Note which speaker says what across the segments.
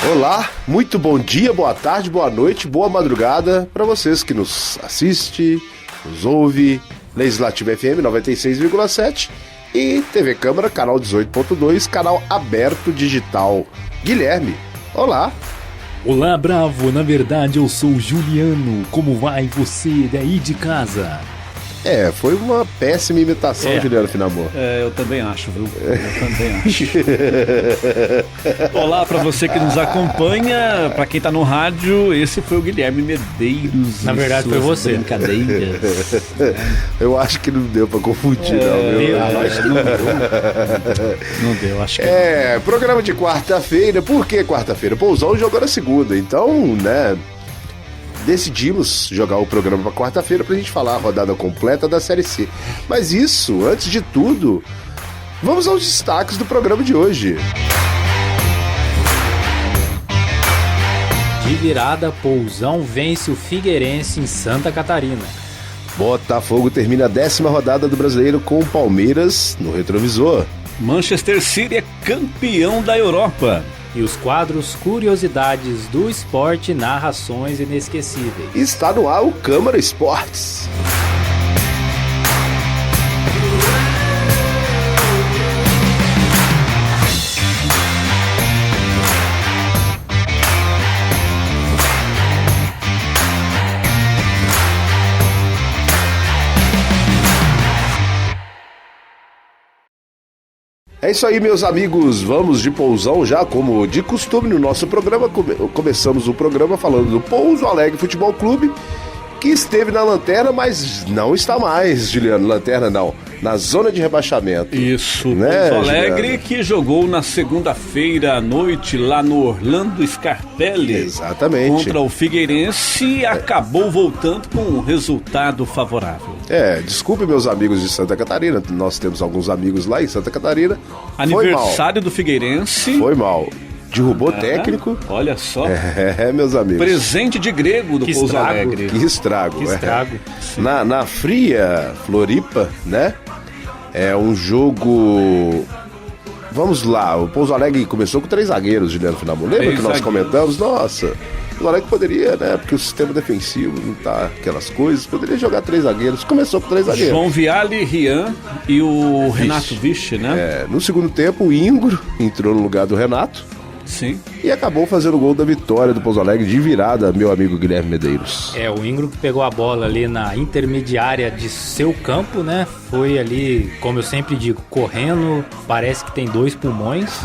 Speaker 1: Olá, muito bom dia, boa tarde, boa noite, boa madrugada para vocês que nos assiste, nos ouve, Legislativo FM 96,7 e TV Câmara, canal 18.2, canal aberto digital. Guilherme, olá.
Speaker 2: Olá, Bravo, na verdade eu sou o Juliano, como vai você daí de casa?
Speaker 1: Foi uma péssima imitação, Juliano Finamor.
Speaker 3: Eu também acho, viu? Eu também acho. Olá pra você que nos acompanha, pra quem tá no rádio, esse foi o Guilherme Medeiros.
Speaker 2: Na verdade foi você.
Speaker 3: Brincadeiras.
Speaker 1: Eu acho que não deu pra confundir, não, viu?
Speaker 3: Não deu, acho que
Speaker 1: programa de quarta-feira. Por que quarta-feira? O Pousão jogou na segunda, então, decidimos jogar o programa para quarta-feira pra gente falar a rodada completa da Série C. Mas isso, antes de tudo, vamos aos destaques do programa de hoje.
Speaker 2: De virada, Pousão vence o Figueirense em Santa Catarina.
Speaker 1: Botafogo termina a 10ª rodada do Brasileiro com o Palmeiras no retrovisor.
Speaker 3: Manchester City é campeão da Europa.
Speaker 2: E os quadros Curiosidades do Esporte e Narrações Inesquecíveis.
Speaker 1: Está no ar o Câmara Esportes. É isso aí, meus amigos, vamos de Pousão já, como de costume no nosso programa. Começamos o programa falando do Pouso Alegre Futebol Clube, que esteve na lanterna, mas não está mais, Juliano, lanterna não, na zona de rebaixamento.
Speaker 3: Isso,
Speaker 1: né,
Speaker 3: Pouso Alegre,
Speaker 1: Juliano?
Speaker 3: que jogou na segunda-feira à noite lá no Orlando Scarpelli.
Speaker 1: Exatamente.
Speaker 3: Contra o Figueirense e acabou voltando com um resultado favorável.
Speaker 1: Desculpe meus amigos de Santa Catarina, nós temos alguns amigos lá em Santa Catarina.
Speaker 3: Aniversário do Figueirense.
Speaker 1: Foi mal. Derrubou técnico.
Speaker 3: Olha só.
Speaker 1: Meus amigos.
Speaker 3: Presente de grego do Pouso Alegre.
Speaker 1: Que estrago.
Speaker 2: Que estrago.
Speaker 1: Na fria Floripa, né? É um jogo... Vamos lá, o Pouso Alegre começou com 3 zagueiros, Juliano Finamor. Lembra que nós comentamos? Nossa, o Pouso Alegre poderia, né? Porque o sistema defensivo não tá aquelas coisas. Poderia jogar 3 zagueiros. Começou com 3 zagueiros.
Speaker 3: João Viale, Rian e o Renato Viche, né?
Speaker 1: No segundo tempo, o Ingro entrou no lugar do Renato.
Speaker 3: Sim.
Speaker 1: E acabou fazendo o gol da vitória do Pouso Alegre de virada, meu amigo Guilherme Medeiros.
Speaker 2: O Ingro que pegou a bola ali na intermediária de seu campo, né? Foi ali, como eu sempre digo, correndo, parece que tem 2 pulmões.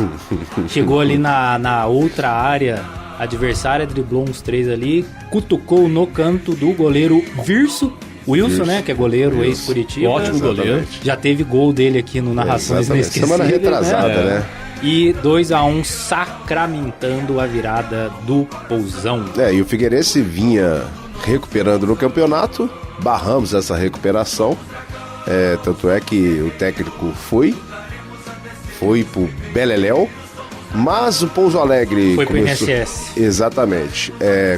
Speaker 2: Chegou ali na outra área adversária, driblou uns 3 ali, cutucou no canto do goleiro Wilson, né? Que é goleiro ex-Curitiba.
Speaker 3: Ótimo goleiro.
Speaker 2: Já teve gol dele aqui no Narrações Inesquecíveis.
Speaker 1: Semana retrasada, né?
Speaker 2: E 2-1 sacramentando a virada do Pousão.
Speaker 1: E o Figueirense vinha recuperando no campeonato, barramos essa recuperação, tanto é que o técnico foi pro Beleléu, mas o Pouso Alegre
Speaker 2: foi
Speaker 1: começou...
Speaker 2: pro INSS.
Speaker 1: Exatamente,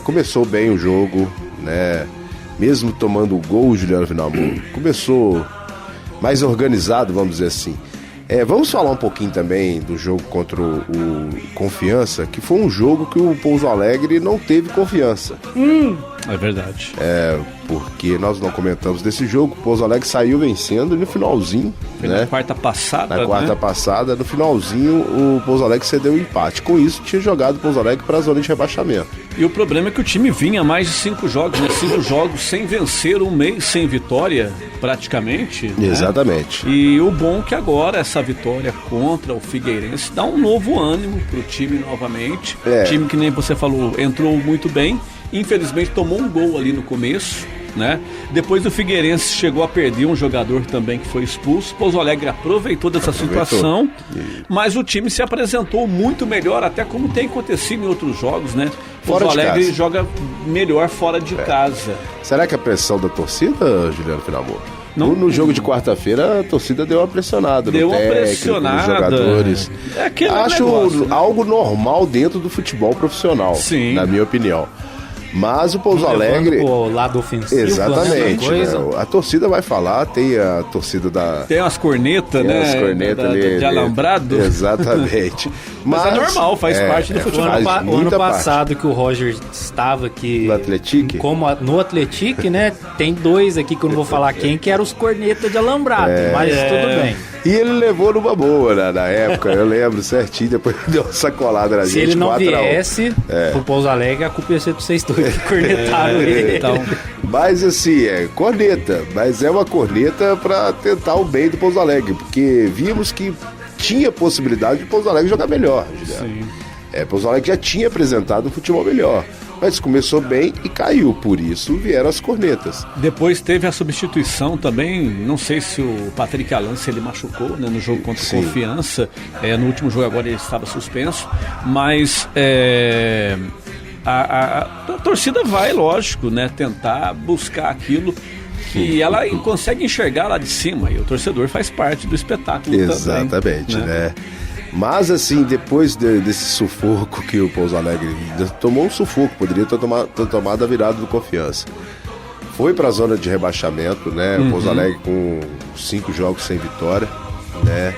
Speaker 1: começou bem o jogo, né? Mesmo tomando o gol, Juliano Finamor, começou mais organizado, vamos dizer assim. Vamos falar um pouquinho também do jogo contra o Confiança, que foi um jogo que o Pouso Alegre não teve confiança.
Speaker 3: É verdade.
Speaker 1: Porque nós não comentamos desse jogo, o Pouso Alegre saiu vencendo no finalzinho.
Speaker 3: Foi
Speaker 1: né?
Speaker 3: Na quarta passada,
Speaker 1: Na quarta passada, no finalzinho, o Pouso Alegre cedeu o empate. Com isso, tinha jogado o Pouso Alegre para a zona de rebaixamento.
Speaker 3: E o problema é que o time vinha mais de 5 jogos, né? 5 jogos sem vencer, um mês sem vitória, praticamente.
Speaker 1: Exatamente.
Speaker 3: Né? E o bom é que agora essa vitória contra o Figueirense dá um novo ânimo pro time novamente. Time que nem você falou, entrou muito bem. Infelizmente tomou um gol ali no começo, né? Depois o Figueirense chegou a perder um jogador também que foi expulso. Pouso Alegre aproveitou dessa situação, mas o time se apresentou muito melhor, até como tem acontecido em outros jogos, né? Pouso Alegre joga melhor fora de casa.
Speaker 1: Será que a pressão da torcida, Juliano Finamor? No jogo de quarta-feira, a torcida deu uma pressionada no técnico, nos jogadores. Acho algo normal dentro do futebol profissional, na minha opinião. Mas o Pouso Alegre...
Speaker 2: O lado ofensivo.
Speaker 1: Exatamente. Né? A torcida vai falar, tem a torcida da...
Speaker 3: Tem umas cornetas, né?
Speaker 1: As cornetas ali.
Speaker 3: De alambrado.
Speaker 1: Exatamente.
Speaker 3: Mas é normal, faz parte do futebol.
Speaker 2: O ano passado que o Roger estava aqui...
Speaker 1: No Atlético?
Speaker 2: No Atlético, né? Tem dois aqui que eu não vou falar quem, que eram os cornetas de alambrado. Mas tudo bem.
Speaker 1: E ele levou numa boa, né, na época, eu lembro certinho, depois deu uma sacolada na gente.
Speaker 2: Se ele não viesse pro Pouso Alegre, a culpa ia ser dos 6 dois que cornetaram ele. Então.
Speaker 1: Mas assim, corneta, mas é uma corneta pra tentar o bem do Pouso Alegre, porque vimos que tinha possibilidade de Pouso Alegre jogar melhor, Juliano. Sim. Pouso Alegre já tinha apresentado um futebol melhor. Mas começou bem e caiu, por isso vieram as cornetas.
Speaker 3: Depois teve a substituição também, não sei se o Patrick Alance ele machucou, né, no jogo contra o Confiança, no último jogo agora ele estava suspenso, mas a torcida vai, lógico, né, tentar buscar aquilo que ela consegue enxergar lá de cima, e o torcedor faz parte do espetáculo.
Speaker 1: Exatamente,
Speaker 3: também,
Speaker 1: né? Mas assim, depois desse sufoco que o Pouso Alegre tomou um sufoco, poderia ter tomado a virada do Confiança. Foi para a zona de rebaixamento, né? O Pouso Alegre com 5 jogos sem vitória, né?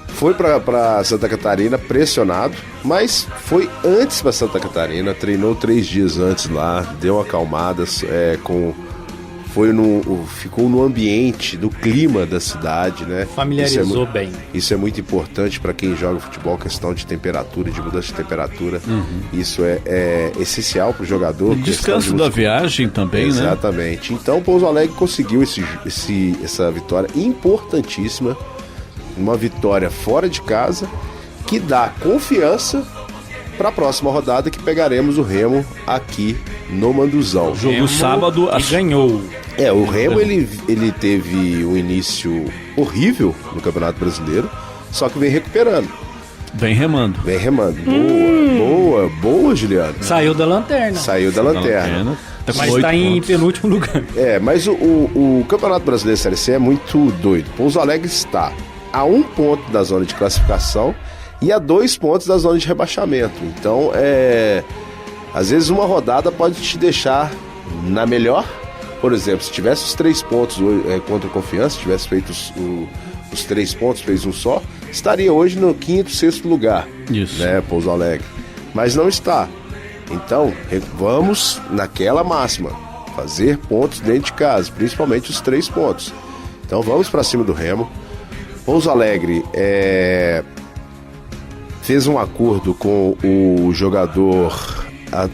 Speaker 1: Foi para Santa Catarina pressionado, mas foi antes para Santa Catarina, treinou 3 dias antes lá, deu acalmadas, ficou no ambiente, no clima da cidade, né?
Speaker 2: Familiarizou bem.
Speaker 1: Isso é muito importante para quem joga futebol, questão de temperatura, de mudança de temperatura. Isso é essencial para o jogador.
Speaker 3: O descanso da viagem também,
Speaker 1: né? Exatamente. Então o Pouso Alegre conseguiu essa vitória importantíssima, uma vitória fora de casa, que dá confiança para a próxima rodada, que pegaremos o Remo aqui no Manduzão.
Speaker 3: Jogo sábado
Speaker 2: e ganhou.
Speaker 1: O Remo ele teve um início horrível no Campeonato Brasileiro, só que vem recuperando.
Speaker 3: Vem remando.
Speaker 1: Boa, Juliano.
Speaker 2: Saiu da lanterna. Mas está em penúltimo lugar.
Speaker 1: Mas o Campeonato Brasileiro Série C é muito doido. Pouso Alegre está a 1 ponto da zona de classificação e a 2 pontos da zona de rebaixamento. Então, às vezes uma rodada pode te deixar na melhor. Por exemplo, se tivesse os 3 pontos contra o Confiança, tivesse feito os 3 pontos, fez um só, estaria hoje no 5º, 6º lugar.
Speaker 3: Isso.
Speaker 1: Né, Pouso Alegre. Mas não está. Então, vamos naquela máxima, fazer pontos dentro de casa, principalmente os 3 pontos. Então vamos para cima do Remo. Pouso Alegre fez um acordo com o jogador,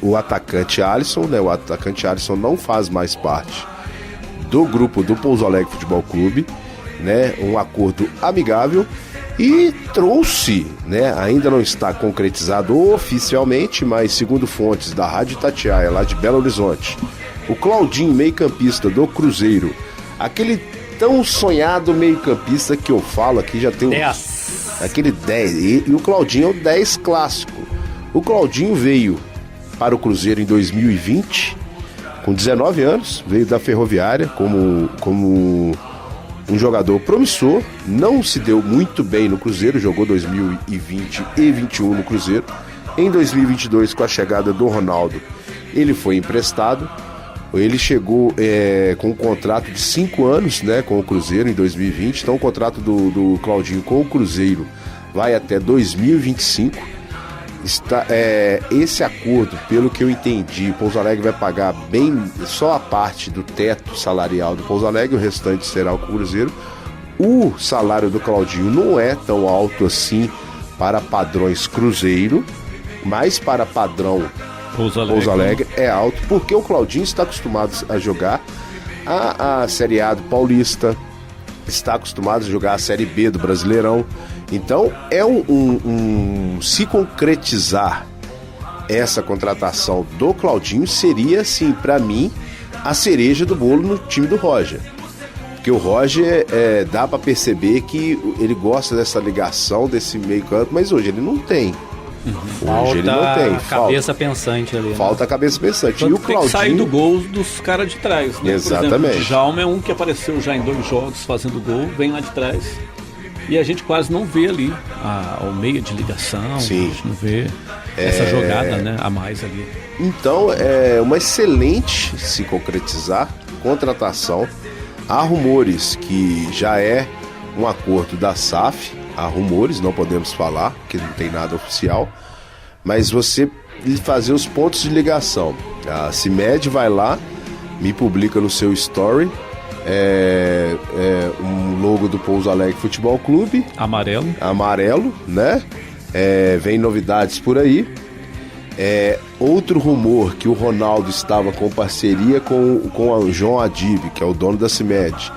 Speaker 1: o atacante Alisson, né? O atacante Alisson não faz mais parte do grupo do Pouso Alegre Futebol Clube, né? Um acordo amigável e trouxe, né? Ainda não está concretizado oficialmente, mas segundo fontes da Rádio Itatiaia, lá de Belo Horizonte, o Claudinho, meio-campista do Cruzeiro, aquele tão sonhado meio-campista que eu falo aqui, já tem aquele 10, e o Claudinho é o 10 clássico. O Claudinho veio para o Cruzeiro em 2020, com 19 anos, veio da Ferroviária como um jogador promissor, não se deu muito bem no Cruzeiro, jogou 2020 e 2021 no Cruzeiro. Em 2022, com a chegada do Ronaldo, ele foi emprestado. Ele chegou com um contrato de 5 anos, né, com o Cruzeiro em 2020. Então o contrato do Claudinho com o Cruzeiro vai até 2025. Esse acordo, pelo que eu entendi, Pouso Alegre vai pagar bem só a parte do teto salarial do Pouso Alegre, o restante será o Cruzeiro. O salário do Claudinho não é tão alto assim para padrões Cruzeiro, mas para padrão Pouso Alegre é alto, porque o Claudinho está acostumado a jogar a Série A do Paulista, está acostumado a jogar a Série B do Brasileirão. Então se concretizar essa contratação do Claudinho, seria, assim, para mim, a cereja do bolo no time do Roger. Porque o Roger, dá para perceber que ele gosta dessa ligação, desse meio campo, mas hoje ele não tem.
Speaker 2: Hoje ele não tem. Cabeça pensante ali.
Speaker 1: Falta a cabeça pensante.
Speaker 3: Tanto e o Claudinho sai do gol dos caras de trás, né?
Speaker 1: Exatamente.
Speaker 3: Por exemplo, o Djalma é um que apareceu já em 2 jogos fazendo gol, vem lá de trás. E a gente quase não vê ali o meio de ligação.
Speaker 1: Sim.
Speaker 3: A gente não vê essa jogada, né, a mais ali.
Speaker 1: Então, é uma excelente, se concretizar, contratação. Há rumores que já é um acordo da SAF. Há rumores, não podemos falar, que não tem nada oficial. Mas você fazer os pontos de ligação. A CIMED vai lá, me publica no seu story um logo do Pouso Alegre Futebol Clube. Amarelo, né? Vem novidades por aí. Outro rumor que o Ronaldo estava com parceria com o João Adib, que é o dono da CIMED,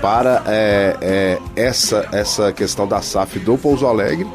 Speaker 1: para essa questão da SAF do Pouso Alegre.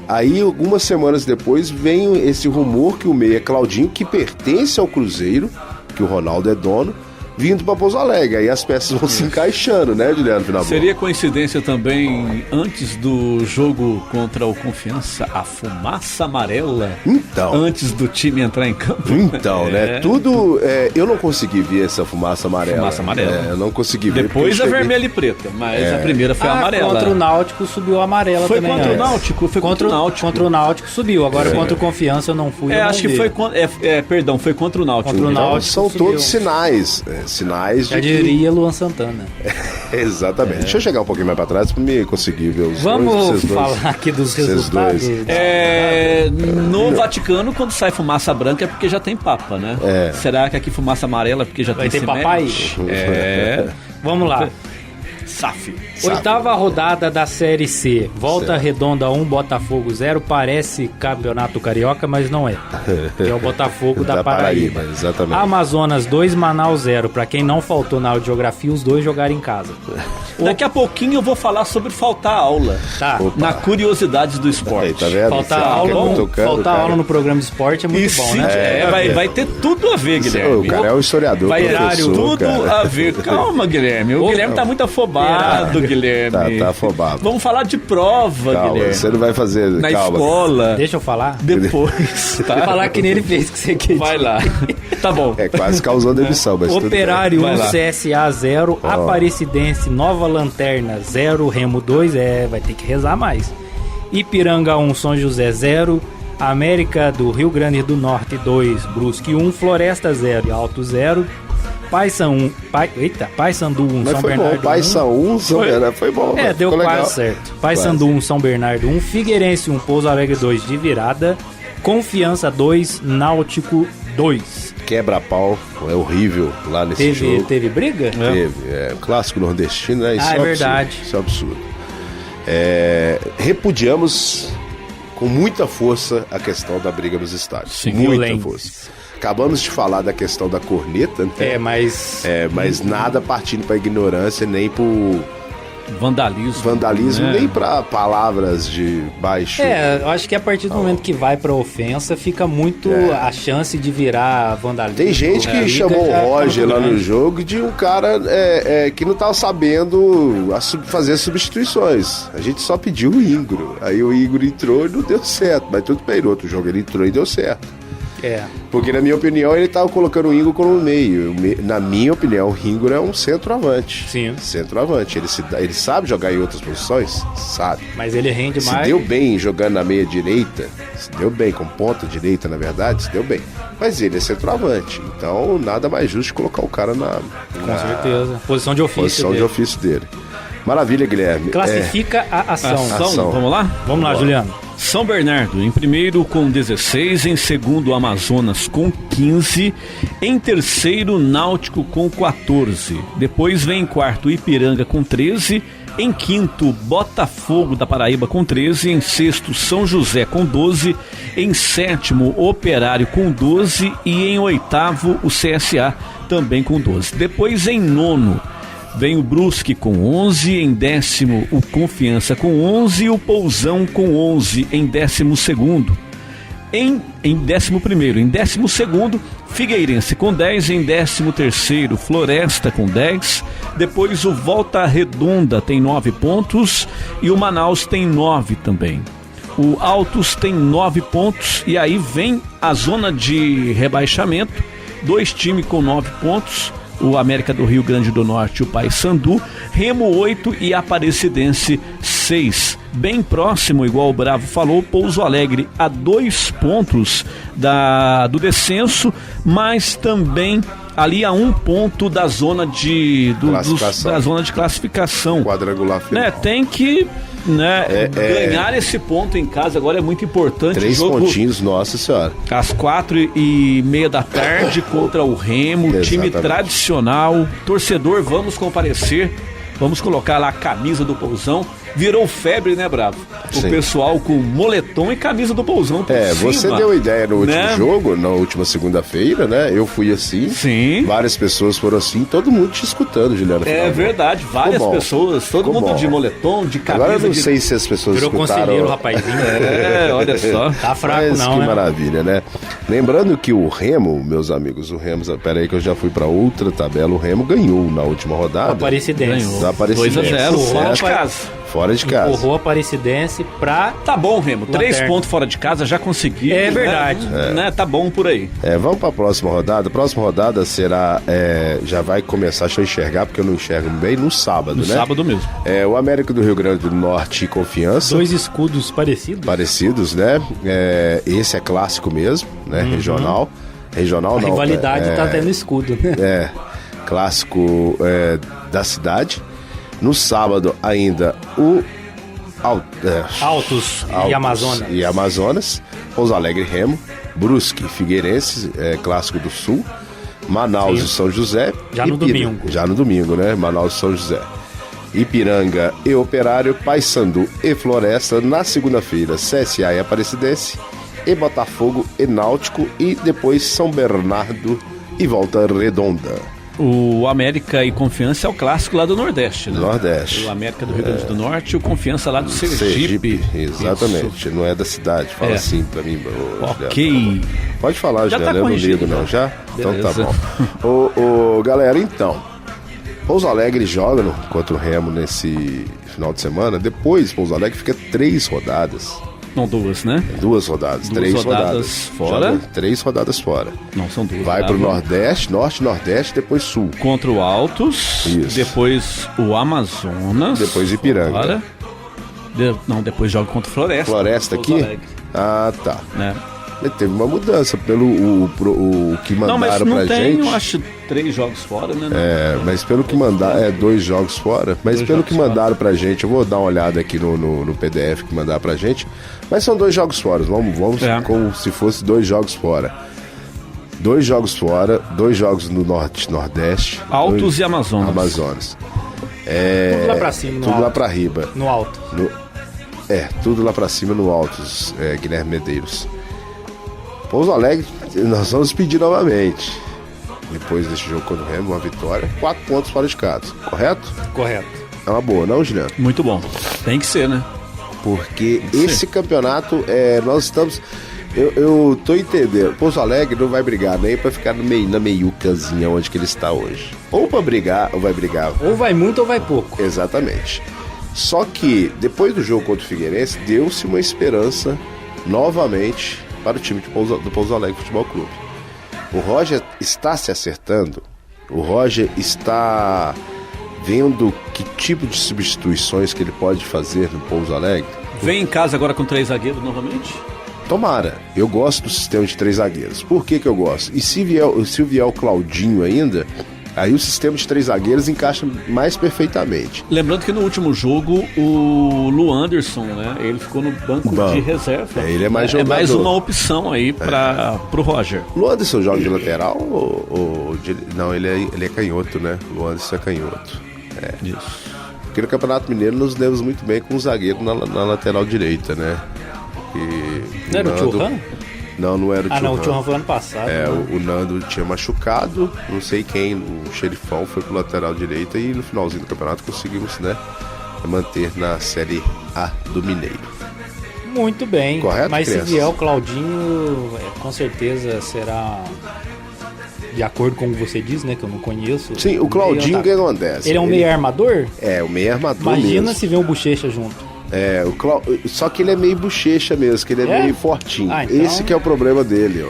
Speaker 1: Aí, algumas semanas depois, vem esse rumor que o meia Claudinho, que pertence ao Cruzeiro, que o Ronaldo é dono, vindo para Pouso Alegre. Aí as peças vão se encaixando, né, Juliano Finabon?
Speaker 3: Seria coincidência também, antes do jogo contra o Confiança, a fumaça amarela?
Speaker 1: Então.
Speaker 3: Antes do time entrar em campo?
Speaker 1: Então, né? Tudo... eu não consegui ver essa fumaça amarela.
Speaker 3: Fumaça amarela.
Speaker 1: Eu não consegui ver.
Speaker 3: Depois a vermelha e preta, mas a primeira foi a amarela.
Speaker 2: Contra o Náutico subiu a amarela
Speaker 3: foi
Speaker 2: também.
Speaker 3: Contra o Náutico? Foi contra o Náutico.
Speaker 2: Contra o Náutico subiu. Agora contra o Confiança eu não fui.
Speaker 3: Acho que foi perdão, foi contra o Náutico.
Speaker 2: Contra o Náutico
Speaker 1: então, são
Speaker 2: subiu.
Speaker 1: Todos sinais. Sinais de
Speaker 2: Já diria Luan Santana.
Speaker 1: Exatamente. Deixa eu chegar um pouquinho mais pra trás pra me conseguir ver os
Speaker 2: Vamos falar aqui dos resultados.
Speaker 3: No Vaticano, quando sai fumaça branca é porque já tem papa, né? Será que aqui fumaça amarela é porque já
Speaker 2: vai
Speaker 3: tem
Speaker 2: ter papai? Vamos lá.
Speaker 3: SAF.
Speaker 2: Oitava rodada da Série C. Volta Redonda 1, Botafogo 0. Parece Campeonato Carioca, mas não é. É o Botafogo da Paraíba.
Speaker 1: Exatamente.
Speaker 2: Amazonas 2, Manaus 0. Pra quem não faltou na audiografia, os dois jogaram em casa.
Speaker 3: Daqui a pouquinho eu vou falar sobre faltar aula.
Speaker 2: Tá.
Speaker 3: Na Curiosidades do Esporte.
Speaker 1: Aí, tá vendo?
Speaker 2: Faltar aula no programa de esporte é muito bom, né?
Speaker 3: Vai ter tudo a ver, Guilherme.
Speaker 1: O cara é um historiador.
Speaker 3: Vai ter tudo
Speaker 1: cara.
Speaker 3: a ver. Calma, Guilherme. O Guilherme tá muito afobado, Guilherme.
Speaker 1: Tá afobado.
Speaker 3: Vamos falar de prova,
Speaker 1: calma,
Speaker 3: Guilherme.
Speaker 1: Você não vai fazer.
Speaker 3: Na
Speaker 1: calma.
Speaker 3: Escola.
Speaker 2: Deixa eu falar.
Speaker 3: Depois.
Speaker 2: Tá? Falar que nem ele fez que você quer.
Speaker 3: Vai lá. Tá bom.
Speaker 1: Quase causou demissão, mas
Speaker 2: Operário 1, CSA 0, Aparecidense, Nova Lanterna 0, Remo 2, vai ter que rezar mais. Ipiranga 1, São José 0, América do Rio Grande do Norte 2, Brusque 1, Floresta 0 e Alto 0. Paysandu 1,
Speaker 1: mas
Speaker 2: São
Speaker 1: foi
Speaker 2: Bernardo
Speaker 1: bom. Paysandu 1, São Bernardo, foi bom.
Speaker 2: Deu quase
Speaker 1: legal.
Speaker 2: certo. Paysandu 1, São Bernardo 1, Figueirense 1, Pouso Alegre 2 de virada, Confiança 2, Náutico 2.
Speaker 1: Quebra-pau, é horrível lá nesse jogo.
Speaker 2: Teve briga?
Speaker 1: Teve, clássico nordestino, né? Isso
Speaker 2: é verdade.
Speaker 1: Absurdo, isso é absurdo. Repudiamos com muita força a questão da briga nos estádios.
Speaker 2: Sim,
Speaker 1: muita
Speaker 2: violência.
Speaker 1: força. Acabamos de falar da questão da corneta, né? Mas nada partindo para ignorância, nem por vandalismo,
Speaker 3: né?
Speaker 1: nem para palavras de baixo.
Speaker 2: Eu acho que a partir do momento que vai pra ofensa, fica muito a chance de virar vandalismo.
Speaker 1: Tem gente que chamou o Roger lá no jogo de um cara que não tava sabendo fazer substituições. A gente só pediu o Ingro. Aí o Ingro entrou e não deu certo. Mas tudo bem, no outro jogo ele entrou e deu certo. Porque, na minha opinião, ele tava colocando o Ingo como meio. Na minha opinião, o Ingo é um centroavante.
Speaker 2: Sim.
Speaker 1: Centroavante. Ele sabe jogar em outras posições? Sabe.
Speaker 2: Mas ele rende mais.
Speaker 1: Se deu bem jogando na meia direita, se deu bem, com ponta direita, na verdade, se deu bem. Mas ele é centroavante. Então, nada mais justo colocar o cara
Speaker 2: Com certeza. Posição de ofício
Speaker 1: dele. Maravilha, Guilherme.
Speaker 2: Classifica a ação.
Speaker 3: Vamos lá?
Speaker 2: Vamos lá, Juliano.
Speaker 3: São Bernardo em primeiro com 16, em segundo Amazonas com 15, em terceiro Náutico com 14. Depois vem em quarto Ipiranga com 13, em quinto Botafogo da Paraíba com 13, em sexto São José com 12, em sétimo Operário com 12 e em oitavo o CSA também com 12. Depois em nono vem o Brusque com 11, em décimo o Confiança com 11 e o Pousão com 11 em 12º. Em 11º, em 12º, Figueirense com 10, em 13º, Floresta com 10, depois o Volta Redonda tem 9 pontos e o Manaus tem 9 também. O Altos tem 9 pontos e aí vem a zona de rebaixamento, 2 times com 9 pontos, o América do Rio Grande do Norte e o Paysandu, Remo 8 e Aparecidense 7 16, bem próximo, igual o Bravo falou, Pouso Alegre a 2 pontos do descenso, mas também ali a 1 ponto da zona de classificação.
Speaker 1: Quadrangular final.
Speaker 3: Né, tem que ganhar esse ponto em casa agora é muito importante.
Speaker 1: 3 pontinhos, nossa senhora.
Speaker 3: Às 4h30 da tarde contra o Remo, time tradicional, torcedor, vamos comparecer, vamos colocar lá a camisa do Pousão. Virou febre, né, Bravo? O pessoal com moletom e camisa do Pousão por cima.
Speaker 1: Você deu ideia no último jogo, na última segunda-feira, né? Eu fui assim.
Speaker 3: Sim.
Speaker 1: Várias pessoas foram assim, todo mundo te escutando, Juliano.
Speaker 3: É verdade, várias pessoas, todo mundo de moletom, de camisa.
Speaker 1: Agora eu não sei se as pessoas
Speaker 2: virou
Speaker 1: escutaram.
Speaker 2: Conselheiro, rapazinho.
Speaker 3: Olha só.
Speaker 2: Tá fraco.
Speaker 1: Mas
Speaker 2: não,
Speaker 1: que
Speaker 2: né?
Speaker 1: maravilha, né? Lembrando que o Remo, meus amigos, peraí que eu já fui pra outra tabela, o Remo ganhou na última rodada.
Speaker 2: Aparecidense.
Speaker 1: Da Aparecidense.
Speaker 3: 2-0, fora de casa.
Speaker 1: Fora de casa.
Speaker 2: Empurrou a Aparecidense pra...
Speaker 3: Tá bom, Remo. 3 pontos fora de casa, já consegui.
Speaker 2: É verdade.
Speaker 3: Né? Tá bom por aí.
Speaker 1: Vamos pra próxima rodada. A próxima rodada será... já vai começar, deixa eu enxergar, porque eu não enxergo bem, no sábado, né?
Speaker 3: No sábado mesmo.
Speaker 1: O América do Rio Grande do Norte e Confiança.
Speaker 2: 2 escudos parecidos.
Speaker 1: Parecidos, né? Esse é clássico mesmo, né? Regional. Regional
Speaker 2: a
Speaker 1: não.
Speaker 2: A rivalidade tá tendo escudo.
Speaker 1: Clássico da cidade. No sábado ainda o
Speaker 2: Altos e Amazonas.
Speaker 1: Pouso Alegre Remo, Brusque Figueirense, clássico do Sul, Manaus e São José.
Speaker 2: Já no
Speaker 1: domingo, né? Manaus e São José. Ipiranga e Operário, Paysandu e Floresta. Na segunda-feira, CSA e Aparecidense, e Botafogo e Náutico, e depois São Bernardo e Volta Redonda.
Speaker 3: O América e Confiança é o clássico lá do Nordeste, né?
Speaker 1: Nordeste.
Speaker 3: O América do Rio Grande do Norte e o Confiança lá do Sergipe.
Speaker 1: Exatamente. Isso. Não é da cidade. Fala assim pra mim.
Speaker 3: Ok.
Speaker 1: Pode falar,
Speaker 3: já
Speaker 1: Juliano.
Speaker 3: Tá
Speaker 1: eu não ligo, não. Já?
Speaker 3: Beleza.
Speaker 1: Então tá bom. Galera, então. Pouso Alegre joga contra o Remo nesse final de semana. Depois, Pouso Alegre fica 3 rodadas.
Speaker 3: Não, 2, né?
Speaker 1: 2 rodadas. 3 rodadas
Speaker 3: fora.
Speaker 1: 3 rodadas fora.
Speaker 3: Não, são 2.
Speaker 1: Vai pro Nordeste, Norte, Nordeste, depois Sul.
Speaker 3: Contra o Altos.
Speaker 1: Isso.
Speaker 3: Depois o Amazonas.
Speaker 1: Depois Ipiranga.
Speaker 3: Fora. Depois joga contra o Floresta.
Speaker 1: Floresta aqui? Ah, tá.
Speaker 3: Né?
Speaker 1: Teve uma mudança pelo o que mandaram pra gente.
Speaker 3: Não, mas eu acho 3 jogos fora, né?
Speaker 1: Mas pelo que mandaram, 2 jogos fora. Mas pelo que mandaram pra gente, eu vou dar uma olhada aqui no PDF que mandaram pra gente. Mas são 2 jogos fora. Vamos como se fosse 2 jogos fora. 2 jogos fora, 2 jogos no Norte, Nordeste.
Speaker 3: Altos e Amazonas.
Speaker 2: Tudo lá pra cima, no
Speaker 1: tudo
Speaker 2: alto.
Speaker 1: lá pra riba.
Speaker 2: No alto.
Speaker 1: Tudo lá pra cima no Altos, Guilherme Medeiros. Pouso Alegre, nós vamos pedir novamente. Depois desse jogo contra o Remo, uma vitória, 4 pontos fora de casa, correto?
Speaker 2: Correto.
Speaker 1: É uma boa, não, Juliano?
Speaker 3: Muito bom. Tem que ser, né?
Speaker 1: Porque esse campeonato, nós estamos... Eu tô entendendo. Pouso Alegre não vai brigar nem pra ficar na meiucazinha onde que ele está hoje. Ou pra brigar, ou vai brigar.
Speaker 2: Ou vai muito ou vai pouco.
Speaker 1: Exatamente. Só que, depois do jogo contra o Figueirense, deu-se uma esperança novamente para o time do Pouso Alegre Futebol Clube. O Roger está se acertando, o Roger está vendo que tipo de substituições que ele pode fazer no Pouso Alegre.
Speaker 3: Vem em casa agora com 3 zagueiros novamente?
Speaker 1: Tomara, eu gosto do sistema de 3 zagueiros. Por que eu gosto? E se vier o Claudinho ainda, aí o sistema de 3 zagueiros encaixa mais perfeitamente.
Speaker 3: Lembrando que no último jogo, o Lu Anderson, né? Ele ficou no banco de reserva.
Speaker 1: Ele é mais jogador.
Speaker 3: É mais uma opção aí pro Roger.
Speaker 1: Lu Anderson joga de lateral ou não, ele é canhoto, né? Lu Anderson é canhoto.
Speaker 3: Isso.
Speaker 1: Porque no Campeonato Mineiro nos demos muito bem com o zagueiro na lateral direita, né?
Speaker 2: Não era o Churran?
Speaker 1: Não era o Churran.
Speaker 2: Não, o Churran foi ano passado.
Speaker 1: O Nando tinha machucado, não sei quem, o Xerifão foi pro lateral direita e no finalzinho do campeonato conseguimos, né, manter na Série A do Mineiro.
Speaker 2: Muito bem.
Speaker 1: Correto,
Speaker 2: mas
Speaker 1: crianças?
Speaker 2: Se vier o Claudinho, com certeza será de acordo com o que você diz, né, que eu não conheço.
Speaker 1: Sim, o Claudinho, o que acontece?
Speaker 2: Ele é um meio armador?
Speaker 1: O meio armador.
Speaker 2: Imagina
Speaker 1: mesmo.
Speaker 2: Se vier um Bochecha junto.
Speaker 1: Só que ele é meio bochecha mesmo, que ele é meio fortinho.
Speaker 2: Então...
Speaker 1: Esse que é o problema dele.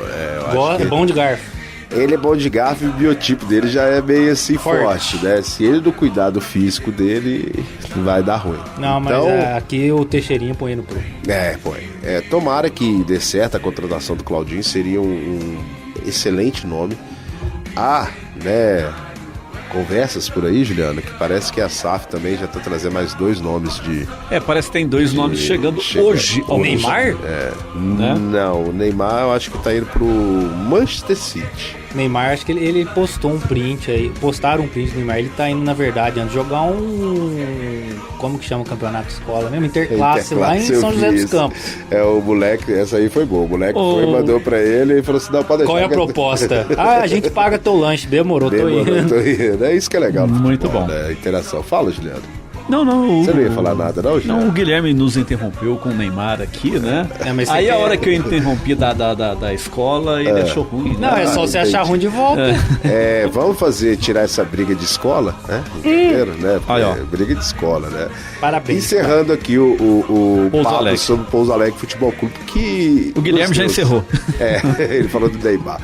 Speaker 2: Bom de garfo.
Speaker 1: Ele é bom de garfo e o biotipo dele já é meio assim forte, né? Se ele não cuidar do físico dele, vai dar ruim.
Speaker 2: Não, mas
Speaker 1: então,
Speaker 2: aqui o Teixeirinha põe no pro.
Speaker 1: Põe. Tomara que dê certo a contratação do Claudinho, seria um excelente nome. Conversas por aí, Juliano, que parece que a SAF também já tá trazendo mais 2 nomes de...
Speaker 3: parece que tem 2 nomes chegando hoje.
Speaker 2: O Neymar?
Speaker 1: Né? Não, o Neymar eu acho que tá indo pro Manchester City.
Speaker 2: Neymar, acho que ele postou um print aí. Postaram um print do Neymar. Ele tá indo, na verdade, antes de jogar como que chama o campeonato de escola mesmo? Interclasse lá em São José dos Campos.
Speaker 1: O moleque, essa aí foi boa. O moleque foi, mandou pra ele e falou assim: não, pode deixar.
Speaker 2: Qual é a proposta? A gente paga teu lanche. Demorou, tô indo.
Speaker 1: É isso que é legal.
Speaker 3: Muito bom.
Speaker 1: Né? Interação. Fala, Juliano.
Speaker 3: Não.
Speaker 1: Você não ia falar nada, não, Juliano?
Speaker 3: Não, o Guilherme nos interrompeu com o Neymar aqui, né?
Speaker 2: Mas
Speaker 3: aí a hora que eu interrompi da escola, ele achou ruim.
Speaker 2: Não, é só você achar ruim de volta.
Speaker 1: Vamos tirar essa briga de escola, né? Entenderam, né? Briga de escola, né?
Speaker 2: Parabéns.
Speaker 1: Encerrando aqui o papo
Speaker 3: Alegre.
Speaker 1: sobre o Pouso Alegre Futebol Clube, que...
Speaker 3: O Guilherme já encerrou.
Speaker 1: Ele falou do Neymar.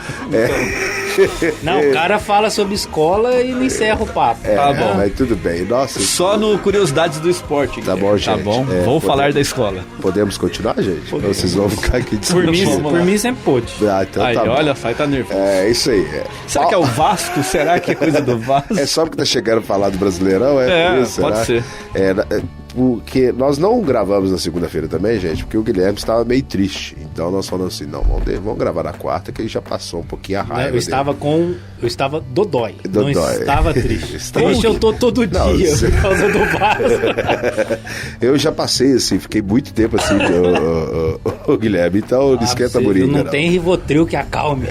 Speaker 2: Não, o cara fala sobre escola e não encerra o papo.
Speaker 3: Tá bom.
Speaker 1: Mas tudo bem. Nossa,
Speaker 3: só no Curiosidades do Esporte.
Speaker 1: Tá bom, gente.
Speaker 3: Tá bom. Vamos falar da escola.
Speaker 1: Podemos continuar, gente? Ou vocês vão ficar aqui
Speaker 2: Por mim sempre pôde.
Speaker 1: Então
Speaker 3: aí,
Speaker 1: tá bom.
Speaker 3: olha só, tá nervoso.
Speaker 1: É isso aí.
Speaker 3: Será que é o Vasco? Será que é coisa do Vasco?
Speaker 1: É só porque tá chegando a falar do Brasileirão? Isso,
Speaker 3: pode ser.
Speaker 1: Porque nós não gravamos na segunda-feira também, gente, porque o Guilherme estava meio triste. Então nós falamos assim, não, vamos gravar na quarta, que ele já passou um pouquinho a raiva.
Speaker 2: Eu estava dodói. Não estava triste. Triste eu tô todo dia por causa do Vasco.
Speaker 1: Eu já passei assim, fiquei muito tempo assim, o Guilherme, então não esquenta a burinha.
Speaker 2: Não tem Rivotril que acalme.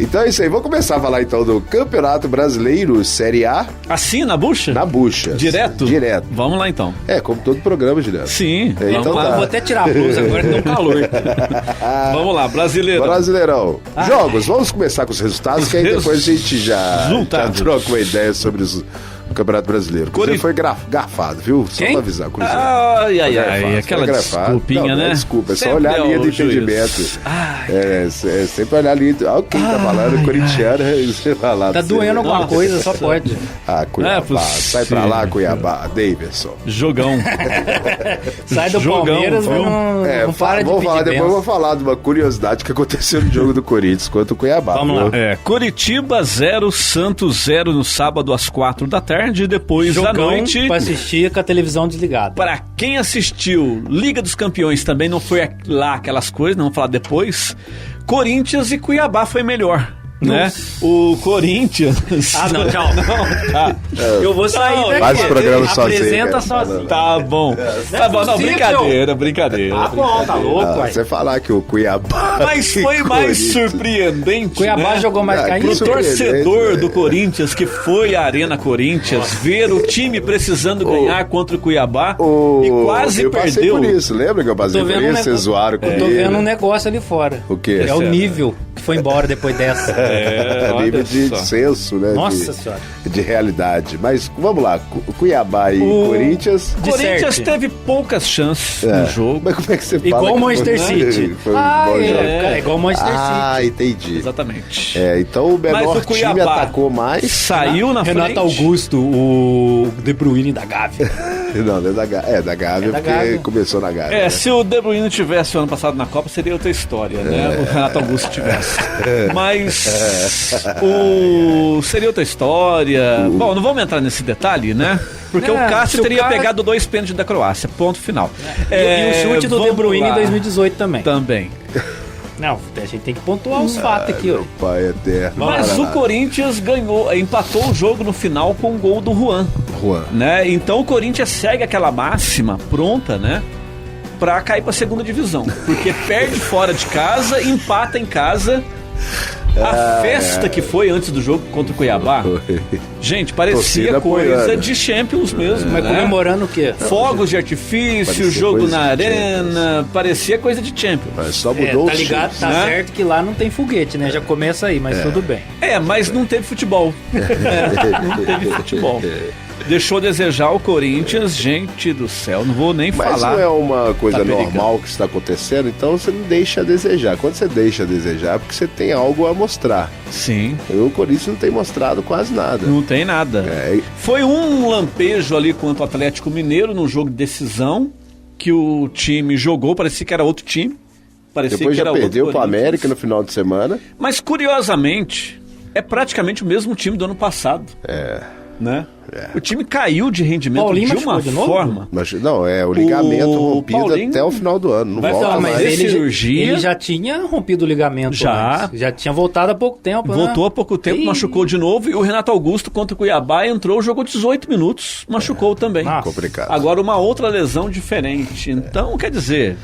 Speaker 1: Então é isso aí, vamos começar a falar então do Campeonato Brasileiro Série A.
Speaker 3: Assim, na bucha?
Speaker 1: Na bucha.
Speaker 3: Direto?
Speaker 1: Direto.
Speaker 3: Vamos lá então.
Speaker 1: Como todo programa, Juliano.
Speaker 3: Sim.
Speaker 1: Então
Speaker 2: vamos lá. Eu vou até tirar a blusa agora que tem um calor.
Speaker 3: Vamos lá,
Speaker 1: Brasileirão. Jogos, vamos começar com os resultados, que aí depois a gente já troca uma ideia sobre o Campeonato Brasileiro. Cruzeiro foi garfado, viu? Só pra avisar, Cruzeiro.
Speaker 3: Ai, aquela desculpinha, né?
Speaker 1: Desculpa, é só olhar a linha do entendimento. Sempre olhar a linha. Quem tá falando, corintiano, você vai lá.
Speaker 2: Tá doendo alguma coisa, só pode.
Speaker 1: Cuiabá. Sai pra lá, Cuiabá. Davidson.
Speaker 3: Jogão.
Speaker 2: Sai do Palmeiras, viu? Não para de pedir
Speaker 1: depois eu vou falar de uma curiosidade que aconteceu no jogo do Corinthians contra o Cuiabá.
Speaker 2: Vamos lá.
Speaker 3: Curitiba 0, Santos 0 no sábado às 4 da tarde. Depois da noite,
Speaker 2: pra assistir com a televisão desligada.
Speaker 3: Para quem assistiu Liga dos Campeões, também não foi lá aquelas coisas, não vamos falar depois. Corinthians e Cuiabá foi melhor. Né? O Corinthians.
Speaker 2: Não, tchau.
Speaker 3: Tá.
Speaker 2: Eu vou sair daqui.
Speaker 1: Faz o programa sozinho.
Speaker 2: Apresenta sozinho.
Speaker 3: Tá bom. Tá bom, não, brincadeira.
Speaker 2: Tá bom, tá louco, pai.
Speaker 1: Você falar que o Cuiabá.
Speaker 3: Mas foi mais surpreendente.
Speaker 2: Cuiabá jogou mais caído.
Speaker 3: O torcedor do Corinthians, que foi à Arena Corinthians, ver o time precisando ganhar contra o Cuiabá e quase perdeu.
Speaker 1: Por isso, lembra que eu passei por isso? Vocês zoaram comigo.
Speaker 2: Eu tô vendo um negócio ali fora.
Speaker 1: O quê?
Speaker 2: É o nível que foi embora depois dessa.
Speaker 1: Nível de senso, né?
Speaker 2: Nossa Senhora.
Speaker 1: De realidade. Mas vamos lá, Cuiabá e Corinthians.
Speaker 3: O Corinthians teve poucas chances no jogo.
Speaker 1: Mas como é que você fala?
Speaker 2: Igual o Manchester City.
Speaker 1: É
Speaker 2: igual o Manchester City.
Speaker 1: Entendi.
Speaker 3: Exatamente.
Speaker 1: Então o menor time atacou mais.
Speaker 3: Saiu na frente.
Speaker 2: Renato Augusto, o De Bruyne da Gávea.
Speaker 1: Não é da Gávea, porque começou na Gávea.
Speaker 3: Né? Se o De Bruyne tivesse o ano passado na Copa, seria outra história, né? O Renato Augusto tivesse. Mas seria outra história. Bom, não vamos entrar nesse detalhe, né? Porque o Cássio teria pegado 2 pênaltis da Croácia. Ponto final.
Speaker 2: E o chute do De Bruyne em 2018 também. Não, a gente tem que pontuar os fatos aqui, ó.
Speaker 1: Pai eterno.
Speaker 3: Mas o Corinthians empatou o jogo no final com o gol do Juan. Né? Então o Corinthians segue aquela máxima pronta, né? Pra cair pra segunda divisão. Porque perde fora de casa, empata em casa. A festa que foi antes do jogo contra o Cuiabá, gente, parecia coisa de Champions mesmo.
Speaker 2: Mas comemorando o quê?
Speaker 3: Fogos de artifício, jogo na arena, parecia coisa de Champions.
Speaker 1: Mas só mudou
Speaker 2: tá ligado, tá certo que lá não tem foguete, né? Já começa aí, mas tudo bem.
Speaker 3: Mas não teve futebol. Não teve futebol. Deixou a desejar o Corinthians, gente do céu, não vou nem falar.
Speaker 1: Mas não é uma coisa
Speaker 3: Tá
Speaker 1: normal
Speaker 3: perigando.
Speaker 1: que está acontecendo, então você não deixa a desejar. Quando você deixa a desejar, é porque você tem algo a mostrar.
Speaker 3: Sim,
Speaker 1: O Corinthians não tem mostrado quase nada.
Speaker 3: não tem nada.
Speaker 1: É,
Speaker 3: Foi um lampejo ali contra o Atlético Mineiro no jogo de decisão que o time jogou, parecia que era outro time. Parecia
Speaker 1: depois
Speaker 3: que
Speaker 1: já
Speaker 3: era
Speaker 1: perdeu
Speaker 3: outro
Speaker 1: para
Speaker 3: Corinthians.
Speaker 1: América no final de semana.
Speaker 3: Mas curiosamente, é praticamente o mesmo time do ano passado. Né? O time caiu de rendimento
Speaker 2: Paulinho
Speaker 3: de uma
Speaker 2: machucou de novo?
Speaker 3: forma.
Speaker 1: Mas, não, é o ligamento
Speaker 3: O
Speaker 1: rompido
Speaker 3: Paulinho
Speaker 1: até o final do ano. Não
Speaker 3: vai
Speaker 1: volta
Speaker 3: falar,
Speaker 1: mais.
Speaker 3: mas ele- cirurgia.
Speaker 2: ele já tinha rompido o ligamento
Speaker 3: Já.
Speaker 2: antes. Já tinha voltado há pouco tempo, né?
Speaker 3: Voltou há pouco tempo,
Speaker 2: Ih.
Speaker 3: machucou de novo. E o Renato Augusto contra o Cuiabá entrou, jogou 18 minutos, machucou também.
Speaker 2: Nossa.
Speaker 1: Complicado.
Speaker 3: Agora uma outra lesão diferente. Então, quer dizer,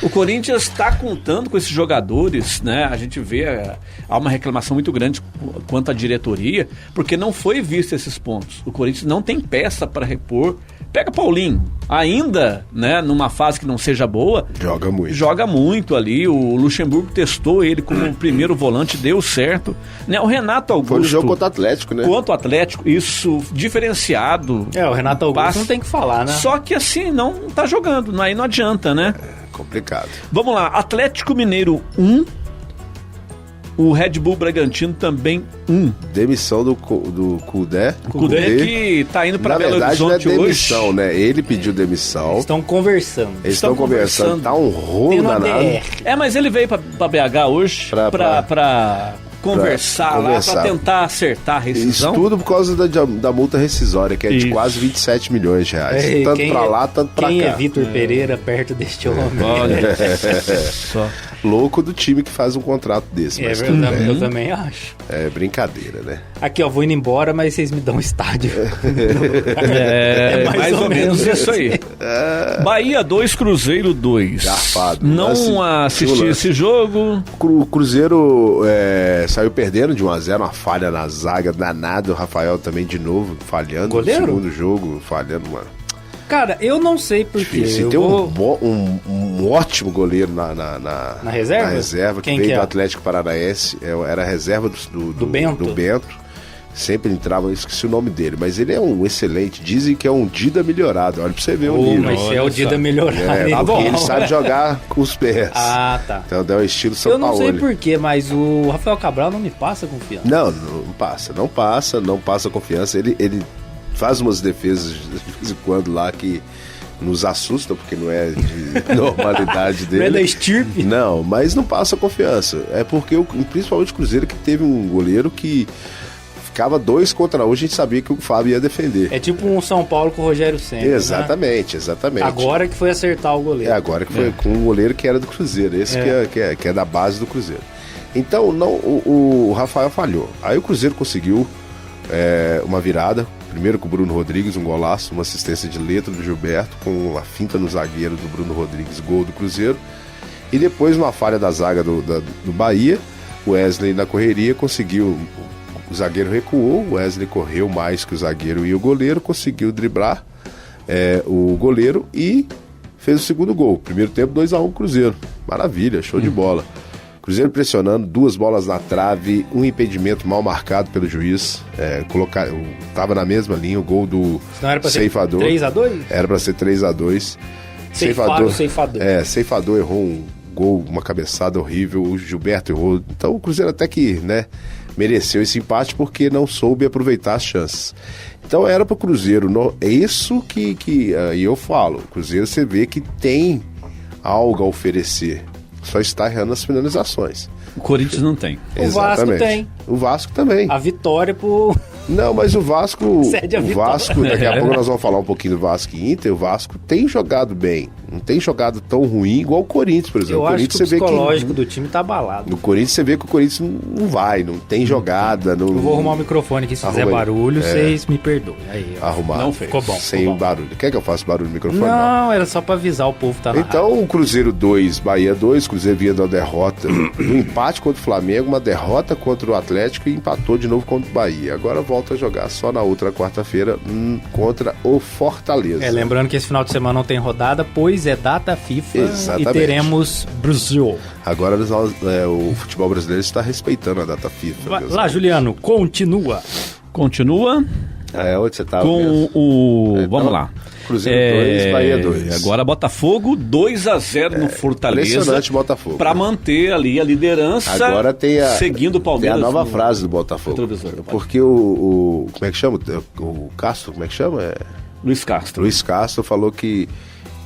Speaker 3: o Corinthians está contando com esses jogadores, né? A gente vê, há uma reclamação muito grande quanto à diretoria, porque não foi visto esses pontos. O Corinthians não tem peça para repor. Pega Paulinho, ainda, né, numa fase que não seja boa,
Speaker 1: Joga muito.
Speaker 3: ali. O Luxemburgo testou ele como primeiro volante, deu certo. Né? O Renato Augusto,
Speaker 1: Foi no jogo contra o Atlético, né?
Speaker 3: quanto o Atlético, isso diferenciado.
Speaker 2: O Renato Augusto
Speaker 3: Passa.
Speaker 2: não tem que falar, né?
Speaker 3: Só que assim, não tá jogando, aí não adianta, né?
Speaker 1: Complicado.
Speaker 3: Vamos lá, Atlético Mineiro 1, o Red Bull Bragantino também 1.
Speaker 1: Demissão do Kudê.
Speaker 3: O Cudê que tá indo para
Speaker 1: Na
Speaker 3: Belo
Speaker 1: verdade, não é
Speaker 3: Horizonte
Speaker 1: demissão,
Speaker 3: hoje.
Speaker 1: né? Ele pediu demissão.
Speaker 2: Estão conversando.
Speaker 1: Eles
Speaker 3: estão
Speaker 1: estão conversando.
Speaker 3: conversando.
Speaker 1: Tá um rolo
Speaker 2: Tendo uma
Speaker 1: danado.
Speaker 2: DR.
Speaker 3: Mas ele veio para BH hoje para conversar lá,
Speaker 1: conversar.
Speaker 3: para tentar acertar a rescisão.
Speaker 1: Isso tudo por causa da multa rescisória, que é de
Speaker 3: Isso.
Speaker 1: quase 27 milhões de reais.
Speaker 2: Ei,
Speaker 1: Tanto
Speaker 2: quem
Speaker 1: pra
Speaker 2: é-
Speaker 1: lá, tanto pra
Speaker 2: Quem
Speaker 1: cá.
Speaker 2: é Vitor Pereira perto deste homem?
Speaker 3: Olha só.
Speaker 1: Louco do time que faz um contrato desse.
Speaker 2: É
Speaker 1: Mas tudo
Speaker 2: verdade,
Speaker 1: bem.
Speaker 2: eu também acho.
Speaker 1: É brincadeira, né?
Speaker 2: Aqui, ó, vou indo embora, mas vocês me dão um estádio.
Speaker 3: É, mais ou menos isso aí. Bahia 2, Cruzeiro 2.
Speaker 1: Garfado.
Speaker 3: Não assisti
Speaker 1: lance.
Speaker 3: esse jogo.
Speaker 1: O Cruzeiro saiu perdendo de 1-0, uma falha na zaga danada. O Rafael também de novo falhando
Speaker 2: Goleiro?
Speaker 1: no segundo jogo, falhando, mano.
Speaker 2: Cara, eu não sei porquê.
Speaker 1: Se
Speaker 2: Eu
Speaker 1: tem
Speaker 2: vou...
Speaker 1: um ótimo goleiro na
Speaker 2: reserva?
Speaker 1: Na reserva, que
Speaker 2: Quem
Speaker 1: veio
Speaker 2: que é?
Speaker 1: do Atlético Paranaense, era a reserva do
Speaker 2: Bento.
Speaker 1: do Bento. Sempre entrava, eu esqueci o nome dele, mas ele é um excelente. Dizem que é um Dida melhorado. Olha pra você ver o nível.
Speaker 2: Mas se é o
Speaker 3: Olha
Speaker 2: Dida
Speaker 3: só.
Speaker 2: melhorar,
Speaker 1: Tá bom,
Speaker 2: então.
Speaker 1: ele sabe jogar com os pés.
Speaker 2: Ah, tá.
Speaker 1: Então é o estilo São
Speaker 2: Eu não
Speaker 1: Paulo.
Speaker 2: sei porquê, mas o Rafael Cabral não me passa confiança.
Speaker 1: Não passa confiança. Ele faz umas defesas de vez em quando lá que nos assustam, porque não é de normalidade dele.
Speaker 2: Não é da estirpe?
Speaker 1: Não, mas não passa confiança. É porque, principalmente o Cruzeiro, que teve um goleiro que ficava 2 contra 1, a gente sabia que o Fábio ia defender.
Speaker 2: É tipo um São Paulo com o Rogério Ceni.
Speaker 1: Exatamente.
Speaker 2: Agora que foi acertar o goleiro.
Speaker 1: Agora que foi com um goleiro que era do Cruzeiro, esse que é da base do Cruzeiro. Então, o Rafael falhou. Aí o Cruzeiro conseguiu uma virada, primeiro com o Bruno Rodrigues, um golaço, uma assistência de letra do Gilberto, com a finta no zagueiro do Bruno Rodrigues, gol do Cruzeiro. E depois uma falha da zaga do Bahia, o Wesley na correria conseguiu, o zagueiro recuou, o Wesley correu mais que o zagueiro e o goleiro, conseguiu driblar o goleiro e fez o segundo gol. Primeiro tempo 2-1 Cruzeiro, maravilha, show de bola. Cruzeiro pressionando, 2 bolas na trave, um impedimento mal marcado pelo juiz. Tava na mesma linha, o gol do
Speaker 2: Não era pra
Speaker 1: Ceifador.
Speaker 2: ser 3-2?
Speaker 1: Era pra ser 3-2.
Speaker 2: Ceifador.
Speaker 1: Ceifador errou um gol, uma cabeçada horrível, o Gilberto errou. Então o Cruzeiro até que, né, mereceu esse empate porque não soube aproveitar as chances. Então era pro Cruzeiro, é isso que eu falo. O Cruzeiro você vê que tem algo a oferecer. Só está errando nas finalizações.
Speaker 3: O Corinthians não tem.
Speaker 2: O Vasco tem.
Speaker 1: O Vasco também.
Speaker 2: A vitória pro...
Speaker 1: Não, mas o Vasco...
Speaker 2: Cede a
Speaker 1: o
Speaker 2: vitória.
Speaker 1: Vasco, daqui a pouco nós vamos falar um pouquinho do Vasco e Inter. O Vasco tem jogado bem. Não tem jogado tão ruim igual o Corinthians, por exemplo.
Speaker 2: Eu
Speaker 1: o
Speaker 2: acho
Speaker 1: Corinthians
Speaker 2: que o
Speaker 1: você vê
Speaker 2: psicológico do time tá abalado.
Speaker 1: No Corinthians você vê que o Corinthians não vai, não tem jogada. Não...
Speaker 2: Eu vou arrumar o microfone aqui, se
Speaker 1: Arruma
Speaker 2: fizer
Speaker 1: aí.
Speaker 2: barulho, vocês me perdoem. Aí, ó.
Speaker 1: Arrumar.
Speaker 3: Não fez.
Speaker 2: Ficou bom.
Speaker 1: Sem
Speaker 2: ficou bom.
Speaker 1: barulho. Quer que eu faça barulho no microfone?
Speaker 2: Não, era só pra avisar o povo que tá na rádio.
Speaker 1: Então, o Cruzeiro 2, Bahia 2, Cruzeiro vinha da derrota, do empate contra o Flamengo, uma derrota contra o Atlético e empatou de novo contra o Bahia. Agora volta a jogar só na outra quarta-feira contra o Fortaleza.
Speaker 2: Lembrando que esse final de semana não tem rodada, pois é data FIFA.
Speaker 1: Exatamente.
Speaker 2: E teremos Brasil.
Speaker 1: Agora o futebol brasileiro está respeitando a data FIFA.
Speaker 2: Lá, Juliano, continua.
Speaker 3: Continua.
Speaker 1: Onde você tava
Speaker 3: com
Speaker 1: mesmo?
Speaker 3: Vamos lá.
Speaker 1: Cruzeiro 2, Bahia 2.
Speaker 3: Agora Botafogo 2-0 no Fortaleza.
Speaker 1: Impressionante Botafogo.
Speaker 3: Para manter ali a liderança.
Speaker 1: Agora seguindo
Speaker 3: o Palmeiras.
Speaker 1: Tem a nova frase do Botafogo. Porque como é que chama? O Castro, como é que chama?
Speaker 3: Luiz Castro.
Speaker 1: Luiz Castro falou que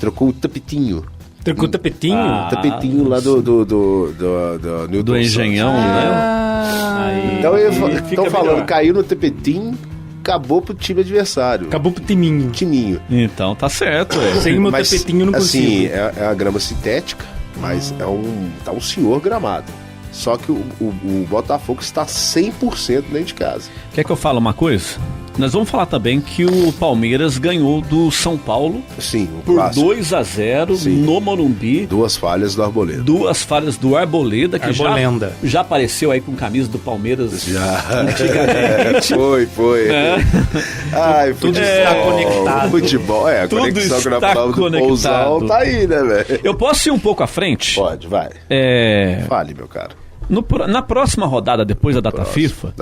Speaker 1: trocou o tapetinho.
Speaker 2: Trocou o tapetinho?
Speaker 1: Tapetinho lá do
Speaker 3: Engenhão,
Speaker 1: né? Então estão falando, caiu no tapetinho, acabou pro time adversário.
Speaker 2: Acabou pro timinho.
Speaker 3: Então tá certo.
Speaker 2: Sem o meu tapetinho não consigo.
Speaker 1: Assim, é uma grama sintética, mas tá um senhor gramado. Só que o Botafogo está 100% dentro de casa.
Speaker 3: Quer que eu fale uma coisa? Nós vamos falar também que o Palmeiras ganhou do São Paulo.
Speaker 1: Sim,
Speaker 3: por 2-0 no Morumbi.
Speaker 1: 2 falhas do Arboleda.
Speaker 3: 2 falhas do Arboleda, que já apareceu aí com camisa do Palmeiras.
Speaker 1: Já. Antigamente. Foi. Ai,
Speaker 2: tudo está conectado.
Speaker 1: Futebol, a
Speaker 3: tudo
Speaker 1: conexão
Speaker 3: está
Speaker 1: que nós do Pousão tá aí, né, velho?
Speaker 3: Eu posso ir um pouco à frente?
Speaker 1: Pode, vai. Fale, meu caro.
Speaker 3: Na próxima rodada, depois da data FIFA,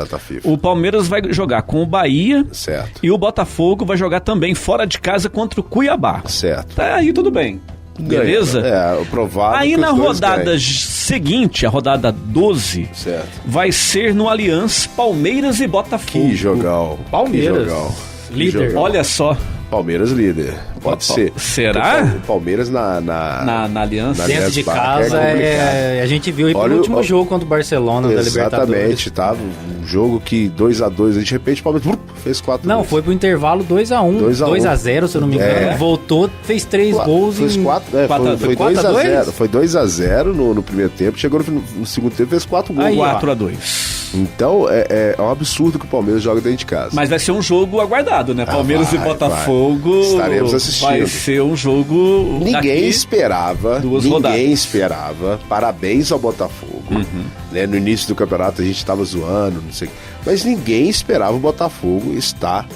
Speaker 3: o Palmeiras vai jogar com o Bahia.
Speaker 1: Certo.
Speaker 3: E o Botafogo vai jogar também fora de casa contra o Cuiabá.
Speaker 1: Certo.
Speaker 3: Tá aí tudo bem. Beleza?
Speaker 1: O provável.
Speaker 3: Aí na rodada seguinte, a rodada 12,
Speaker 1: certo,
Speaker 3: vai ser no Allianz Palmeiras e Botafogo.
Speaker 1: Que jogão.
Speaker 2: Palmeiras.
Speaker 1: Líder.
Speaker 3: Olha só.
Speaker 1: Palmeiras líder. Pode ser.
Speaker 3: Será?
Speaker 1: O Palmeiras na
Speaker 3: Aliança.
Speaker 2: Dentro de casa, a gente viu aí pelo último jogo contra o Barcelona da Libertadores.
Speaker 1: Exatamente, tá? Um jogo que 2-2, de repente o Palmeiras fez 4-2.
Speaker 2: Não, foi pro intervalo 2-1. 2-0, se eu não me engano. Voltou, fez 3 gols
Speaker 1: fez 4, foi 2-0. Foi 2-0 no primeiro tempo, chegou no segundo tempo, fez 4 gols.
Speaker 3: 4-2.
Speaker 1: Então, é um absurdo que o Palmeiras joga dentro de casa.
Speaker 3: Mas vai ser um jogo aguardado, né? Palmeiras e Botafogo.
Speaker 1: Estaremos assistindo.
Speaker 3: Vai ser um jogo.
Speaker 1: Ninguém esperava. Parabéns ao Botafogo. Né? No início do campeonato a gente estava zoando, não sei. Mas ninguém esperava o Botafogo estar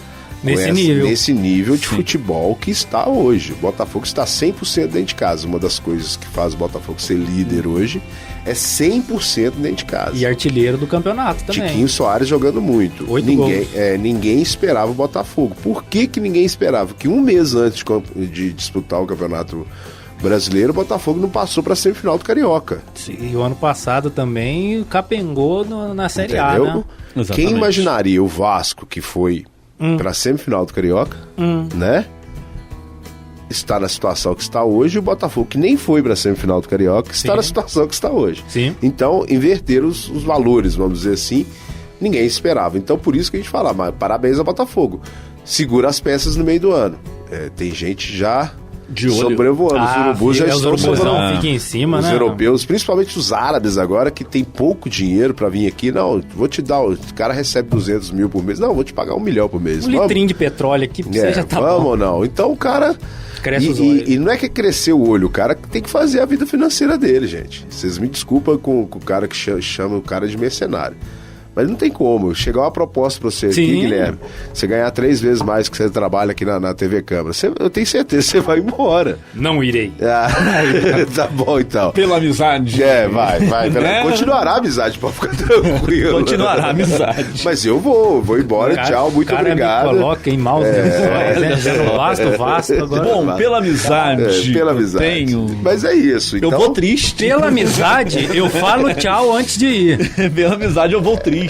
Speaker 1: nesse nível de futebol que está hoje. O Botafogo está 100% dentro de casa. Uma das coisas que faz o Botafogo ser líder hoje é 100% dentro de casa.
Speaker 2: E artilheiro do campeonato também.
Speaker 1: Tiquinho Soares jogando muito. Ninguém esperava o Botafogo. Por que ninguém esperava? Que um mês antes de disputar o Campeonato Brasileiro, o Botafogo não passou para a semifinal do Carioca.
Speaker 2: Sim, e o ano passado também capengou na Série A, né?
Speaker 1: Quem imaginaria o Vasco, que foi para a semifinal do Carioca, né? Está na situação que está hoje, e o Botafogo, que nem foi para a semifinal do Carioca, está na situação que está hoje.
Speaker 2: Sim.
Speaker 1: Então, inverteram os valores, vamos dizer assim, ninguém esperava. Então, por isso que a gente fala, mas parabéns ao Botafogo. Segura as peças no meio do ano. Tem gente já sobrevoando. Os urubus já estão
Speaker 2: sobrevoando. Fica em cima,
Speaker 1: os europeus, principalmente os árabes agora, que tem pouco dinheiro pra vir aqui. Não, vou te dar, o cara recebe 200 mil por mês. Não, vou te pagar $1 milhão por mês.
Speaker 2: Litrinho de petróleo aqui, pra você já tá
Speaker 1: vamos
Speaker 2: bom.
Speaker 1: ou não? Então o cara... E não é que crescer o olho, o cara tem que fazer a vida financeira dele, gente. Vocês me desculpam com o cara que chama o cara de mercenário. Mas não tem como. Chegar uma proposta pra você aqui, Guilherme, você ganhar 3 vezes mais que você trabalha aqui na TV Câmara, eu tenho certeza que você vai embora.
Speaker 2: Não irei.
Speaker 1: Tá bom, então.
Speaker 3: Pela amizade.
Speaker 1: Vai. Continuará a amizade, pode ficar tranquilo.
Speaker 3: Continuará a amizade.
Speaker 1: Mas eu vou embora, tchau, muito obrigado.
Speaker 2: Me coloca em mouse já não basta o Vasco agora.
Speaker 3: Bom, pela amizade.
Speaker 1: Pela amizade. Mas é isso. Então...
Speaker 3: Eu vou triste.
Speaker 2: Pela amizade, eu falo tchau antes de ir.
Speaker 3: Pela amizade, eu vou triste.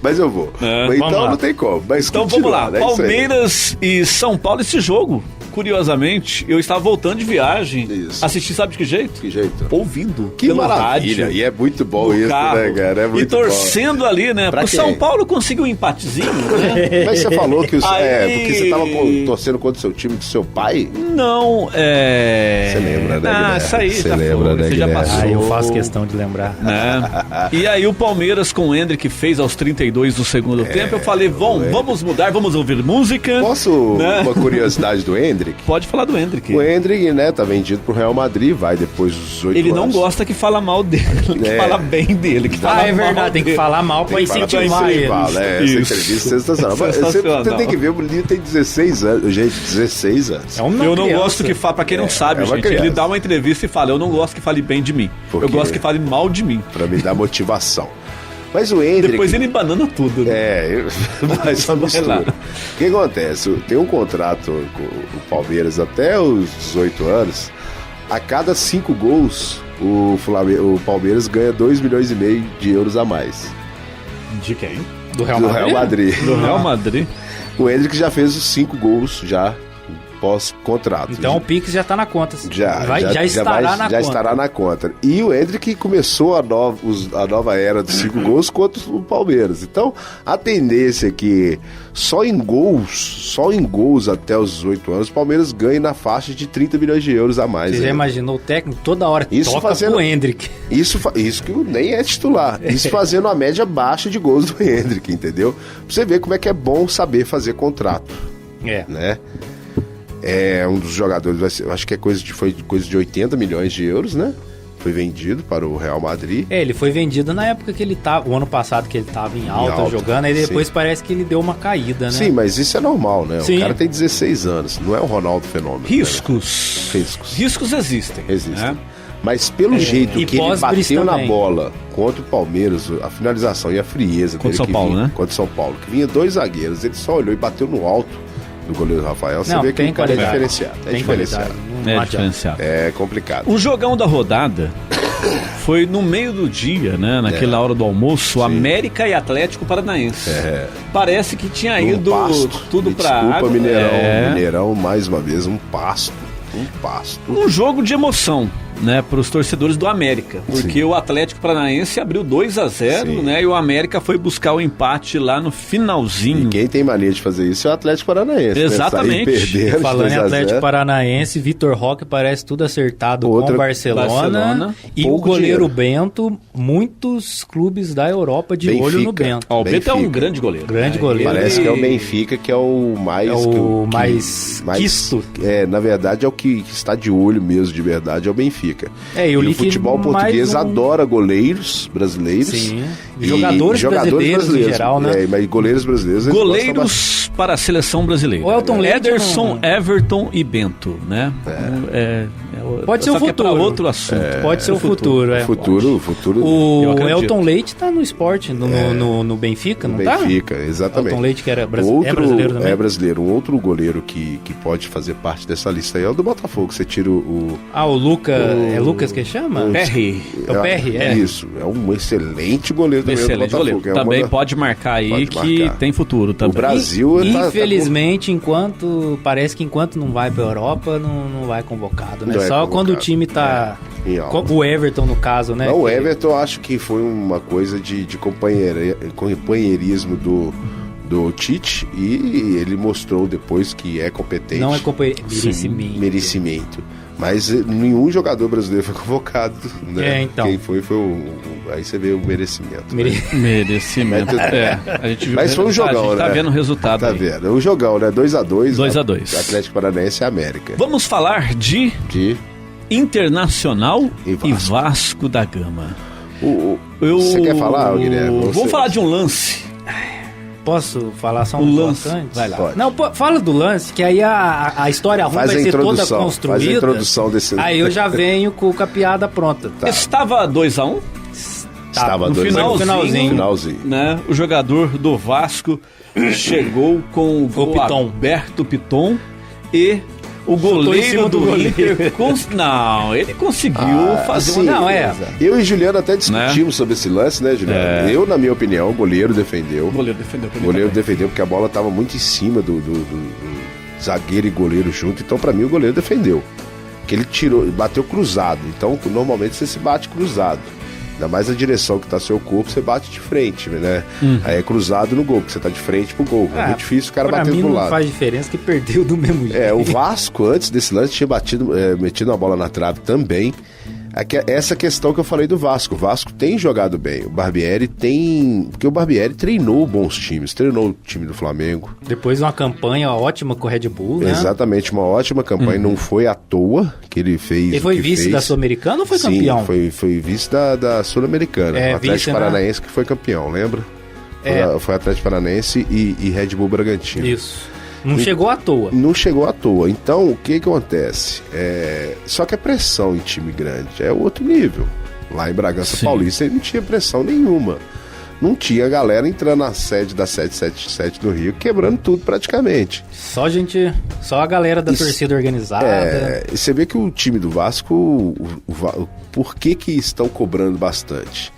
Speaker 1: Mas eu vou. Então não tem como. Mas
Speaker 3: então vamos lá. Palmeiras e São Paulo, esse jogo. Curiosamente, eu estava voltando de viagem. Assisti, sabe de que jeito?
Speaker 1: Que jeito?
Speaker 3: Ouvindo.
Speaker 1: Que maravilha. Rádio, e é muito bom isso, carro, né, cara? É muito
Speaker 3: e torcendo
Speaker 1: bom.
Speaker 3: Ali, né? Pro São Paulo conseguiu um empatezinho, né?
Speaker 1: Mas você falou que porque você estava torcendo contra o seu time do seu pai?
Speaker 3: Não,
Speaker 1: Você lembra, né?
Speaker 3: Isso aí,
Speaker 1: você lembra, né?
Speaker 3: Você já passou.
Speaker 2: Eu faço questão de lembrar.
Speaker 3: Né? E aí o Palmeiras com o Endrick fez aos 32 do segundo tempo. Eu falei, vamos mudar, vamos ouvir música.
Speaker 1: Posso uma curiosidade do Endrick?
Speaker 3: Pode falar do Endrick.
Speaker 1: O Endrick, né, tá vendido pro Real Madrid, vai depois dos 8
Speaker 3: Ele
Speaker 1: anos.
Speaker 3: não gosta que fala mal dele, que fala bem dele. Que fala
Speaker 2: é verdade, tem que falar mal pra incentivar ele.
Speaker 1: Essa entrevista é sensacional. Você tem que ver, o menino tem 16 anos. Gente, 16 anos.
Speaker 3: Eu não gosto que fale, pra quem não sabe, gente, ele dá uma entrevista e fala, eu não gosto que fale bem de mim. Eu gosto que fale mal de mim.
Speaker 1: Pra me dar motivação. Mas o Hendrick...
Speaker 3: Depois ele banana tudo, né?
Speaker 1: Mas só mistura. O que acontece? Tem um contrato com o Palmeiras até os 18 anos. A cada 5 gols, o Palmeiras ganha 2,5 milhões de euros a mais.
Speaker 3: De quem?
Speaker 2: Do Real Madrid?
Speaker 3: Do Real Madrid.
Speaker 1: O Hendrick já fez os 5 gols já pós-contrato.
Speaker 2: Então o Pix já tá na conta.
Speaker 1: Já estará na conta. E o Hendrick começou a nova era dos 5 gols contra o Palmeiras. Então, a tendência é que só em gols até os 18 anos, o Palmeiras ganha na faixa de 30 milhões de euros a mais.
Speaker 2: Você já imaginou o técnico toda hora toca pro Hendrick?
Speaker 1: Isso que nem é titular. Isso fazendo a média baixa de gols do Hendrick, entendeu? Pra você ver como é que é bom saber fazer contrato. Né? É um dos jogadores, eu acho que foi coisa de 80 milhões de euros, né? Foi vendido para o Real Madrid.
Speaker 2: Ele foi vendido na época que ele tava, o ano passado que ele tava em alta jogando, aí depois parece que ele deu uma caída, né?
Speaker 1: Sim, mas isso é normal, né?
Speaker 2: Sim.
Speaker 1: O cara tem 16 anos, não é o Ronaldo Fenômeno.
Speaker 3: Riscos.
Speaker 1: Né?
Speaker 3: Riscos existem.
Speaker 1: Né? Mas pelo jeito que ele bateu na bola contra o Palmeiras, a finalização e a frieza
Speaker 3: contra São Paulo, né?
Speaker 1: Contra São Paulo, que vinha 2 zagueiros, ele só olhou e bateu no alto do goleiro Rafael. Você vê que o cara é diferenciado. É diferenciado. É complicado.
Speaker 3: O jogão da rodada foi no meio do dia, né? Naquela hora do almoço, América e Atlético Paranaense. Parece que tinha ido tudo pra água.
Speaker 1: Mineirão, mais uma vez, um pasto.
Speaker 3: Um jogo de emoção, né, para os torcedores do América, porque o Atlético Paranaense abriu 2-0, né, e o América foi buscar o empate lá no finalzinho.
Speaker 1: E quem tem mania de fazer isso é o Atlético Paranaense.
Speaker 3: Exatamente.
Speaker 1: Né?
Speaker 2: Falando em Atlético Paranaense, Vitor Roque parece tudo acertado com o Barcelona e o goleiro Bento, muitos clubes da Europa de olho no Bento.
Speaker 3: O Bento é um grande goleiro.
Speaker 1: Parece que é o Benfica que é o mais...
Speaker 2: mais quisto.
Speaker 1: Na verdade é o que está de olho mesmo, de verdade, é o Benfica. E o futebol português adora goleiros brasileiros.
Speaker 2: Sim. Jogadores brasileiros em geral, né?
Speaker 1: Mas goleiros brasileiros.
Speaker 3: Goleiros para a seleção brasileira.
Speaker 2: O Elton Leite,
Speaker 3: Ederson, Everton e Bento, né?
Speaker 2: Pode ser o futuro.
Speaker 3: Outro assunto.
Speaker 2: Pode ser o futuro.
Speaker 1: Futuro.
Speaker 2: O Elton Leite tá no esporte, no Benfica, não tá?
Speaker 1: Benfica, exatamente.
Speaker 2: Elton Leite que é brasileiro também.
Speaker 1: É brasileiro. Um outro goleiro que pode fazer parte dessa lista aí é o do Botafogo. Você tira o
Speaker 2: Lucas. É Lucas que chama?
Speaker 3: Perry.
Speaker 2: É o Perry,
Speaker 1: Isso. É um excelente goleiro também do Botafogo.
Speaker 3: Também pode marcar aí que tem futuro também.
Speaker 1: O Brasil...
Speaker 2: Infelizmente, parece que enquanto não vai pra Europa, não vai convocado, né? Só quando o time tá... O Everton, no caso, né?
Speaker 1: Não, o Everton acho que foi uma coisa de companheirismo do Tite, e ele mostrou depois que é competente.
Speaker 2: Não é
Speaker 1: merecimento. Mas nenhum jogador brasileiro foi convocado, né?
Speaker 2: Então.
Speaker 1: Quem foi aí você vê o merecimento.
Speaker 3: Merecimento. A gente viu.
Speaker 1: Mas foi um jogão, né?
Speaker 3: A gente tá vendo o resultado.
Speaker 1: Tá vendo. É um jogão, né? 2-2.
Speaker 3: 2-2.
Speaker 1: Atlético Paranaense e América.
Speaker 3: Vamos falar de Internacional e Vasco da Gama.
Speaker 1: Você quer falar, Guilherme?
Speaker 3: Vamos falar de um lance.
Speaker 2: Posso falar só um lance antes?
Speaker 3: Vai lá.
Speaker 1: Pode.
Speaker 2: Não, fala do lance, que aí a história ruim vai ser toda construída.
Speaker 1: Faz a introdução desse...
Speaker 2: Aí eu já venho com a piada pronta.
Speaker 3: Tá. Estava 2-1?
Speaker 1: Estava
Speaker 3: no
Speaker 1: 2-1.
Speaker 3: Finalzinho. Né? O jogador do Vasco chegou com o gol aberto, Piton, e o goleiro do Inter... Não, ele conseguiu fazer uma...
Speaker 1: Eu e Juliano até discutimos sobre esse lance, né, Juliano? Eu, na minha opinião, o goleiro defendeu. O goleiro defendeu porque a bola estava muito em cima do zagueiro e goleiro junto. Então, pra mim, o goleiro defendeu. Porque ele bateu cruzado. Então, normalmente você se bate cruzado. Ainda mais a direção que tá seu corpo, você bate de frente, né? Aí é cruzado no gol, porque você tá de frente pro gol. É muito difícil o cara bater do lado.
Speaker 2: Pra mim não faz diferença, que perdeu do mesmo jeito.
Speaker 1: O Vasco, antes desse lance, tinha metido uma bola na trave também. Essa questão que eu falei do Vasco. O Vasco tem jogado bem. O Barbieri tem... Porque o Barbieri treinou bons times. Treinou o time do Flamengo.
Speaker 2: Depois de uma campanha ótima com o Red Bull, né?
Speaker 1: Exatamente, uma ótima campanha. Não foi à toa que ele fez.
Speaker 2: Ele foi vice da Sul-Americana ou foi campeão?
Speaker 1: Foi vice da Sul-Americana. O Atlético Paranaense que foi campeão, lembra? Foi Atlético Paranaense e Red Bull Bragantino.
Speaker 2: Isso. Não chegou à toa.
Speaker 1: Não chegou à toa. Então, o que acontece? Só que a pressão em time grande é outro nível. Lá em Bragança Paulista ele não tinha pressão nenhuma. não tinha galera entrando na sede da 777 do Rio, quebrando tudo praticamente.
Speaker 2: Só a galera da torcida organizada.
Speaker 1: E você vê que o time do Vasco, por que estão cobrando bastante?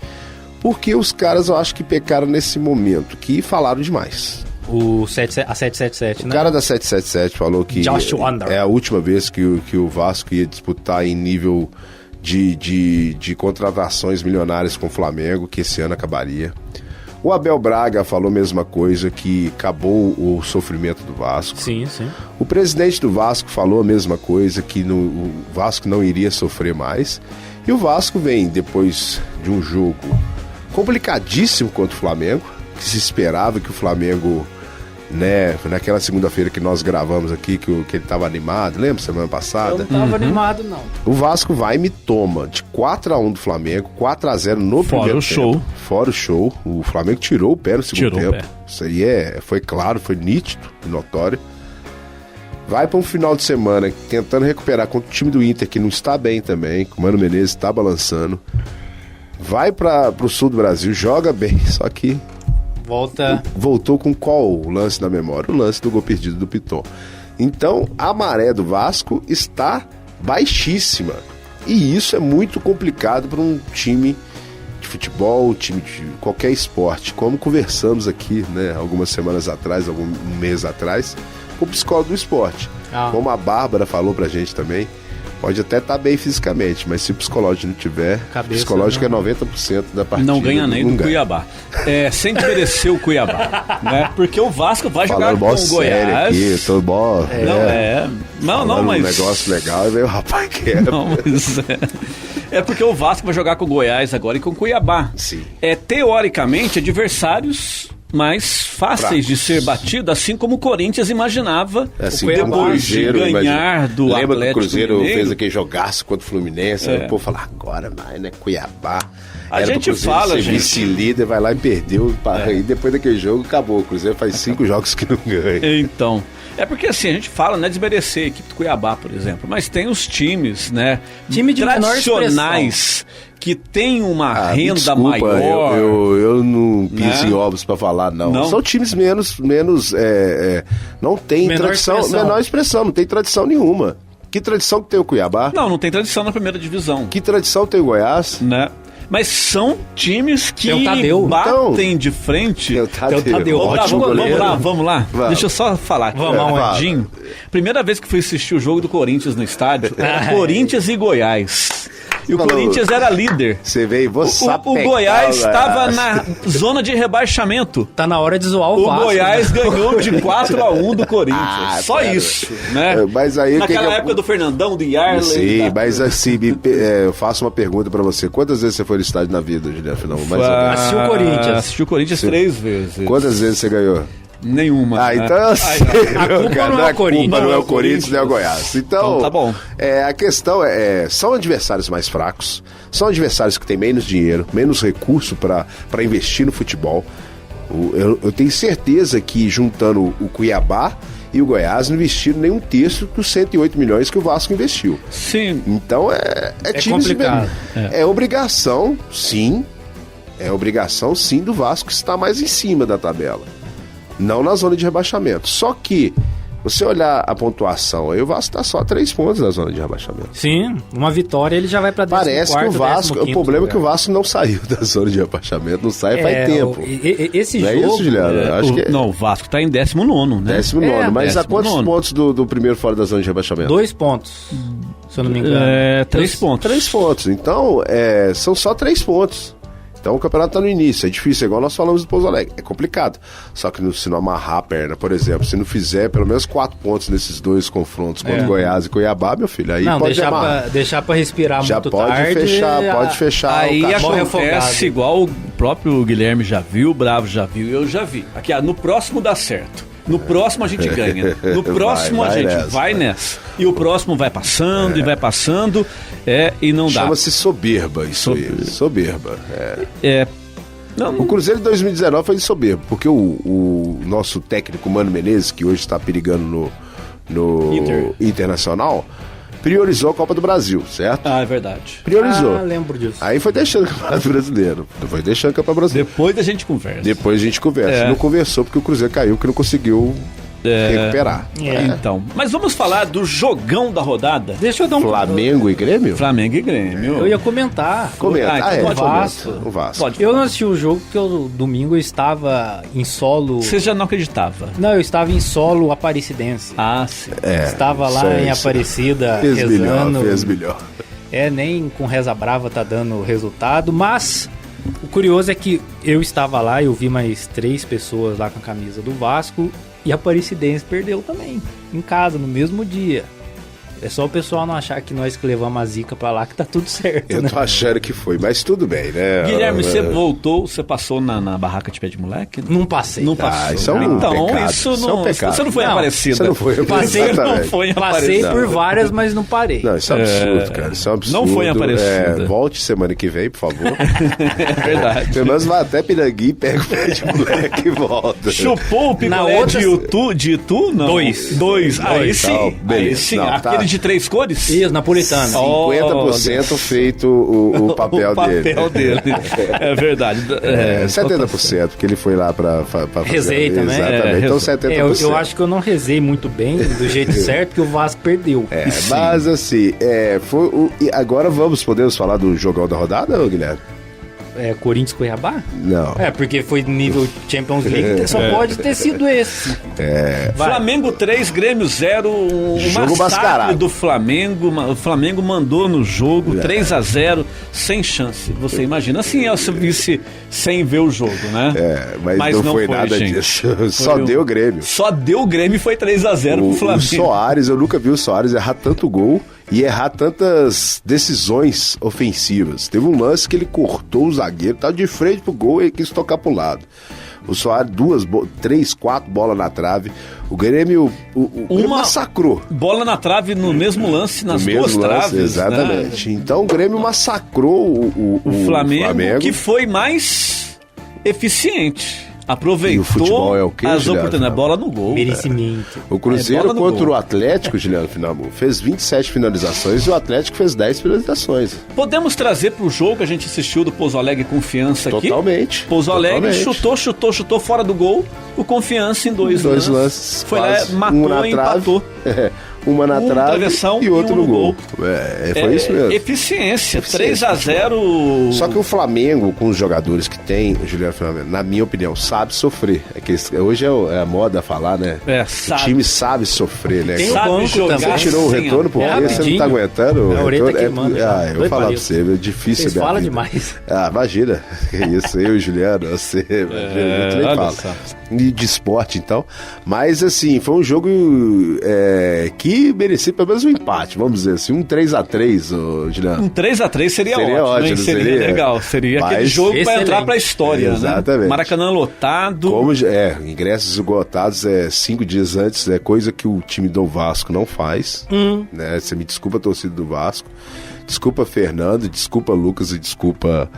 Speaker 1: Porque os caras, eu acho que pecaram nesse momento, que falaram demais.
Speaker 2: A 777, né?
Speaker 1: O cara da 777 falou que
Speaker 2: Josh Wander.
Speaker 1: é a última vez que o Vasco ia disputar em nível de contratações milionárias com o Flamengo, que esse ano acabaria. O Abel Braga falou a mesma coisa, que acabou o sofrimento do Vasco.
Speaker 2: Sim, sim.
Speaker 1: O presidente do Vasco falou a mesma coisa, que o Vasco não iria sofrer mais. E o Vasco vem depois de um jogo complicadíssimo contra o Flamengo, que se esperava que o Flamengo, né, naquela segunda-feira que nós gravamos aqui, que ele estava animado, lembra, semana passada?
Speaker 2: Eu não tava animado, não.
Speaker 1: O Vasco vai e me toma de 4-1 do Flamengo, 4-0 no primeiro tempo. Fora o show. O Flamengo tirou o pé no segundo tempo. Isso aí foi claro, foi nítido e notório. Vai para um final de semana tentando recuperar contra o time do Inter, que não está bem também, que o Mano Menezes está balançando. Vai para o sul do Brasil, joga bem, só que voltou com qual o lance da memória? O lance do gol perdido do Piton. Então, a maré do Vasco está baixíssima. E isso é muito complicado para um time de futebol, time de qualquer esporte. Como conversamos aqui, né, algumas semanas atrás, um mês atrás, com o psicólogo do esporte. Como a Bárbara falou pra gente também, pode até estar bem fisicamente, mas se o psicológico não tiver, psicológico não. É 90% da partida.
Speaker 3: Não ganha nem do Cuiabá. Sem desmerecer o Cuiabá, né? Porque o Vasco vai jogar com o Goiás.
Speaker 1: Aqui, tô bom.
Speaker 3: Não, mas...
Speaker 1: um negócio legal, e veio o rapaz quebra.
Speaker 3: Não, mas é porque o Vasco vai jogar com o Goiás agora e com o Cuiabá.
Speaker 1: Sim.
Speaker 3: Teoricamente, adversários mais fáceis de ser batido, assim como o Corinthians imaginava depois de ganhar do Atlético.
Speaker 1: Lembra que o Cruzeiro
Speaker 3: Mineiro
Speaker 1: fez aquele jogaço contra o Fluminense? O povo fala, agora vai, né? Cuiabá.
Speaker 3: A gente fala, gente.
Speaker 1: Vice-líder, vai lá e perdeu. E depois daquele jogo, acabou. O Cruzeiro faz 5 jogos que não ganha.
Speaker 3: Então, é porque assim, a gente fala, não é desmerecer a equipe do Cuiabá, por exemplo, mas tem os times, né?
Speaker 2: Time de
Speaker 3: tradicionais que tem uma renda
Speaker 1: desculpa,
Speaker 3: maior.
Speaker 1: Eu não piso em ovos pra falar, não. São times menos não tem menor expressão, não tem tradição nenhuma. Que tradição que tem o Cuiabá?
Speaker 3: Não tem tradição na primeira divisão.
Speaker 1: Que tradição tem o Goiás?
Speaker 3: Né? Mas são times que batem de frente.
Speaker 1: Tadeu.
Speaker 3: Ótimo goleiro. Vamos lá. Deixa eu só falar.
Speaker 2: Vamos, Andinho.
Speaker 3: Primeira vez que fui assistir o jogo do Corinthians no estádio, era Corinthians e Goiás. E o Corinthians era líder.
Speaker 1: Você veio,
Speaker 3: o Goiás estava na zona de rebaixamento.
Speaker 2: Tá na hora de zoar o Vasco.
Speaker 3: O Goiás ganhou de 4-1 do Corinthians. Só cara. Isso, né?
Speaker 1: Mas aí,
Speaker 3: naquela época do Fernandão, do Yarley.
Speaker 1: Sim, mas assim, eu faço uma pergunta pra você. Quantas vezes você foi no estádio na vida, Juliano?
Speaker 2: Assistiu o Corinthians.
Speaker 3: Assistiu o Corinthians 3 vezes.
Speaker 1: Quantas vezes você ganhou?
Speaker 3: Nenhuma.
Speaker 1: Então eu sei,
Speaker 2: a culpa não é o Corinthians.
Speaker 1: Não é o Corinthians, nem é o Goiás. Então
Speaker 3: tá bom.
Speaker 1: A questão são adversários mais fracos, são adversários que têm menos dinheiro, menos recurso para investir no futebol. Eu tenho certeza que juntando o Cuiabá e o Goiás não investiram nem um terço dos 108 milhões que o Vasco investiu.
Speaker 3: Sim.
Speaker 1: Então é
Speaker 2: complicado.
Speaker 1: É obrigação, sim. É obrigação, sim, do Vasco estar mais em cima da tabela. Não na zona de rebaixamento. Só que, você olhar a pontuação, aí o Vasco está só a 3 pontos na zona de rebaixamento.
Speaker 2: Sim, uma vitória ele já vai para 14º.
Speaker 1: Parece que o Vasco, o problema é que o Vasco não saiu da zona de rebaixamento, não sai faz tempo.
Speaker 2: Esse
Speaker 1: não
Speaker 2: jogo...
Speaker 1: É isso, Juliano? Acho que
Speaker 3: não, o Vasco está em 19º, né?
Speaker 1: 19º, mas a quantos pontos do primeiro fora da zona de rebaixamento?
Speaker 2: 2 pontos, se eu não me engano.
Speaker 3: 3 pontos.
Speaker 1: 3 pontos, então são só 3 pontos. Então o campeonato está no início, é difícil, igual nós falamos do Pouso Alegre, é complicado. Só que se não amarrar a perna, por exemplo, se não fizer pelo menos 4 pontos nesses 2 confrontos contra Goiás e Cuiabá, meu filho, aí pode
Speaker 2: deixar para respirar
Speaker 1: já
Speaker 2: muito
Speaker 1: pode
Speaker 2: tarde.
Speaker 1: Pode fechar.
Speaker 3: Aí acontece igual o próprio Guilherme já viu, o Bravo já viu, eu já vi. Aqui, no próximo dá certo. No próximo a gente ganha. No próximo a gente vai nessa. E o próximo vai passando e vai passando. E não dá.
Speaker 1: Chama-se soberba isso aí. Soberba.
Speaker 3: Não.
Speaker 1: O Cruzeiro de 2019 foi de soberbo, porque o nosso técnico Mano Menezes, que hoje está perigando no Internacional, priorizou a Copa do Brasil, certo?
Speaker 3: Ah, é verdade.
Speaker 1: Priorizou.
Speaker 2: Lembro disso.
Speaker 1: Aí foi deixando o Campeonato Brasileiro. Foi deixando o Campeonato Brasileiro.
Speaker 3: Depois a gente conversa.
Speaker 1: Depois a gente conversa. Não conversou porque o Cruzeiro caiu, que não conseguiu recuperar.
Speaker 3: Então, mas vamos falar do jogão da rodada.
Speaker 2: Deixa eu dar um...
Speaker 1: Flamengo e Grêmio?
Speaker 3: Flamengo e Grêmio.
Speaker 2: Eu ia comentar.
Speaker 1: Comenta.
Speaker 3: então
Speaker 2: o Vasco.
Speaker 1: O Vasco.
Speaker 3: Pode.
Speaker 2: Eu não assisti o jogo porque domingo eu estava em solo...
Speaker 3: Você já não acreditava?
Speaker 2: Não, eu estava em solo aparecidense.
Speaker 3: Ah, sim.
Speaker 2: Estava lá
Speaker 1: sei,
Speaker 2: em Aparecida
Speaker 1: Fez
Speaker 2: rezando.
Speaker 1: fez melhor.
Speaker 2: Nem com reza brava tá dando resultado, mas o curioso é que eu estava lá, eu vi mais 3 pessoas lá com a camisa do Vasco e a Aparecidense perdeu também, em casa, no mesmo dia. É só o pessoal não achar que nós que levamos a zica pra lá que tá tudo certo,
Speaker 1: Eu tô achando que foi, mas tudo bem, né?
Speaker 3: Guilherme, você voltou, você passou na barraca de pé de moleque?
Speaker 2: Não passei.
Speaker 3: Não passou.
Speaker 1: Isso é um
Speaker 3: então,
Speaker 1: pecado.
Speaker 3: isso
Speaker 1: Isso é
Speaker 3: não...
Speaker 1: um pecado.
Speaker 3: Você não foi
Speaker 2: Não,
Speaker 3: Aparecida.
Speaker 1: Você não foi
Speaker 2: Passei,
Speaker 1: Exatamente.
Speaker 3: Não foi em
Speaker 2: Passei
Speaker 3: Aparecida.
Speaker 2: por várias, mas não parei.
Speaker 1: Não, isso é um absurdo, cara. Isso é um absurdo.
Speaker 3: Não foi em Aparecida.
Speaker 1: Volte semana que vem, por favor.
Speaker 3: É verdade.
Speaker 1: Pelo menos vai até Pirangui, pega o pé de moleque e volta.
Speaker 3: Chupou o picolé
Speaker 2: outra-
Speaker 3: de Itu? Não. Dois. Aí sim.
Speaker 1: Não,
Speaker 3: Aí
Speaker 1: beleza.
Speaker 3: sim.
Speaker 1: Não,
Speaker 3: Aquele
Speaker 1: tá.
Speaker 3: de 3 cores?
Speaker 2: Isso, napolitano.
Speaker 1: 50% feito o papel dele.
Speaker 3: É verdade.
Speaker 1: 70%, porque ele foi lá pra fazer.
Speaker 2: Rezei também.
Speaker 1: Exatamente. Então 70%.
Speaker 2: Eu acho que eu não rezei muito bem, do jeito certo, porque o Vasco perdeu.
Speaker 1: Mas assim, e agora podemos falar do jogão da rodada, ô, Guilherme?
Speaker 2: Corinthians Cuiabá?
Speaker 1: Não.
Speaker 2: Porque foi nível Champions League, só pode ter sido esse. Vai.
Speaker 3: Flamengo 3, Grêmio 0.
Speaker 1: Jogo mascarado.
Speaker 3: Do Flamengo. O Flamengo mandou no jogo 3-0, sem chance. Você imagina assim, eu visse sem ver o jogo, né?
Speaker 1: Mas não foi nada
Speaker 3: gente.
Speaker 1: disso. Só deu o Grêmio.
Speaker 3: Só deu o Grêmio e foi 3-0 pro Flamengo.
Speaker 1: O Soares, eu nunca vi o Soares errar tanto gol e errar tantas decisões ofensivas. Teve um lance que ele cortou o zagueiro, tava de frente pro gol e ele quis tocar pro lado. O Soares, 3, 4 bolas na trave. O Grêmio, o Grêmio massacrou.
Speaker 3: Bola na trave no mesmo lance, nas duas traves.
Speaker 1: Exatamente.
Speaker 3: Né?
Speaker 1: Então o Grêmio massacrou o
Speaker 3: Flamengo, que foi mais eficiente. Aproveitou
Speaker 1: E o futebol é o quê,
Speaker 3: as
Speaker 1: Juliano?
Speaker 3: oportunidades. Bola no gol.
Speaker 2: Merecimento.
Speaker 1: O Cruzeiro
Speaker 3: bola no
Speaker 1: contra
Speaker 3: gol.
Speaker 1: o Atlético, Juliano Finamu, fez 27 finalizações e o Atlético fez 10 finalizações.
Speaker 3: Podemos trazer pro jogo que a gente assistiu do Pouso Alegre Confiança aqui?
Speaker 1: Totalmente.
Speaker 3: Pouso Alegre
Speaker 1: Totalmente.
Speaker 3: chutou fora do gol. O Confiança em dois lances. Foi lá,
Speaker 1: quase,
Speaker 3: matou e empatou.
Speaker 1: Uma na trave
Speaker 3: travessão
Speaker 1: e outro
Speaker 3: um
Speaker 1: no gol. Foi isso mesmo.
Speaker 3: Eficiência.
Speaker 1: Eficiência.
Speaker 3: 3-0.
Speaker 1: Só que o Flamengo, com os jogadores que tem, o Juliano Flamengo, na minha opinião, sabe sofrer. Hoje é a moda falar, né? O time sabe sofrer, né?
Speaker 2: Tem
Speaker 1: Então,
Speaker 2: o banco
Speaker 3: jogar
Speaker 2: também.
Speaker 1: você tirou o
Speaker 3: sem
Speaker 1: retorno porque você não
Speaker 2: rapidinho.
Speaker 1: tá aguentando.
Speaker 2: A orelha tá
Speaker 1: retorno
Speaker 2: queimando já.
Speaker 1: eu vou
Speaker 2: Dois
Speaker 1: falar pra
Speaker 2: palitos.
Speaker 1: você, é difícil.
Speaker 2: Vocês
Speaker 1: minha
Speaker 2: falam
Speaker 1: vida.
Speaker 2: demais.
Speaker 1: Imagina. Que isso, eu e o Juliano, você, imagina, a gente nem
Speaker 3: olha
Speaker 1: fala.
Speaker 3: só.
Speaker 1: E de esporte, então. Mas, assim, foi um jogo que merecia pelo menos um empate, vamos dizer assim, um 3-3, Juliano.
Speaker 3: Um 3-3 seria
Speaker 1: Seria
Speaker 3: ótimo, hein?
Speaker 1: ótimo,
Speaker 3: Seria
Speaker 1: seria.
Speaker 3: legal. Seria
Speaker 1: Mas
Speaker 3: aquele jogo que vai
Speaker 2: excelente.
Speaker 3: entrar pra história,
Speaker 1: Exatamente.
Speaker 3: né? Maracanã lotado.
Speaker 1: Ingressos esgotados 5 dias antes, é coisa que o time do Vasco não faz. Né? Você me desculpa, torcida do Vasco. Desculpa, Fernando, desculpa, Lucas e desculpa.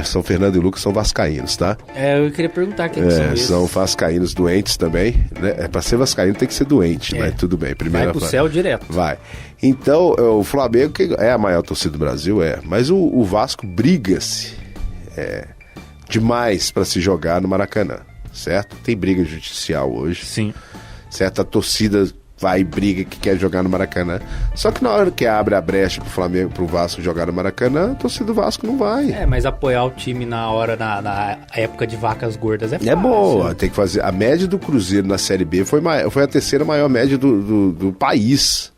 Speaker 1: São Fernando e Lucas são vascaínos, tá?
Speaker 2: Eu queria perguntar quem que são esses.
Speaker 1: São vascaínos doentes também, né? Pra ser vascaíno tem que ser doente, mas tudo bem. Primeira
Speaker 2: Vai pro céu direto.
Speaker 1: Vai. Então, o Flamengo, que é a maior torcida do Brasil, mas o Vasco briga-se demais pra se jogar no Maracanã, certo? Tem briga judicial hoje,
Speaker 2: Sim.
Speaker 1: certo? A torcida vai e briga que quer jogar no Maracanã. Só que na hora que abre a brecha pro Flamengo, pro Vasco jogar no Maracanã, a torcida do Vasco não vai.
Speaker 2: Mas apoiar o time na hora, na época de vacas gordas é fácil.
Speaker 1: É boa, tem que fazer. A média do Cruzeiro na Série B foi a terceira maior média do país.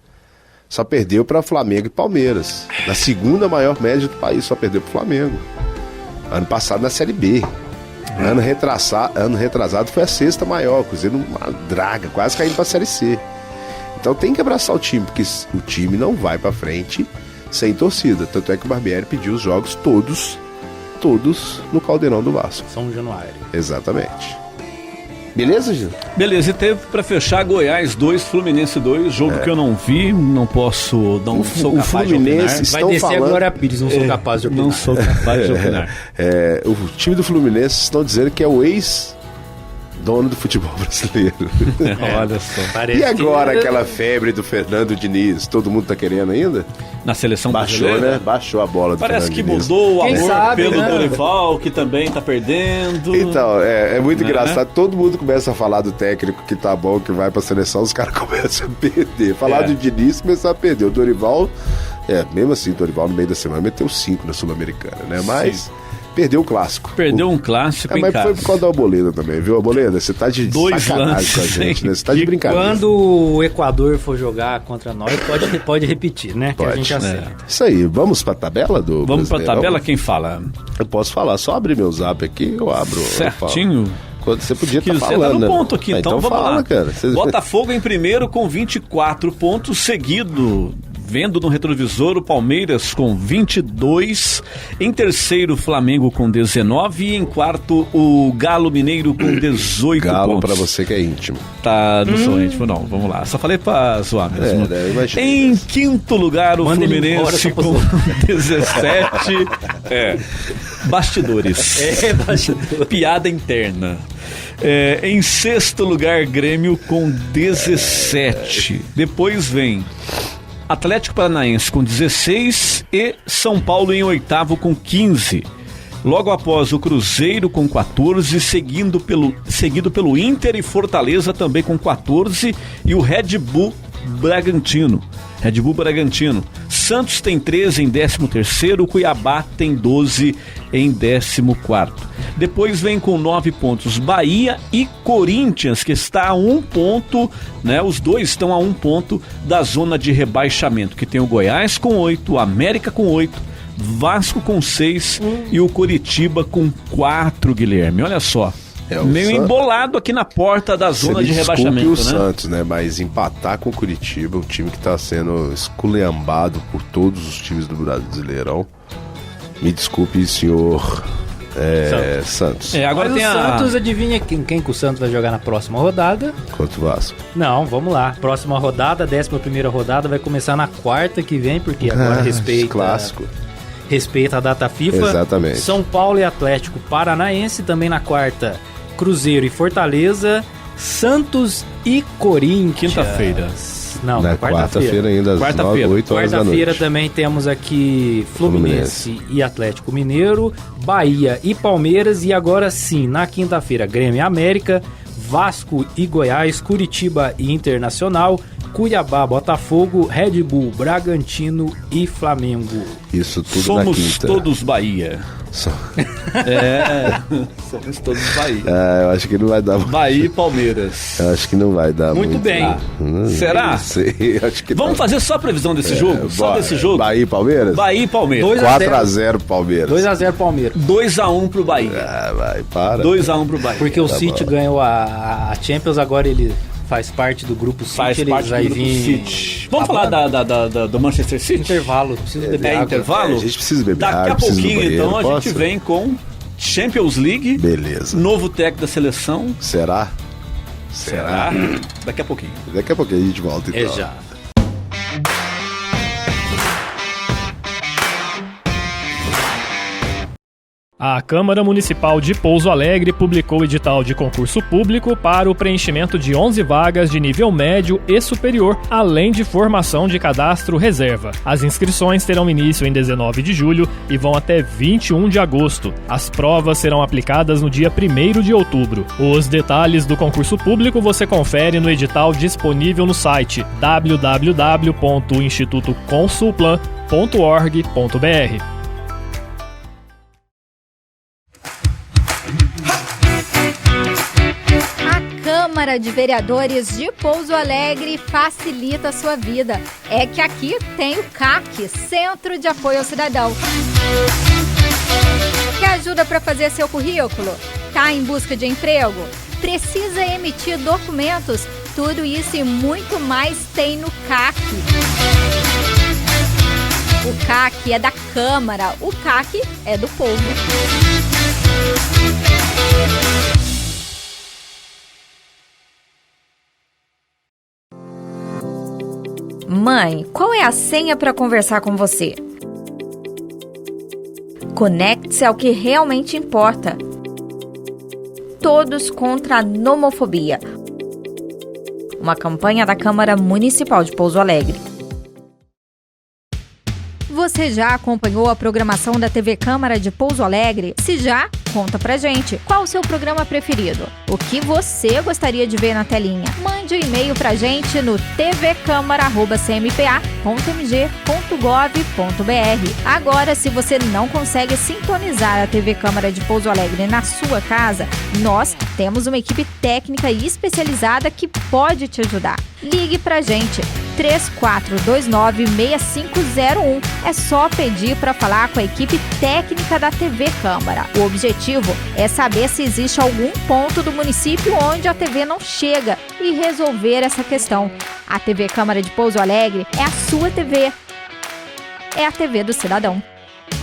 Speaker 1: Só perdeu para Flamengo e Palmeiras. Na segunda maior média do país, só perdeu pro Flamengo. Ano passado na Série B. Ano retrasado foi a sexta maior. O Cruzeiro uma draga, quase caindo pra Série C. Então tem que abraçar o time, porque o time não vai pra frente sem torcida. Tanto é que o Barbieri pediu os jogos todos no Caldeirão do Vasco.
Speaker 2: São Januário.
Speaker 1: Exatamente. Beleza, Gil?
Speaker 3: Beleza, e teve pra fechar Goiás 2, Fluminense 2, jogo que eu não vi, não posso, não sou
Speaker 1: o
Speaker 3: capaz
Speaker 1: Fluminense
Speaker 3: de
Speaker 2: Vai
Speaker 1: Estão
Speaker 2: descer
Speaker 1: falando-
Speaker 2: agora a Pires, não sou capaz de
Speaker 3: opinar.
Speaker 2: opinar.
Speaker 3: Não sou capaz de opinar.
Speaker 1: O time do Fluminense estão dizendo que é o ex dono do futebol brasileiro.
Speaker 3: Olha só.
Speaker 1: E agora aquela febre do Fernando Diniz? Todo mundo tá querendo ainda?
Speaker 3: Na seleção
Speaker 1: Baixou,
Speaker 3: brasileira?
Speaker 1: né? Baixou a bola do
Speaker 3: Parece
Speaker 1: Fernando
Speaker 3: que
Speaker 1: Diniz.
Speaker 3: mudou o
Speaker 2: Quem
Speaker 3: amor
Speaker 2: sabe,
Speaker 3: pelo
Speaker 2: né?
Speaker 3: Dorival, que também tá perdendo.
Speaker 1: Então, é muito engraçado. Todo mundo começa a falar do técnico que tá bom, que vai pra seleção, os caras começam a perder. Falar do Diniz, começar a perder. O Dorival, mesmo assim, o Dorival no meio da semana meteu 5 na Sul-Americana, né? Mas perdeu o clássico.
Speaker 3: Perdeu um clássico em
Speaker 1: mas
Speaker 3: casa.
Speaker 1: foi por causa da Arboleda também, viu, Arboleda? Você tá de
Speaker 3: 2
Speaker 1: sacanagem
Speaker 3: lances,
Speaker 1: com a gente, né? Você tá
Speaker 2: E
Speaker 1: de brincadeira.
Speaker 2: quando o Equador for jogar contra nós, pode repetir, né? Que a gente aceita.
Speaker 1: Isso aí, vamos pra tabela do
Speaker 3: Vamos pra
Speaker 1: Brasileirão?
Speaker 3: tabela, quem fala?
Speaker 1: Eu posso falar, só abrir meu zap aqui, eu abro.
Speaker 3: Certinho.
Speaker 1: Quando você podia estar
Speaker 3: Você
Speaker 1: falando,
Speaker 3: tá no
Speaker 1: né?
Speaker 3: ponto aqui, então vamos
Speaker 1: fala,
Speaker 3: lá.
Speaker 1: cara.
Speaker 3: Botafogo em primeiro com 24 pontos, seguido, vendo no retrovisor, o Palmeiras com 22, em terceiro Flamengo com 19 e em quarto o Galo Mineiro com 18
Speaker 1: Galo
Speaker 3: pontos.
Speaker 1: pra você que é íntimo.
Speaker 3: Tá, não sou íntimo não, vamos lá. Só falei pra zoar mesmo.
Speaker 1: né, imaginei.
Speaker 3: Em quinto lugar o
Speaker 2: Manda ele embora,
Speaker 3: Fluminense
Speaker 2: só pra
Speaker 3: com
Speaker 2: zoar.
Speaker 3: 17. Bastidores.
Speaker 2: Bastidor.
Speaker 3: Piada interna. Em sexto lugar, Grêmio com 17. Depois vem Atlético Paranaense com 16 e São Paulo em oitavo com 15. Logo após o Cruzeiro com 14, seguido pelo Inter e Fortaleza também com 14 e o Red Bull Bragantino. Santos tem 13 em 13º, Cuiabá tem 12 em 14º. Depois vem com 9 pontos Bahia e Corinthians, que está a 1 ponto, né? Os dois estão a 1 ponto da zona de rebaixamento, que tem o Goiás com 8, o América com 8, Vasco com 6 e o Coritiba com 4, Guilherme. Olha só. Meio embolado aqui na porta da zona de rebaixamento,
Speaker 1: o
Speaker 3: né?
Speaker 1: Santos, né? Mas empatar com o Curitiba, um time que tá sendo esculhambado por todos os times do Brasileirão. Me desculpe, senhor Santos.
Speaker 2: Agora tem o Santos, adivinha quem que o Santos vai jogar na próxima rodada?
Speaker 1: Contra o Vasco.
Speaker 2: Não, vamos lá. Próxima rodada, 11ª rodada, vai começar na quarta que vem, porque agora respeita a data FIFA.
Speaker 1: Exatamente.
Speaker 2: São Paulo e Atlético Paranaense, também na quarta, Cruzeiro e Fortaleza, Santos e Corinthians.
Speaker 3: Quinta-feira.
Speaker 2: Não,
Speaker 1: na quarta-feira ainda às 8 horas da noite.
Speaker 2: Quarta-feira também temos aqui Fluminense e Atlético Mineiro, Bahia e Palmeiras, e agora sim, na quinta-feira, Grêmio e América, Vasco e Goiás, Curitiba e Internacional, Cuiabá, Botafogo, Red Bull, Bragantino e Flamengo.
Speaker 1: Isso tudo
Speaker 3: Somos
Speaker 1: na quinta.
Speaker 3: todos Bahia. Somos todos Bahia.
Speaker 1: Eu acho que não vai dar.
Speaker 3: Bahia e Palmeiras.
Speaker 1: Eu acho que não vai dar muito.
Speaker 2: Muito bem.
Speaker 3: Será?
Speaker 1: Não sei, acho que
Speaker 3: Vamos
Speaker 1: não.
Speaker 3: fazer só a previsão desse jogo? Só
Speaker 1: Bora.
Speaker 3: desse jogo?
Speaker 1: Bahia e Palmeiras?
Speaker 3: Bahia e Palmeiras.
Speaker 1: 4-0 Palmeiras.
Speaker 2: 2-0 Palmeiras.
Speaker 3: 2-1 pro Bahia.
Speaker 1: Vai, para.
Speaker 3: 2-1 pro Bahia.
Speaker 2: Porque o City ganhou a Champions, agora ele faz parte do grupo City.
Speaker 3: Faz parte do grupo City. Vamos falar do Manchester City?
Speaker 2: Intervalo, preciso beber água.
Speaker 3: Intervalo?
Speaker 1: A gente precisa beber
Speaker 3: Daqui
Speaker 1: água,
Speaker 3: a
Speaker 1: precisa ir no
Speaker 3: pouquinho,
Speaker 1: banheiro,
Speaker 3: então, a
Speaker 1: posso?
Speaker 3: gente vem com Champions League.
Speaker 1: Beleza.
Speaker 3: Novo técnico da seleção.
Speaker 1: Será?
Speaker 3: Daqui a pouquinho.
Speaker 1: Daqui a pouquinho a gente volta, então.
Speaker 2: Já.
Speaker 4: A Câmara Municipal de Pouso Alegre publicou o edital de concurso público para o preenchimento de 11 vagas de nível médio e superior, além de formação de cadastro reserva. As inscrições terão início em 19 de julho e vão até 21 de agosto. As provas serão aplicadas no dia 1º de outubro. Os detalhes do concurso público você confere no edital disponível no site www.institutoconsulplan.org.br.
Speaker 5: Câmara de Vereadores de Pouso Alegre facilita a sua vida. É que aqui tem o CAC, Centro de Apoio ao Cidadão. Quer ajuda para fazer seu currículo? Tá em busca de emprego? Precisa emitir documentos? Tudo isso e muito mais tem no CAC. O CAC é da Câmara, o CAC é do povo. Mãe, qual é a senha para conversar com você? Conecte-se ao que realmente importa. Todos contra a Nomofobia. Uma campanha da Câmara Municipal de Pouso Alegre. Você já acompanhou a programação da TV Câmara de Pouso Alegre? Se já, conta pra gente. Qual o seu programa preferido? O que você gostaria de ver na telinha? Mande um e-mail pra gente no tvcamara@cmpa.mg.gov.br. Agora, se você não consegue sintonizar a TV Câmara de Pouso Alegre na sua casa, nós temos uma equipe técnica e especializada que pode te ajudar. Ligue pra gente. 3429-6501. É só pedir para falar com a equipe técnica da TV Câmara. O objetivo é saber se existe algum ponto do município onde a TV não chega e resolver essa questão. A TV Câmara de Pouso Alegre é a sua TV. É a TV do cidadão.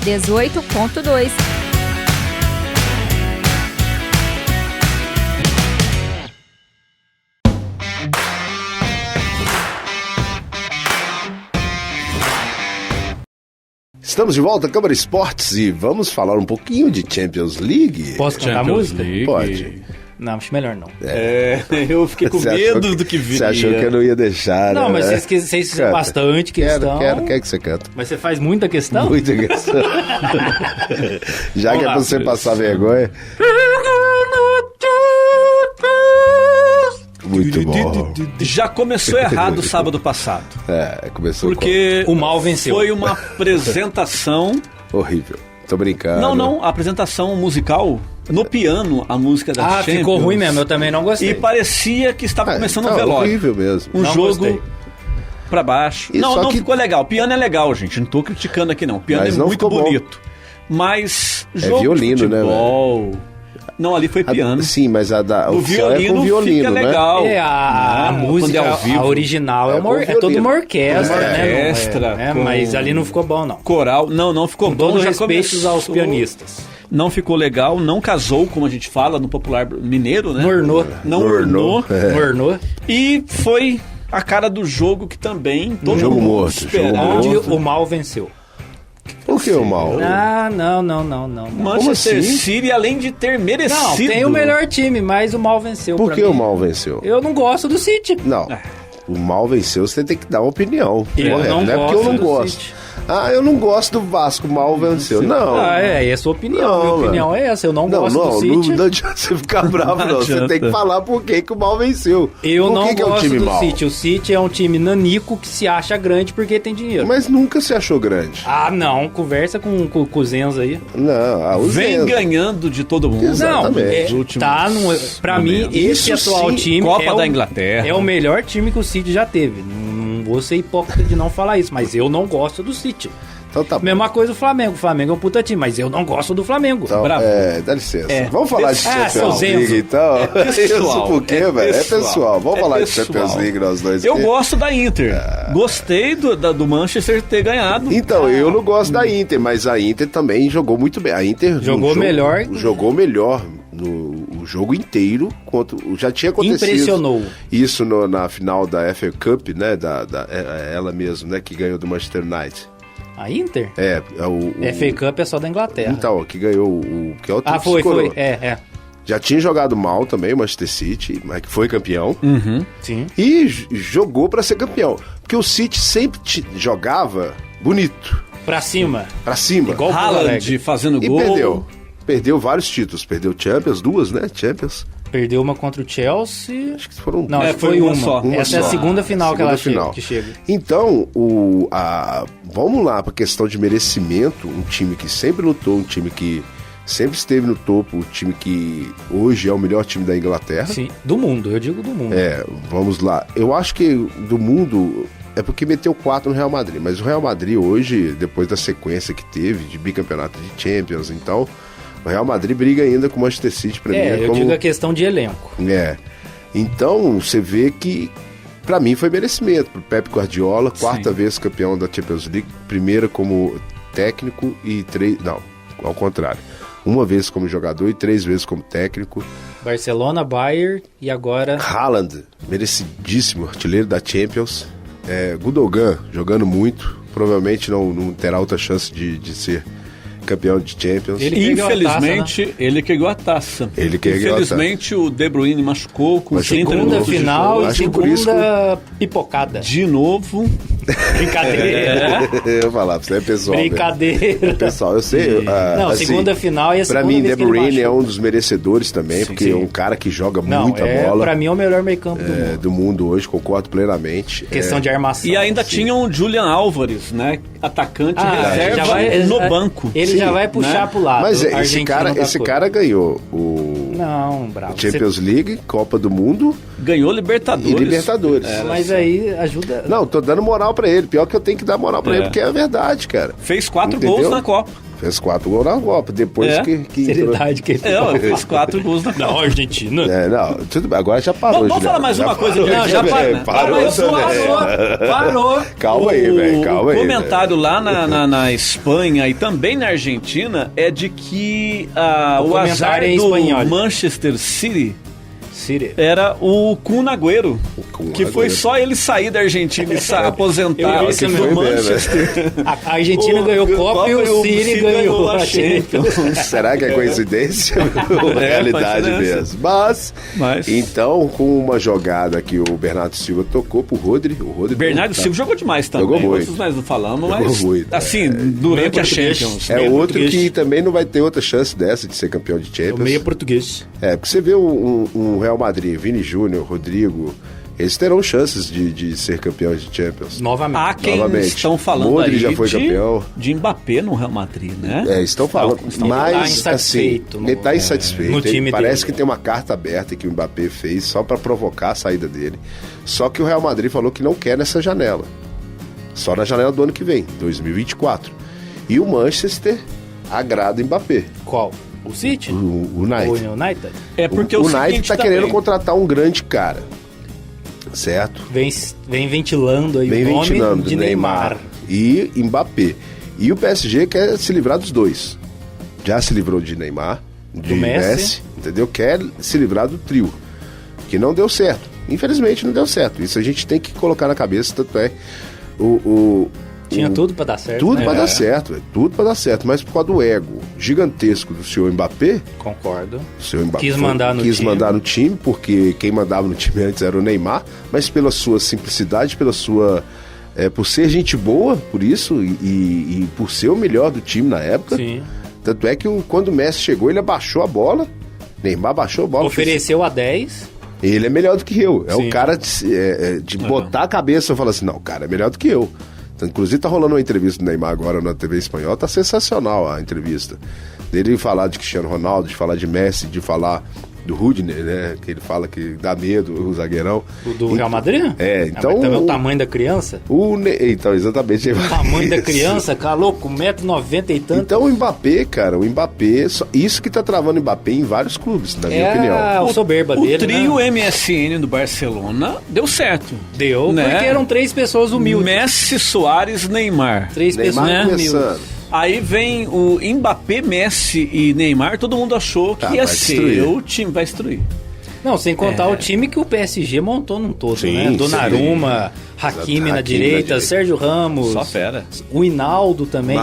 Speaker 5: 18.2.
Speaker 1: Estamos de volta, Câmara Esportes, e vamos falar um pouquinho de Champions League.
Speaker 2: Posso cantar a música?
Speaker 1: Pode.
Speaker 2: Não, acho melhor não.
Speaker 3: Eu fiquei com medo do que viria.
Speaker 1: Você achou que eu não ia deixar,
Speaker 2: Não,
Speaker 1: né?
Speaker 2: mas vocês fizeram bastante questão.
Speaker 1: Quero que você canta.
Speaker 2: Mas você faz muita questão?
Speaker 1: Muita questão. Já
Speaker 2: Vamos
Speaker 1: que é
Speaker 2: lá.
Speaker 1: pra você passar vergonha. Muito bom.
Speaker 3: Já começou errado sábado passado.
Speaker 1: Começou
Speaker 3: Porque
Speaker 2: O mal venceu.
Speaker 3: foi uma apresentação...
Speaker 1: horrível. Tô brincando.
Speaker 3: Não, a apresentação musical no piano, a música da Champions.
Speaker 2: Ficou ruim mesmo, eu também não gostei.
Speaker 3: E parecia que estava começando um
Speaker 1: tá
Speaker 3: velório.
Speaker 1: horrível mesmo.
Speaker 3: Um
Speaker 2: Não
Speaker 3: jogo
Speaker 2: gostei.
Speaker 3: pra baixo.
Speaker 1: E só
Speaker 3: Não
Speaker 1: que-
Speaker 3: ficou legal. Piano é legal, gente. Não tô criticando aqui, não. Piano
Speaker 1: Mas
Speaker 3: é
Speaker 1: não
Speaker 3: muito
Speaker 1: ficou bom.
Speaker 3: bonito. Mas jogo
Speaker 1: violino,
Speaker 3: de
Speaker 1: né,
Speaker 3: futebol... Não, ali foi piano.
Speaker 1: Sim, mas a da
Speaker 3: O
Speaker 1: oficial é
Speaker 3: violino,
Speaker 1: com violino,
Speaker 3: fica
Speaker 1: né?
Speaker 3: legal.
Speaker 2: A
Speaker 3: Quando
Speaker 2: música,
Speaker 3: é ao vivo.
Speaker 2: a original
Speaker 1: É
Speaker 2: é,
Speaker 1: com
Speaker 2: é toda
Speaker 1: violino.
Speaker 2: uma orquestra,
Speaker 3: Uma
Speaker 2: né?
Speaker 3: orquestra, com-
Speaker 2: Mas ali não ficou bom, não.
Speaker 3: Coral. Não ficou
Speaker 2: Com
Speaker 3: bom.
Speaker 2: todo
Speaker 3: já
Speaker 2: respeito
Speaker 3: começou-
Speaker 2: aos pianistas.
Speaker 3: Não ficou legal, não casou, como a gente fala no popular mineiro, né?
Speaker 2: Mornou.
Speaker 3: Não
Speaker 1: Mornou.
Speaker 3: ornou.
Speaker 2: Mornou.
Speaker 3: E foi a cara do jogo que também todo
Speaker 1: Jogo
Speaker 3: mundo
Speaker 1: morto,
Speaker 3: esperava.
Speaker 1: jogo
Speaker 2: Onde
Speaker 1: morto.
Speaker 2: o mal venceu.
Speaker 1: Por que o mal?
Speaker 2: Não.
Speaker 3: Manchester
Speaker 1: assim?
Speaker 3: City, além de ter merecido...
Speaker 2: Não, tem o melhor time, mas o mal venceu.
Speaker 1: Por
Speaker 2: pra
Speaker 1: que
Speaker 2: mim.
Speaker 1: o mal venceu?
Speaker 2: Eu não gosto do City.
Speaker 1: Não. O mal venceu, você tem que dar uma opinião.
Speaker 2: Eu
Speaker 1: correto,
Speaker 2: não
Speaker 1: não é porque eu
Speaker 2: gosto
Speaker 1: não
Speaker 2: do
Speaker 1: gosto.
Speaker 2: City.
Speaker 1: Eu não gosto do Vasco, mal venceu. Não.
Speaker 2: É a sua opinião.
Speaker 1: Não,
Speaker 2: Minha opinião
Speaker 1: mano.
Speaker 2: é essa. Eu não gosto do
Speaker 1: Não
Speaker 2: City.
Speaker 1: adianta você ficar bravo, não. Você
Speaker 3: adianta.
Speaker 1: tem que falar por que o mal venceu.
Speaker 2: Eu
Speaker 1: por
Speaker 2: não
Speaker 1: que é um
Speaker 2: gosto
Speaker 1: time
Speaker 2: do
Speaker 1: mal?
Speaker 2: City. O City é um time nanico que se acha grande porque tem dinheiro.
Speaker 1: Mas nunca se achou grande.
Speaker 2: Não. Conversa com o Zenza aí.
Speaker 1: Não, o
Speaker 3: Vem
Speaker 1: Zenzo.
Speaker 3: ganhando de todo mundo.
Speaker 1: Exatamente.
Speaker 3: Nos últimos
Speaker 2: Tá pra mim,
Speaker 3: momentos.
Speaker 2: esse
Speaker 1: Isso
Speaker 2: atual
Speaker 1: sim,
Speaker 2: time
Speaker 3: Copa
Speaker 2: é
Speaker 3: da
Speaker 2: o,
Speaker 3: Inglaterra.
Speaker 2: é o melhor time que o City já teve. Não vou ser hipócrita de não falar isso, mas eu não gosto do City.
Speaker 1: Então tá bom.
Speaker 2: Mesma coisa o Flamengo. O Flamengo é um puta time, mas eu não gosto do Flamengo.
Speaker 1: Então,
Speaker 3: Bravo.
Speaker 1: dá licença.
Speaker 3: É.
Speaker 1: Vamos falar de
Speaker 2: seu
Speaker 1: Champions
Speaker 2: Zenzo.
Speaker 1: League, então.
Speaker 3: pessoal,
Speaker 1: Isso por quê,
Speaker 3: é
Speaker 1: velho? É
Speaker 3: pessoal.
Speaker 1: pessoal. Vamos
Speaker 3: É
Speaker 1: falar de
Speaker 3: pessoal.
Speaker 1: Champions League, nós dois
Speaker 3: Eu
Speaker 1: aqui.
Speaker 3: gosto da Inter. Gostei do Manchester ter ganhado.
Speaker 1: Então, eu não gosto da Inter, mas a Inter também jogou muito bem. A Inter
Speaker 2: Jogou melhor.
Speaker 1: Jogou melhor no jogo inteiro. Já tinha acontecido.
Speaker 2: Impressionou.
Speaker 1: Isso na final da FA Cup, né? Ela mesma, né? Que ganhou do Manchester United.
Speaker 2: A Inter?
Speaker 1: O
Speaker 2: FA Cup é só da Inglaterra.
Speaker 1: Então, que ganhou que é o time que
Speaker 2: Foi.
Speaker 1: escorou. Já tinha jogado mal também o Manchester City, mas que foi campeão.
Speaker 2: Sim.
Speaker 1: E jogou pra ser campeão. Porque o City sempre jogava bonito,
Speaker 2: Pra cima.
Speaker 1: pra cima.
Speaker 2: Igual o Pouso
Speaker 3: Haaland
Speaker 2: Alegre.
Speaker 3: fazendo
Speaker 1: E
Speaker 3: gol.
Speaker 1: perdeu. Perdeu vários títulos. Perdeu Champions, duas, né? Champions.
Speaker 2: Perdeu uma contra o Chelsea.
Speaker 1: Acho que foram
Speaker 2: Não,
Speaker 3: É,
Speaker 2: acho que
Speaker 3: foi
Speaker 2: foi
Speaker 3: uma
Speaker 2: uma.
Speaker 3: só.
Speaker 1: Uma
Speaker 2: Essa é a
Speaker 1: só.
Speaker 2: segunda final
Speaker 1: Segunda
Speaker 2: que ela
Speaker 1: final.
Speaker 2: chega.
Speaker 1: Então, vamos lá pra questão de merecimento. Um time que sempre lutou, um time que sempre esteve no topo, um time que hoje é o melhor time da Inglaterra.
Speaker 2: Sim, do mundo, eu digo do mundo.
Speaker 1: Vamos lá. Eu acho que do mundo é porque meteu 4 no Real Madrid, mas o Real Madrid hoje, depois da sequência que teve de bicampeonato de Champions, então o Real Madrid briga ainda com o Manchester City pra mim.
Speaker 2: Eu digo a questão de elenco.
Speaker 1: Então você vê que pra mim foi merecimento pro Pep Guardiola, quarta
Speaker 3: Sim.
Speaker 1: vez campeão da Champions League, primeira como técnico e ao contrário. Uma vez como jogador e 3 vezes como técnico.
Speaker 2: Barcelona, Bayern e agora...
Speaker 1: Haaland, merecidíssimo artilheiro da Champions. Gundogan, jogando muito. Provavelmente não terá outra chance de ser campeão de Champions.
Speaker 3: Infelizmente, ele pegou a taça. Infelizmente, o De Bruyne machucou com 30
Speaker 2: segunda
Speaker 3: minutos
Speaker 2: final e segunda
Speaker 1: que...
Speaker 2: pipocada.
Speaker 3: De novo.
Speaker 2: Brincadeira.
Speaker 1: Eu vou falar pra você, é pessoal.
Speaker 2: Brincadeira.
Speaker 1: Pessoal, eu sei.
Speaker 2: Não,
Speaker 1: assim,
Speaker 2: segunda final e a segunda
Speaker 1: pra mim,
Speaker 2: vez
Speaker 1: De Bruyne é um dos merecedores também, porque é um cara que joga muita bola.
Speaker 2: Pra mim é o melhor meio campo
Speaker 1: do mundo hoje, concordo plenamente.
Speaker 2: Questão de armação.
Speaker 3: E ainda tinha o Julian Álvares, né? Atacante reserva no banco.
Speaker 2: Ele já vai puxar pro lado.
Speaker 1: Mas esse cara ganhou
Speaker 2: Bravo.
Speaker 1: Champions League, Copa do Mundo.
Speaker 3: Ganhou Libertadores.
Speaker 1: E Libertadores.
Speaker 2: Mas aí ajuda...
Speaker 1: Não, tô dando moral pra ele. Pior que eu tenho que dar moral pra ele, porque é a verdade, cara.
Speaker 3: Fez 4 gols na Copa.
Speaker 1: Fez 4 gols na Copa. Depois que
Speaker 2: seriedade que ele
Speaker 3: fez 4 gols na Copa.
Speaker 2: Não, Argentina.
Speaker 1: Tudo bem. Agora já parou.
Speaker 3: Vamos falar mais uma coisa.
Speaker 2: Não, já
Speaker 3: parou.
Speaker 1: Calma aí, velho. Calma aí.
Speaker 3: O comentário lá na Espanha e também na Argentina é de que o azar do Manchester City era o Kun Agüero, que foi só ele sair da Argentina e se aposentar no Manchester.
Speaker 2: A Argentina ganhou Copa e o City ganhou a Champions.
Speaker 1: Será que é coincidência? Ou realidade mesmo? Mas, então, com uma jogada que o Bernardo Silva tocou pro Rodri.
Speaker 3: Bernardo Silva jogou demais também.
Speaker 1: Jogou muito.
Speaker 3: Nós não falamos, mas assim, durante a Champions.
Speaker 1: É outro que também não vai ter outra chance dessa de ser campeão de Champions.
Speaker 2: O meio português.
Speaker 1: Porque você vê um Real Madrid, Vini Júnior, Rodrigo, eles terão chances de ser campeões de Champions.
Speaker 2: Novamente.
Speaker 3: Há quem estão falando
Speaker 1: Modric já foi campeão.
Speaker 3: De Mbappé no Real Madrid, né?
Speaker 1: Estão falando. Mas, assim, ele está insatisfeito.
Speaker 2: Time
Speaker 1: parece
Speaker 2: dele.
Speaker 1: que tem uma carta aberta que o Mbappé fez só para provocar a saída dele. Só que o Real Madrid falou que não quer nessa janela. Só na janela do ano que vem, 2024. E o Manchester agrada o Mbappé.
Speaker 2: Qual? O City?
Speaker 1: O United.
Speaker 2: O United?
Speaker 3: É porque
Speaker 1: o United está querendo contratar um grande cara. Certo?
Speaker 2: Vem ventilando aí o nome de Neymar.
Speaker 1: E Mbappé. E o PSG quer se livrar dos dois. Já se livrou de Neymar, de Messi, entendeu? Quer se livrar do trio. Que não deu certo. Infelizmente não deu certo. Isso a gente tem que colocar na cabeça, tanto é
Speaker 2: tinha tudo pra dar certo.
Speaker 1: Tudo pra dar certo, tudo pra dar certo. Mas por causa do ego gigantesco do senhor Mbappé.
Speaker 2: Concordo.
Speaker 1: O senhor Mbappé
Speaker 2: quis mandar
Speaker 1: no time, porque quem mandava no time antes era o Neymar, mas pela sua simplicidade, pela sua. Por ser gente boa, por isso, e por ser o melhor do time na época.
Speaker 2: Sim.
Speaker 1: Tanto é que quando o Messi chegou, ele abaixou a bola. Neymar abaixou a bola.
Speaker 2: Ofereceu a 10.
Speaker 1: Ele é melhor do que eu. É o cara de botar a cabeça e falar assim: não, o cara é melhor do que eu. Então, inclusive tá rolando uma entrevista do Neymar agora na TV espanhola, tá sensacional a entrevista. Dele falar de Cristiano Ronaldo, de falar de Messi, de falar do Rudner, né? Que ele fala que dá medo, o zagueirão.
Speaker 2: O do Real Madrid?
Speaker 1: Então...
Speaker 2: Mas também o tamanho da criança?
Speaker 1: Então, exatamente.
Speaker 2: O tamanho da criança, louco, 1,90m e tanto.
Speaker 1: Então o Mbappé, cara, isso que tá travando o Mbappé em vários clubes, na minha opinião.
Speaker 2: O soberba dele,
Speaker 3: o trio MSN do Barcelona deu certo.
Speaker 2: Deu, né? Porque eram 3 pessoas humildes.
Speaker 3: Messi, Suárez, Neymar.
Speaker 2: 3 pessoas humildes.
Speaker 3: Aí vem o Mbappé, Messi e Neymar, todo mundo achou que ia ser o time, vai destruir.
Speaker 2: Não, sem contar o time que o PSG montou num todo, né? Donnarumma, Hakimi na direita, Sérgio Ramos.
Speaker 3: Só fera.
Speaker 2: O Hinaldo também.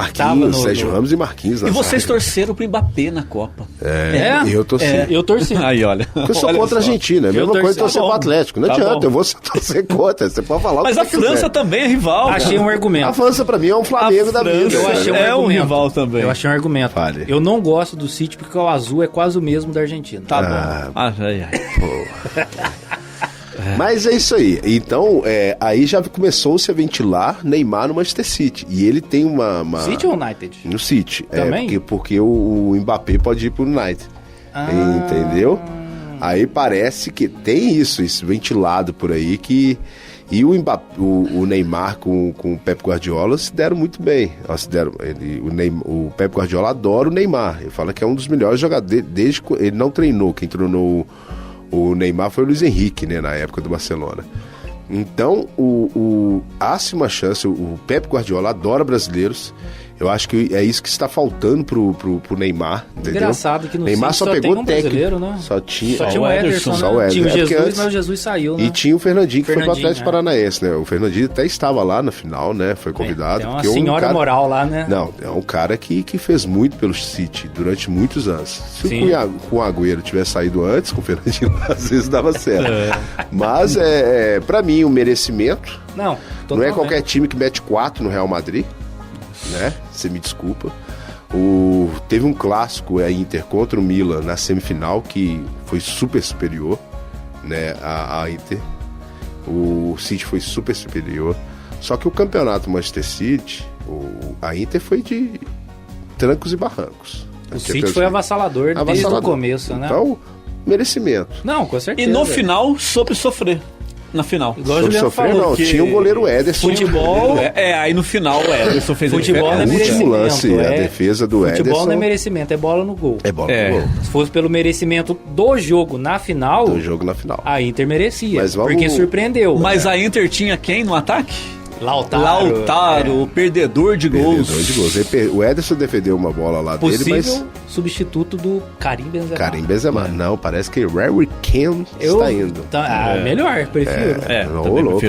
Speaker 1: Sérgio Ramos e Marquinhos.
Speaker 3: E vocês torceram pro Mbappé na Copa.
Speaker 1: Eu torci.
Speaker 2: Eu torci.
Speaker 3: Aí, olha.
Speaker 1: Porque eu sou contra a Argentina. É a mesma coisa torcer pro Atlético. Não adianta, eu vou torcer contra. Você pode falar o que
Speaker 3: Mas a França também é rival.
Speaker 2: Achei um argumento.
Speaker 1: A França pra mim é um Flamengo da vida.
Speaker 2: Eu achei um
Speaker 3: rival também.
Speaker 2: Eu achei um argumento.
Speaker 1: Fale.
Speaker 2: Eu não gosto do City porque o azul é quase o mesmo da Argentina.
Speaker 3: Tá bom.
Speaker 1: Mas é isso aí. Então, aí já começou-se a ventilar Neymar no Manchester City. E ele tem uma...
Speaker 2: City ou United?
Speaker 1: No City.
Speaker 2: Também?
Speaker 1: Porque o Mbappé pode ir pro United. Entendeu? Aí parece que tem isso ventilado por aí que... E o Neymar com o Pep Guardiola se deram muito bem. O Pep Guardiola adora o Neymar. Ele fala que é um dos melhores jogadores. Desde que ele não treinou. Quem treinou o Neymar foi o Luiz Henrique, né, na época do Barcelona. Então, há-se uma chance, o Pep Guardiola adora brasileiros. Eu acho que é isso que está faltando pro Neymar, entendeu?
Speaker 2: Engraçado que no
Speaker 1: Neymar
Speaker 2: City
Speaker 1: só pegou
Speaker 2: tem um
Speaker 1: técnico,
Speaker 2: brasileiro, né?
Speaker 1: Só tinha
Speaker 2: o Ederson,
Speaker 1: só o
Speaker 2: né?
Speaker 1: Ederson.
Speaker 2: Tinha o Jesus,
Speaker 1: antes,
Speaker 2: mas o Jesus saiu, né?
Speaker 1: E tinha o Fernandinho, que foi pro Atlético
Speaker 2: é.
Speaker 1: Paranaense, né? O Fernandinho até estava lá na final, né? Foi convidado.
Speaker 2: Tem uma
Speaker 1: porque
Speaker 2: senhora
Speaker 1: cara...
Speaker 2: moral lá, né?
Speaker 1: Não, é um cara que fez muito pelo City durante muitos anos. Se
Speaker 2: Sim.
Speaker 1: com o Agüero tivesse saído antes, com o Fernandinho, às vezes dava certo. Mas, pra mim, o merecimento...
Speaker 2: Não
Speaker 1: é qualquer time que mete 4 no Real Madrid, né? Você me desculpa. Teve um clássico, a Inter contra o Milan na semifinal, que foi super superior, né? A Inter. O City foi super superior. Só que o campeonato Manchester City, a Inter foi de trancos e barrancos.
Speaker 2: O City foi avassalador desde o começo, né?
Speaker 1: Então, merecimento.
Speaker 2: Não, com certeza.
Speaker 3: E no final, soube sofrer. Na final.
Speaker 2: Igual o Juliano falou.
Speaker 1: Não, tinha o goleiro Ederson.
Speaker 2: Futebol...
Speaker 3: aí no final o Ederson fez
Speaker 2: futebol não é
Speaker 1: o último lance,
Speaker 2: a
Speaker 1: defesa do Ederson.
Speaker 2: Futebol não é merecimento, é bola no gol.
Speaker 1: É bola no gol.
Speaker 2: Se fosse pelo merecimento do jogo na final... A Inter merecia, porque surpreendeu.
Speaker 3: Mas a Inter tinha quem no ataque?
Speaker 2: Lautaro,
Speaker 3: o perdedor de gols.
Speaker 1: O Ederson defendeu uma bola lá dele, mas...
Speaker 2: Possível substituto do Karim Benzema.
Speaker 1: Karim Benzema. Não, parece que Harry Kane está indo.
Speaker 2: Melhor, prefiro.
Speaker 1: Louco.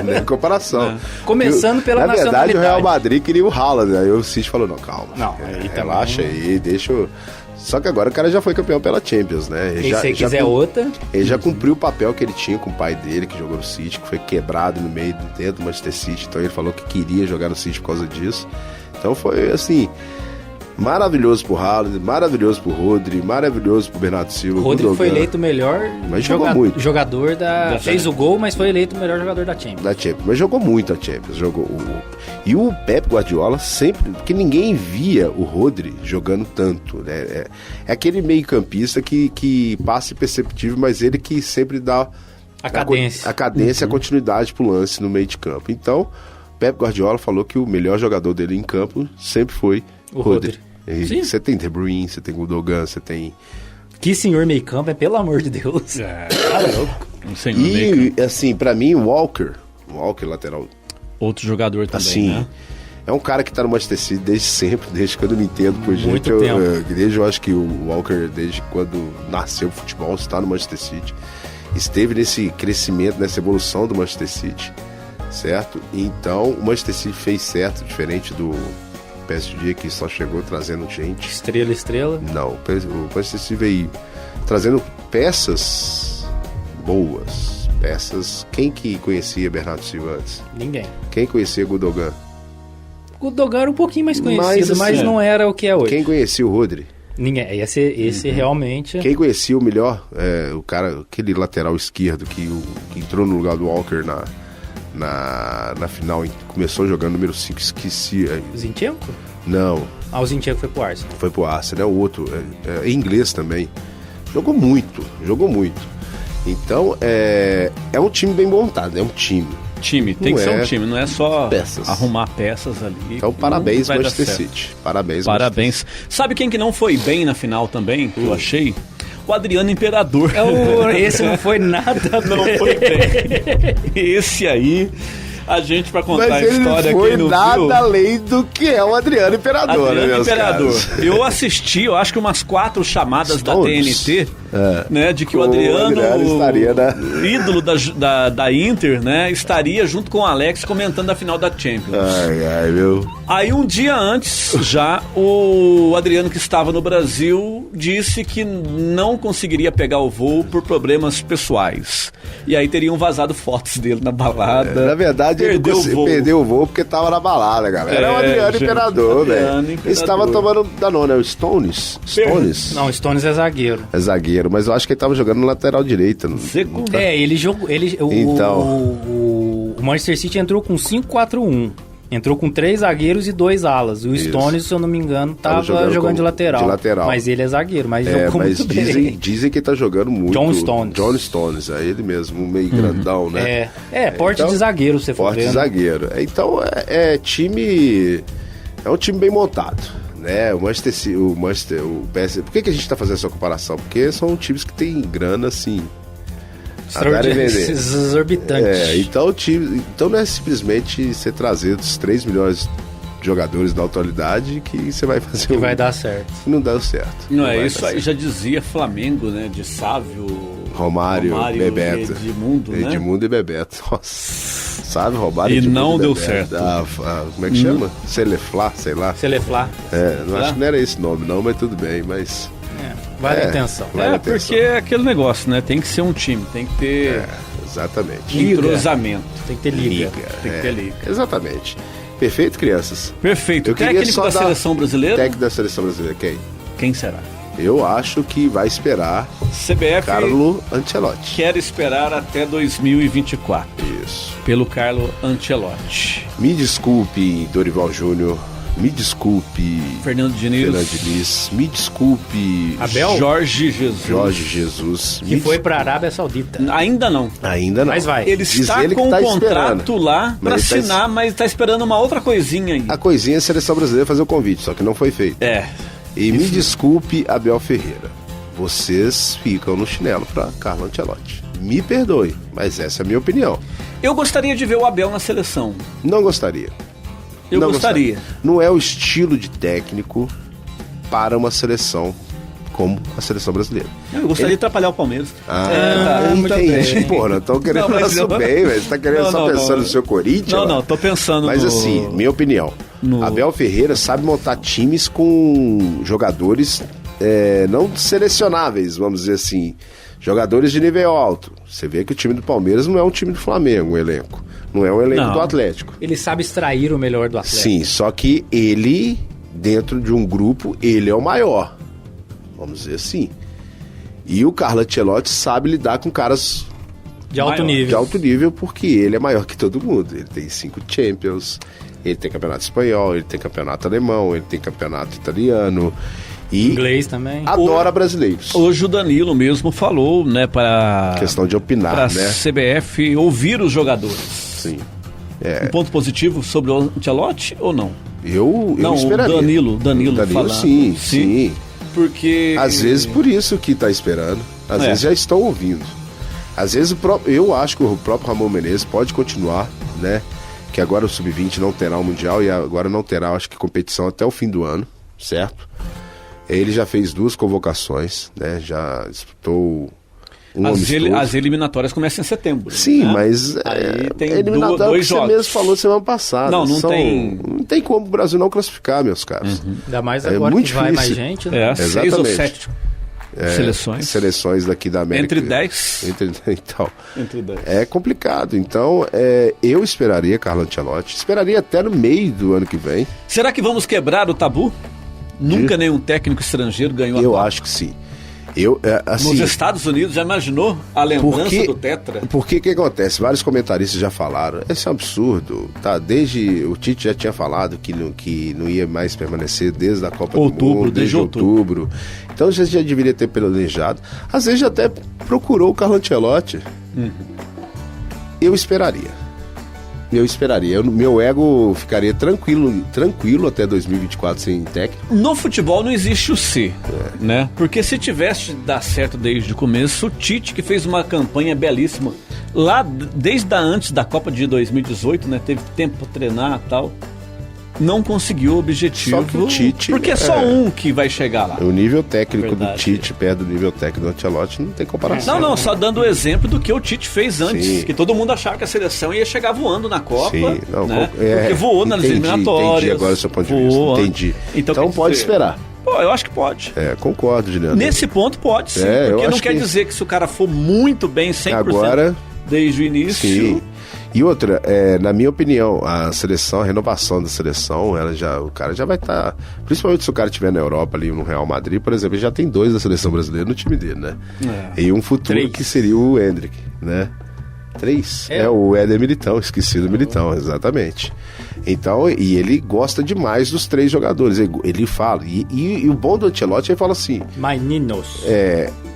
Speaker 1: Nem comparação.
Speaker 2: Começando pela
Speaker 1: nacionalidade. Na verdade, o Real
Speaker 2: nacionalidade.
Speaker 1: Madrid queria o Haaland, aí o City falou, não, calma.
Speaker 2: Não,
Speaker 1: relaxa aí, deixa eu... Só que agora o cara já foi campeão pela Champions, né?
Speaker 2: E se quiser outra...
Speaker 1: Ele já cumpriu o papel que ele tinha com o pai dele, que jogou no City, que foi quebrado no meio dentro do Manchester City. Então ele falou que queria jogar no City por causa disso. Então foi, assim, maravilhoso pro Haaland, maravilhoso pro Rodri, maravilhoso pro Bernardo Silva.
Speaker 2: O Rodri foi eleito o melhor jogador da... Fez o gol, mas foi eleito o melhor jogador da Champions.
Speaker 1: Mas jogou muito a Champions. E o Pep Guardiola sempre... Porque ninguém via o Rodri jogando tanto, né? É aquele meio campista que passa imperceptível, mas ele que sempre dá...
Speaker 2: A cadência.
Speaker 1: A cadência, a continuidade pro lance no meio de campo. Então, Pep Guardiola falou que o melhor jogador dele em campo sempre foi o Rodri. Você tem De Bruyne, você tem Gundogan, você tem...
Speaker 2: Que senhor meio campo, pelo amor de Deus.
Speaker 3: Louco.
Speaker 1: Assim, pra mim, o Walker lateral...
Speaker 3: Outro jogador também,
Speaker 1: assim,
Speaker 3: né?
Speaker 1: É um cara que tá no Manchester City desde sempre, desde quando eu me entendo por gente.
Speaker 2: Muito tempo.
Speaker 1: Eu acho que o Walker, desde quando nasceu o futebol, está no Manchester City. Esteve nesse crescimento, nessa evolução do Manchester City, certo? Então, o Manchester City fez certo, diferente do PSG, que só chegou trazendo gente.
Speaker 2: Estrela?
Speaker 1: Não, o Manchester City veio trazendo peças boas. Quem que conhecia Bernardo Silva antes?
Speaker 2: Ninguém.
Speaker 1: Quem conhecia Gundogan?
Speaker 2: Gundogan era um pouquinho mais conhecido, mas não era o que é hoje.
Speaker 1: Quem conhecia o Rodri?
Speaker 2: Ninguém. Esse realmente...
Speaker 1: Quem conhecia o melhor, o cara, aquele lateral esquerdo que entrou no lugar do Walker na final, começou jogando número 5, esqueci.
Speaker 2: Zinchenko?
Speaker 1: Não.
Speaker 2: O Zinchenko foi pro Arsenal.
Speaker 1: Foi pro Arsenal, né? O outro, é inglês também. Jogou muito. Então, é um time bem montado, é um time.
Speaker 3: Tem que ser um time, não é só
Speaker 1: peças.
Speaker 3: Arrumar peças ali.
Speaker 1: Então, parabéns, Manchester City.
Speaker 3: Parabéns. Sabe quem que não foi bem na final também, que eu achei? O Adriano Imperador.
Speaker 2: Esse não foi nada
Speaker 3: Não foi bem. Esse aí... A gente, pra contar a história,
Speaker 1: quem
Speaker 3: não
Speaker 1: nada
Speaker 3: viu...
Speaker 1: além do que é o Adriano Imperador,
Speaker 3: Eu assisti, eu acho que umas 4 chamadas da TNT, né, de que o Adriano
Speaker 1: estaria
Speaker 3: ídolo da Inter, né, estaria junto com o Alex comentando a final da Champions. Aí um dia antes, já, o Adriano, que estava no Brasil, disse que não conseguiria pegar o voo por problemas pessoais. E aí teriam vazado fotos dele na balada.
Speaker 1: Na verdade, ele perdeu o voo porque tava na balada, galera. Era o Adriano Imperador, velho. Ele estava tomando Danone, o Stones?
Speaker 2: Não, Stones é zagueiro.
Speaker 1: É zagueiro, mas eu acho que ele tava jogando no lateral direito.
Speaker 2: Ele jogou... O Manchester City entrou com 5-4-1. Entrou com 3 zagueiros e 2 alas. O Stones, se eu não me engano, tava jogando de lateral. Mas ele é zagueiro, mas jogou muito bem.
Speaker 1: Dizem que tá jogando muito.
Speaker 2: John Stones,
Speaker 1: é ele mesmo, meio grandão, né?
Speaker 2: Porte de zagueiro, você for ver.
Speaker 1: Porte de zagueiro. Então, time... É um time bem montado, né? O Manchester, o PSG... Por que a gente tá fazendo essa comparação? Porque são times que têm grana, assim...
Speaker 2: Exorbitante.
Speaker 1: Então o time. Então não é simplesmente você trazer os 3 melhores jogadores da atualidade que você vai fazer.
Speaker 2: Que vai dar certo.
Speaker 1: Não deu certo.
Speaker 3: Não é isso aí, já dizia Flamengo, né? De Sávio,
Speaker 1: Romário Bebeto.
Speaker 3: Edmundo, né?
Speaker 1: Edmundo e Bebeto. Nossa. Sabe, Romário
Speaker 3: E não deu
Speaker 1: Bebeto.
Speaker 3: certo.
Speaker 1: Como é que chama? Celeflá, sei lá.
Speaker 2: Celeflá.
Speaker 1: Não acho que não era esse nome, não, mas tudo bem, mas.
Speaker 2: Vale a intenção.
Speaker 1: Vale a atenção.
Speaker 3: Porque é aquele negócio, né? Tem que ser um time, tem que ter
Speaker 1: Exatamente.
Speaker 3: entrosamento.
Speaker 2: Tem que ter liga.
Speaker 3: Tem que ter liga.
Speaker 1: Exatamente. Perfeito, crianças?
Speaker 3: Perfeito.
Speaker 1: Eu queria
Speaker 3: Técnico
Speaker 1: só
Speaker 3: da
Speaker 1: dar-
Speaker 3: seleção brasileira?
Speaker 1: Técnico da seleção brasileira, quem?
Speaker 3: Quem será?
Speaker 1: Eu acho que vai esperar
Speaker 3: CBF
Speaker 1: Carlo Ancelotti.
Speaker 3: quer esperar até 2024
Speaker 1: Isso.
Speaker 3: pelo Carlo Ancelotti.
Speaker 1: Me desculpe, Dorival Júnior. Me desculpe,
Speaker 3: Fernando Diniz.
Speaker 1: Fernando Diniz. Me desculpe,
Speaker 2: Abel?
Speaker 3: Jorge Jesus.
Speaker 1: Jorge Jesus.
Speaker 2: Que foi pra Arábia Saudita.
Speaker 3: Ainda não.
Speaker 1: Ainda não.
Speaker 2: Mas vai.
Speaker 3: Ele
Speaker 1: Diz
Speaker 3: está
Speaker 1: ele que
Speaker 3: com um
Speaker 1: tá
Speaker 3: contrato
Speaker 1: esperando.
Speaker 3: lá para
Speaker 1: Mas ele tá
Speaker 3: assinar, mas está esperando uma outra coisinha aí.
Speaker 1: A coisinha é a seleção brasileira fazer o convite, só que não foi feito.
Speaker 3: É.
Speaker 1: E me desculpe, Abel Ferreira. Vocês ficam no chinelo para Carlo Ancelotti. Me perdoe, mas essa é a minha opinião.
Speaker 3: Eu gostaria de ver o Abel na seleção.
Speaker 1: Não gostaria.
Speaker 3: Eu
Speaker 1: Não
Speaker 3: gostaria.
Speaker 1: Não é o estilo de técnico para uma seleção como a seleção brasileira.
Speaker 3: Eu gostaria de atrapalhar o Palmeiras.
Speaker 1: Entendi. Porra, não estão querendo
Speaker 3: Não, mas
Speaker 1: nosso
Speaker 3: eu-
Speaker 1: bem, velho. Você tá querendo
Speaker 3: Não,
Speaker 1: só
Speaker 3: não,
Speaker 1: pensando
Speaker 3: não.
Speaker 1: no seu Corinthians?
Speaker 3: Não,
Speaker 1: ó.
Speaker 3: não, tô pensando
Speaker 1: Mas
Speaker 3: no...
Speaker 1: assim, minha opinião.
Speaker 3: No-
Speaker 1: Abel Ferreira sabe montar times com jogadores não selecionáveis, vamos dizer assim. Jogadores de nível alto. Você vê que o time do Palmeiras não é um time do Flamengo, um elenco. Não é um elenco
Speaker 3: Não.
Speaker 1: do Atlético.
Speaker 2: Ele sabe extrair o melhor do atleta.
Speaker 1: Sim, só que ele, dentro de um grupo, ele é o maior. Vamos dizer assim. E o Carlo Ancelotti sabe lidar com caras
Speaker 2: De alto
Speaker 3: Maior.
Speaker 1: de
Speaker 2: nível.
Speaker 1: alto nível, porque ele é maior que todo mundo. Ele tem 5 Champions, ele tem campeonato espanhol, ele tem campeonato alemão, ele tem campeonato italiano. E
Speaker 2: Inglês também.
Speaker 1: adora brasileiros.
Speaker 3: Hoje o Danilo mesmo falou, né, para
Speaker 1: Questão de opinar,
Speaker 3: para
Speaker 1: né?
Speaker 3: CBF ouvir os jogadores.
Speaker 1: Sim.
Speaker 3: Um ponto positivo sobre o Ancelotti ou não?
Speaker 1: Eu
Speaker 3: Não, o
Speaker 1: esperaria.
Speaker 3: Danilo
Speaker 1: sim,
Speaker 3: falando.
Speaker 1: sim.
Speaker 3: Sim. Porque...
Speaker 1: Às vezes por isso que tá esperando. Às
Speaker 3: É.
Speaker 1: vezes já estão ouvindo. Às vezes eu acho que o próprio Ramon Menezes pode continuar, né? Que agora o Sub-20 não terá o Mundial e agora não terá, acho que, competição até o fim do ano, certo? Ele já fez 2 convocações, né? Já disputou um amistoso.
Speaker 3: As eliminatórias começam em setembro.
Speaker 1: Sim,
Speaker 3: né?
Speaker 1: mas
Speaker 3: Aí tem
Speaker 1: eliminatório
Speaker 3: dois
Speaker 1: que você
Speaker 3: jogos.
Speaker 1: mesmo falou semana passada.
Speaker 3: Não, não tem-
Speaker 1: Não tem como o Brasil não classificar, meus caros.
Speaker 2: Ainda mais
Speaker 1: É
Speaker 2: agora
Speaker 1: muito
Speaker 2: que vai mais
Speaker 1: difícil.
Speaker 2: gente, né?
Speaker 3: É, 6 ou
Speaker 1: Exatamente.
Speaker 3: 7 seleções.
Speaker 1: Seleções daqui da América.
Speaker 3: Entre 10.
Speaker 1: Então,
Speaker 3: Entre 10.
Speaker 1: é complicado. Então, eu esperaria Carlo Ancelotti. Esperaria até no meio do ano que vem.
Speaker 3: Será que vamos quebrar o tabu? Nunca nenhum técnico estrangeiro ganhou a
Speaker 1: Eu
Speaker 3: Copa.
Speaker 1: acho que sim. Assim,
Speaker 3: Nos Estados Unidos, já imaginou a lembrança
Speaker 1: Porque-
Speaker 3: do Tetra?
Speaker 1: Porque o que acontece? Vários comentaristas já falaram, esse é um absurdo, tá? Desde o Tite já tinha falado que não ia mais permanecer desde a Copa
Speaker 3: Outubro,
Speaker 1: do Mundo,
Speaker 3: desde
Speaker 1: desde outubro. Então já deveria ter planejado. Às vezes já até procurou o Carlo Ancelotti. Eu esperaria. Meu ego ficaria tranquilo até 2024 sem técnico.
Speaker 3: No futebol não existe o C, né? Porque se tivesse dar certo desde o começo, o Tite, que fez uma campanha belíssima, lá desde antes da Copa de 2018, né? Teve tempo para treinar e tal, não conseguiu o objetivo.
Speaker 1: Só que o Tite,
Speaker 3: porque é só um que vai chegar lá.
Speaker 1: O nível técnico
Speaker 3: Verdade.
Speaker 1: do Tite perto do nível técnico do Ancelotti não tem comparação.
Speaker 3: Não, só dando o exemplo do que o Tite fez antes.
Speaker 1: Sim.
Speaker 3: Que todo mundo achava que a seleção ia chegar voando na Copa.
Speaker 1: Sim, não,
Speaker 3: né?
Speaker 1: é,
Speaker 3: Porque voou nas
Speaker 1: entendi,
Speaker 3: eliminatórias.
Speaker 1: Entendi agora o seu ponto de
Speaker 3: voou.
Speaker 1: vista. Entendi.
Speaker 3: Então,
Speaker 1: Então
Speaker 3: quer
Speaker 1: pode
Speaker 3: dizer,
Speaker 1: esperar.
Speaker 3: Pô, eu acho que pode.
Speaker 1: Concordo, Juliano.
Speaker 3: Nesse ponto pode sim,
Speaker 1: eu
Speaker 3: porque não
Speaker 1: acho
Speaker 3: quer
Speaker 1: que-
Speaker 3: dizer que se o cara for muito bem 100%
Speaker 1: Agora,
Speaker 3: desde o início,
Speaker 1: sim. E outra, na minha opinião, a renovação da seleção, o cara já vai estar. Principalmente se o cara estiver na Europa ali no Real Madrid, por exemplo, ele já tem 2 da seleção brasileira no time dele, né? E um futuro
Speaker 2: 3.
Speaker 1: que seria o Endrick, né? 3? O Éder Militão, esqueci do Militão, exatamente. Então, e ele gosta demais dos 3 jogadores. Ele fala, e o bom do Ancelotti, ele fala assim:
Speaker 2: Meninos.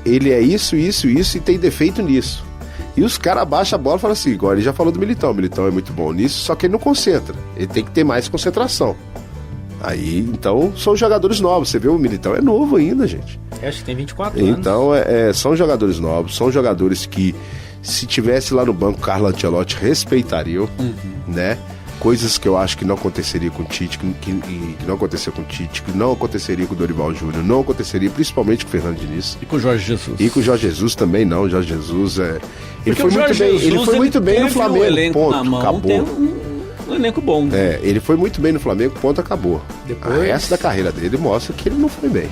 Speaker 1: ele é isso e tem defeito nisso. E os caras abaixam a bola e falam assim, igual ele já falou do Militão. O Militão é muito bom nisso, só que ele não concentra. Ele tem que ter mais concentração. Aí, então, são jogadores novos. Você vê, o Militão é novo ainda, gente.
Speaker 2: Eu acho que tem 24 anos.
Speaker 1: Então, são jogadores novos, são jogadores que Se tivesse lá no banco Carlo Ancelotti, respeitariam, né? Coisas que eu acho que não aconteceria com o Tite, que não aconteceu com o Tite, que não aconteceria com o Dorival Júnior, não aconteceria principalmente com o Fernando Diniz.
Speaker 3: E com o Jorge Jesus.
Speaker 1: E com o Jorge Jesus também não. O Jorge Jesus ele foi muito bem no Flamengo, ponto, acabou.
Speaker 3: Tem um elenco bom.
Speaker 1: Ele foi muito bem no Flamengo, ponto, acabou.
Speaker 2: Depois...
Speaker 1: O resto da carreira dele mostra que ele não foi bem.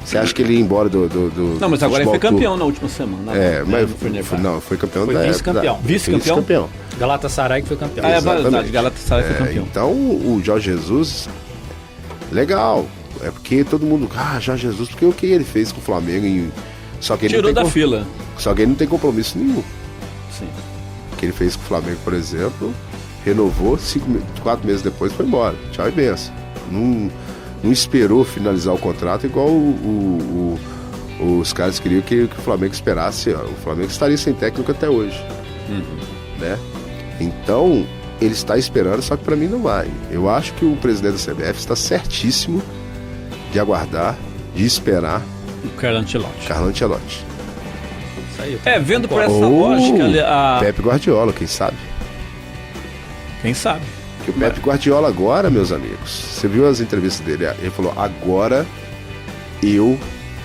Speaker 1: Você acha que ele ia embora do
Speaker 3: Não, mas agora ele foi campeão na última semana.
Speaker 1: Mas foi campeão
Speaker 2: foi vice-campeão.
Speaker 1: Vice-campeão.
Speaker 2: Galatasaray que foi campeão.
Speaker 3: É verdade, Galatasaray foi campeão.
Speaker 1: Então o Jorge Jesus, legal. É porque todo mundo, Jorge Jesus, porque o que ele fez com o Flamengo? Só que ele
Speaker 3: tirou da fila.
Speaker 1: Só que ele não tem compromisso nenhum.
Speaker 3: Sim.
Speaker 1: O que ele fez com o Flamengo, por exemplo, renovou, 4 meses depois foi embora. Tchau e benção. Não esperou finalizar o contrato igual os caras queriam que o Flamengo esperasse. O Flamengo estaria sem técnico até hoje. Né? Então, ele está esperando, só que para mim não vai. Eu acho que o presidente da CBF está certíssimo de aguardar, de esperar
Speaker 3: o Carlo Ancelotti.
Speaker 2: Isso aí,
Speaker 3: vendo por essa lógica...
Speaker 1: Pepe Guardiola, quem sabe?
Speaker 3: Quem sabe?
Speaker 1: Que o Pepe Guardiola agora, meus amigos, você viu as entrevistas dele? Ele falou, agora eu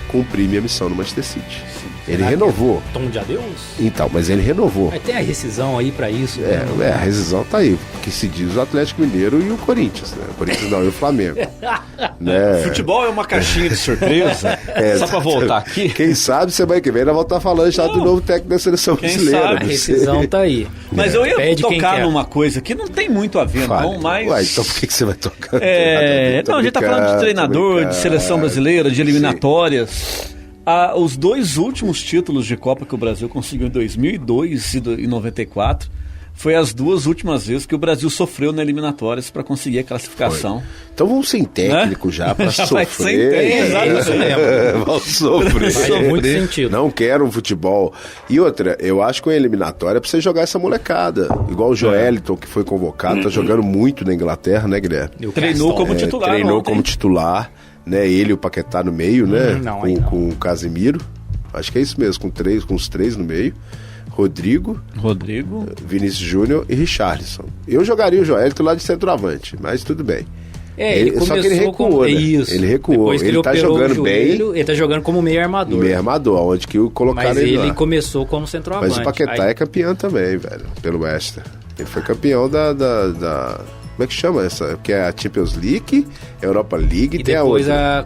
Speaker 1: cumpri minha missão no Manchester City. Ele renovou.
Speaker 2: Tom de adeus?
Speaker 1: Então, mas ele renovou.
Speaker 2: Mas tem a rescisão aí pra isso?
Speaker 1: A rescisão tá aí, que se diz o Atlético Mineiro e o Corinthians, né? O Corinthians não, e o Flamengo. Né?
Speaker 3: Futebol é uma caixinha de surpresa. Só pra voltar aqui.
Speaker 1: Quem sabe semana que vem nós vamos estar falando já do novo técnico da seleção brasileira.
Speaker 2: A rescisão tá aí.
Speaker 3: Mas eu ia tocar numa coisa que não tem muito a ver, não, mas...
Speaker 1: Ué, então por que você vai tocar?
Speaker 3: Não, a gente tá falando de treinador, de seleção brasileira, de eliminatórias. Os 2 últimos títulos de Copa que o Brasil conseguiu em 2002 e 94 foi as 2 últimas vezes que o Brasil sofreu na eliminatórias para conseguir a classificação.
Speaker 1: Foi. Então vamos sem técnico, né? Já para sofrer.
Speaker 3: Sem técnico,
Speaker 1: vamos sofrer.
Speaker 2: Faz muito sentido.
Speaker 1: Não quero um futebol. E outra, eu acho que a eliminatória é para você jogar essa molecada. Igual o Joeliton, que foi convocado, tá jogando muito na Inglaterra, né, Guilherme?
Speaker 3: Treinou como titular.
Speaker 1: Treinou como titular. Né, ele e o Paquetá no meio, né? Com o Casemiro. Acho que é isso mesmo, com os 3 no meio. Rodrigo, Vinícius Júnior e Richarlison. Eu jogaria o Joelito lá de centroavante, mas tudo bem. Só que ele recuou, né? Ele recuou. Ele tá jogando bem.
Speaker 2: Ele tá jogando como meio armador.
Speaker 1: Meio armador, onde que o colocaram
Speaker 2: mas ele começou como centroavante.
Speaker 1: Mas o Paquetá é campeão também, velho, pelo West Ham. Ele foi campeão da como é que chama essa? Que é a Champions League, Europa League e tem
Speaker 2: depois
Speaker 1: a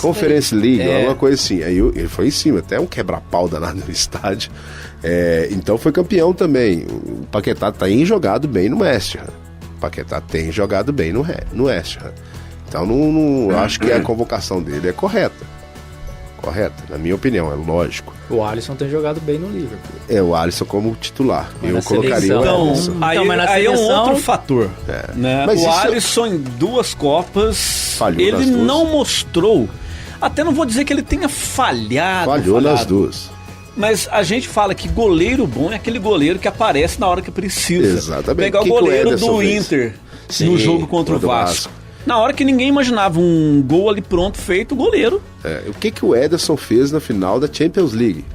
Speaker 1: Conference League, alguma coisa assim. Aí ele foi em cima, até um quebra-pau danado no estádio. Então foi campeão também. O Paquetá tem jogado bem no West Ham. O Paquetá tem jogado bem no West Ham. Então não acho que a convocação dele é correta. Na minha opinião, é lógico.
Speaker 2: O Alisson tem jogado bem no Liverpool.
Speaker 1: O Alisson como titular. Eu colocaria
Speaker 2: seleção,
Speaker 1: o Alisson.
Speaker 3: Aí é um outro fator. Né?
Speaker 1: Mas
Speaker 3: o Alisson em 2 Copas, ele não mostrou. Até não vou dizer que ele tenha falhado.
Speaker 1: Falhou nas 2.
Speaker 3: Mas a gente fala que goleiro bom é aquele goleiro que aparece na hora que precisa.
Speaker 1: Exatamente.
Speaker 3: Pegar o goleiro do Inter no jogo contra o Vasco. Na hora que ninguém imaginava um gol ali pronto, feito, o goleiro.
Speaker 1: O que o Ederson fez na final da Champions League?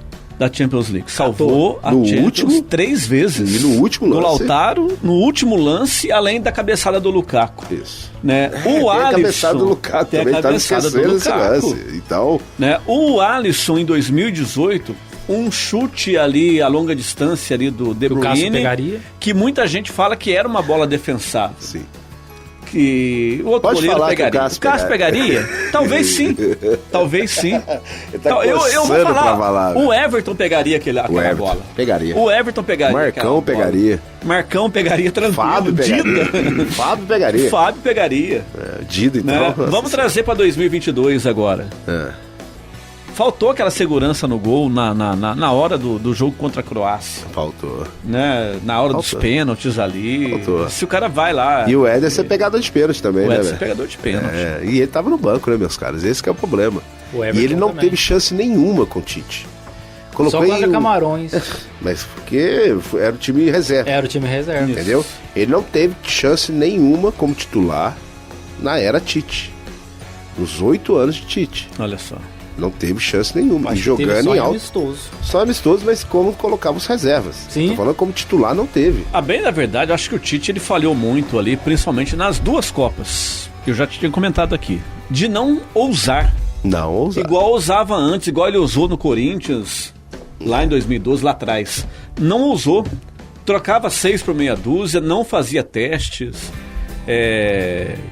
Speaker 3: Salvou a Champions 3 vezes.
Speaker 1: E no último lance.
Speaker 3: Do Lautaro, no último lance, além da cabeçada do Lukaku.
Speaker 1: Isso.
Speaker 3: Né? O Alisson.
Speaker 1: A cabeçada do Lukaku também estava esquecendo esse lance. Então...
Speaker 3: Né? O Alisson, em 2018... um chute ali a longa distância ali do De Bruyne, que muita gente fala que era uma bola defensável.
Speaker 1: Sim.
Speaker 3: Que o outro goleiro pegaria. O Cássio pegaria? Talvez sim. Eu vou falar. O Everton pegaria aquela bola.
Speaker 1: Pegaria.
Speaker 3: O Everton pegaria.
Speaker 1: Marcão pegaria
Speaker 3: tranquilo.
Speaker 1: Fábio pegaria.
Speaker 3: Fábio pegaria.
Speaker 1: Dida, então.
Speaker 3: Né? Vamos trazer para 2022 agora. Faltou aquela segurança no gol na hora do jogo contra a Croácia.
Speaker 1: Faltou.
Speaker 3: Né? Na hora dos pênaltis ali.
Speaker 1: Faltou.
Speaker 3: Se o cara vai lá...
Speaker 1: E o Ederson é pegador de pênalti também, né? O
Speaker 3: Ederson é pegador de pênalti.
Speaker 1: E ele tava no banco, né, meus caras? Esse que é o problema. E ele não teve chance nenhuma com o Tite.
Speaker 2: Só contra Camarões.
Speaker 1: Mas porque era o time reserva. Entendeu? Ele não teve chance nenhuma como titular na era Tite. Nos 8 anos de Tite.
Speaker 3: Olha só.
Speaker 1: Não teve chance nenhuma. E jogando
Speaker 2: só
Speaker 1: em alto.
Speaker 2: amistoso.
Speaker 1: Só amistoso, mas como colocava os reservas.
Speaker 2: Sim.
Speaker 1: Tô falando como titular, não teve.
Speaker 3: Bem, na verdade, eu acho que o Tite ele falhou muito ali, principalmente nas 2 Copas. Que eu já tinha comentado aqui. De não ousar.
Speaker 1: Não ousar.
Speaker 3: Igual usava antes, igual ele usou no Corinthians, lá em 2012, lá atrás. Não ousou. Trocava 6 por meia dúzia, não fazia testes.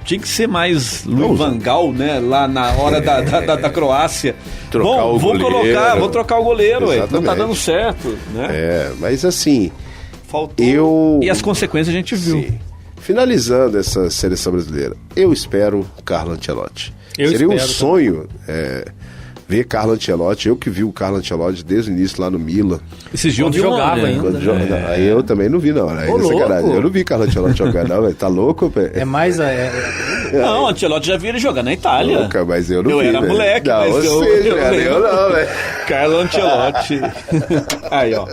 Speaker 3: Tinha que ser mais Luiz Van Gaal, né? Lá na hora da Croácia. Vou trocar o goleiro, ué. Não tá dando certo, né?
Speaker 1: Mas assim...
Speaker 3: Faltou. E as consequências a gente viu.
Speaker 1: Sim. Finalizando essa seleção brasileira, eu espero Carlo Ancelotti. Seria um sonho ver Carlo Ancelotti. Eu que vi o Carlo Ancelotti desde o início lá no Milan.
Speaker 3: Esses dias jogava ainda.
Speaker 1: Aí eu também não vi, não. Aí eu não vi Carlo Ancelotti jogar, não, velho. Tá louco, velho?
Speaker 2: É mais...
Speaker 3: Não, o Ancelotti já vi ele jogar na Itália.
Speaker 1: Nunca, mas eu não vi.
Speaker 3: Eu era moleque,
Speaker 1: não,
Speaker 3: mas
Speaker 1: eu não, velho.
Speaker 3: Carlo Ancelotti. Aí, ó.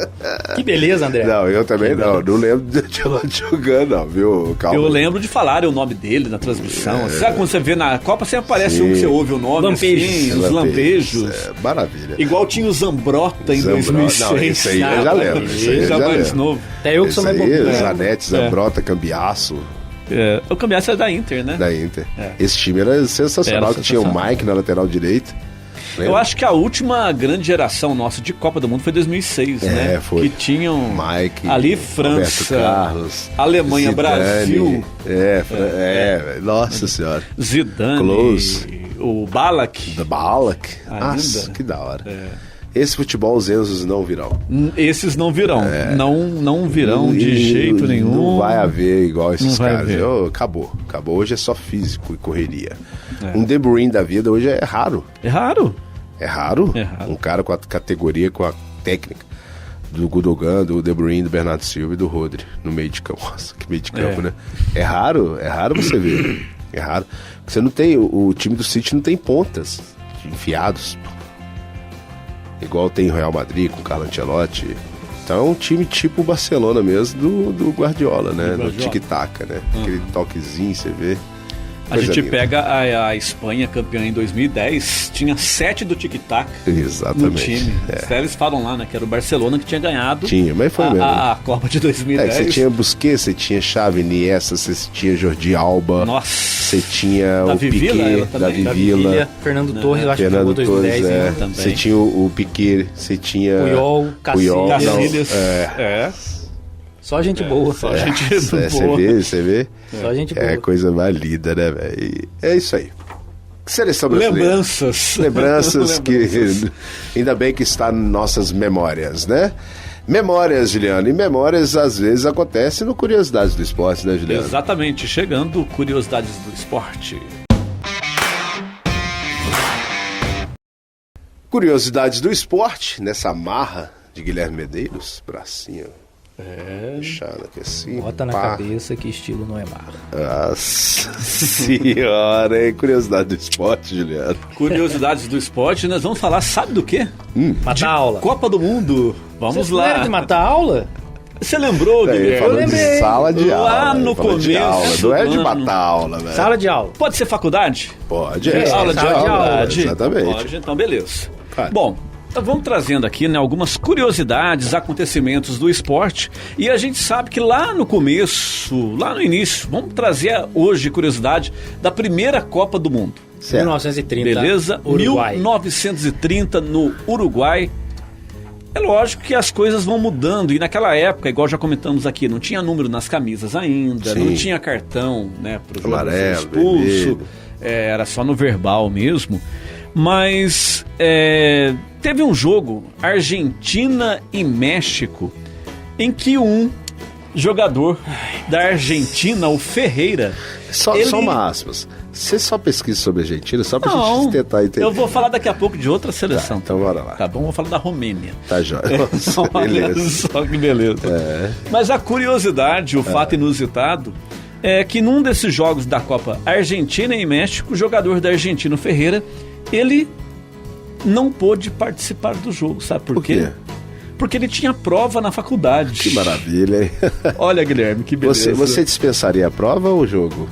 Speaker 2: Que beleza, André.
Speaker 1: Não, eu também não. Não lembro de Ancelotti jogando, não, viu? Calma.
Speaker 3: Eu lembro de falar o nome dele na transmissão. Sabe quando você vê na Copa, sempre aparece um que você ouve o nome, os lampejos.
Speaker 1: Maravilha.
Speaker 3: Igual tinha o Zambrota em 2006.
Speaker 1: Não, isso aí eu já lembro. Isso aí
Speaker 3: já mais novo.
Speaker 2: Até eu que sou mais bom.
Speaker 1: Zanetti, Zambrota, Cambiasso.
Speaker 3: O Cambiasso era da Inter, né?
Speaker 1: Da Inter. Esse time era sensacional, que tinha o Mike na lateral direita.
Speaker 3: Eu acho que a última grande geração nossa de Copa do Mundo foi 2006, né?
Speaker 1: Foi.
Speaker 3: Que tinham
Speaker 1: Mike,
Speaker 3: ali França,
Speaker 1: Carlos,
Speaker 3: Alemanha,
Speaker 1: Zidane,
Speaker 3: Brasil.
Speaker 1: Nossa senhora.
Speaker 3: Zidane,
Speaker 1: Close.
Speaker 3: O Ballack.
Speaker 1: Nossa, que da hora. Esse futebol os Enzos não virão.
Speaker 3: Esses não virão. Não virão de jeito nenhum.
Speaker 1: Não vai haver igual esses caras. Acabou. Hoje é só físico e correria. Um De Bruyne da vida hoje é raro.
Speaker 3: É raro.
Speaker 1: Um cara com a categoria, com a técnica do Gundogan, do De Bruyne, do Bernardo Silva e do Rodri no meio de campo. Nossa, que meio de campo, né? É raro você ver. É raro. Você não tem... O time do City não tem pontas enfiados. Igual tem o Real Madrid com o Carlo Ancelotti. Então é um time tipo o Barcelona mesmo do Guardiola, né? Do tic-tac, né? Aquele toquezinho, você vê.
Speaker 3: A gente pega a Espanha campeã em 2010, tinha 7 do tic-tac no time. Eles falam lá, né? Que era o Barcelona que tinha ganhado.
Speaker 1: Tinha, mas foi mesmo.
Speaker 3: A Copa de 2010.
Speaker 1: Você tinha Busquets, você tinha Xavi, Iniesta, você tinha Jordi Alba.
Speaker 3: Nossa.
Speaker 1: Você tinha o Piquet, Davi Villa.
Speaker 2: Fernando Torres, eu acho que jogou 2010 também.
Speaker 1: Você tinha o Piquet, você tinha...
Speaker 2: Puyol,
Speaker 3: Casillas.
Speaker 2: Só gente boa.
Speaker 3: Só gente boa.
Speaker 1: Você vê?
Speaker 2: Só gente boa.
Speaker 1: É coisa mais linda, né, velho? É isso aí. Seleção brasileira. Lembranças que ainda bem que está em nossas memórias, né? Memórias, Juliano. E memórias, às vezes, acontecem no Curiosidades do Esporte, né, Juliano?
Speaker 3: Exatamente. Chegando Curiosidades do Esporte.
Speaker 1: Curiosidades do Esporte, nessa marra de Guilherme Medeiros, bracinho. Fechado aqui assim.
Speaker 2: Bota na cabeça que estilo não é mar.
Speaker 1: Nossa senhora, hein? Curiosidade do esporte, Juliano.
Speaker 3: Curiosidades do esporte, nós vamos falar, sabe do quê?
Speaker 2: Matar aula.
Speaker 3: Copa do Mundo. Vamos lá.
Speaker 2: Lembra de matar aula?
Speaker 3: Você lembrou, Guilherme?
Speaker 1: Eu lembrei. Sala de aula.
Speaker 3: Lá no começo.
Speaker 1: Não é de matar aula, velho.
Speaker 2: Sala de aula.
Speaker 3: Pode ser faculdade?
Speaker 1: Pode.
Speaker 3: Aula de aula.
Speaker 1: Exatamente.
Speaker 3: Pode, então beleza. Bom, vamos trazendo aqui, né, algumas curiosidades, acontecimentos do esporte. E a gente sabe que lá no começo, lá no início, vamos trazer hoje curiosidade da primeira Copa do Mundo.
Speaker 2: Certo. 1930.
Speaker 3: Beleza?
Speaker 2: Uruguai.
Speaker 3: 1930 no Uruguai. É lógico que as coisas vão mudando. E naquela época, igual já comentamos aqui, não tinha número nas camisas ainda, não tinha cartão, né, para o jogador ser expulso. Era só no verbal mesmo. Mas teve um jogo, Argentina e México, em que um jogador da Argentina, o Ferreira...
Speaker 1: Só uma aspas. Você só pesquisa sobre a Argentina, só pra gente tentar entender.
Speaker 3: Eu vou falar daqui a pouco de outra seleção.
Speaker 1: Então bora lá.
Speaker 3: Tá bom, vou falar da Romênia.
Speaker 1: Tá jóia. Beleza.
Speaker 3: Só que beleza. Mas a curiosidade, o fato inusitado... é que num desses jogos da Copa Argentina e México, o jogador da Argentina, o Ferreira, ele não pôde participar do jogo. Sabe por quê? Porque ele tinha prova na faculdade.
Speaker 1: Que maravilha, hein?
Speaker 3: Olha, Guilherme, que beleza.
Speaker 1: Você dispensaria a prova ou o jogo?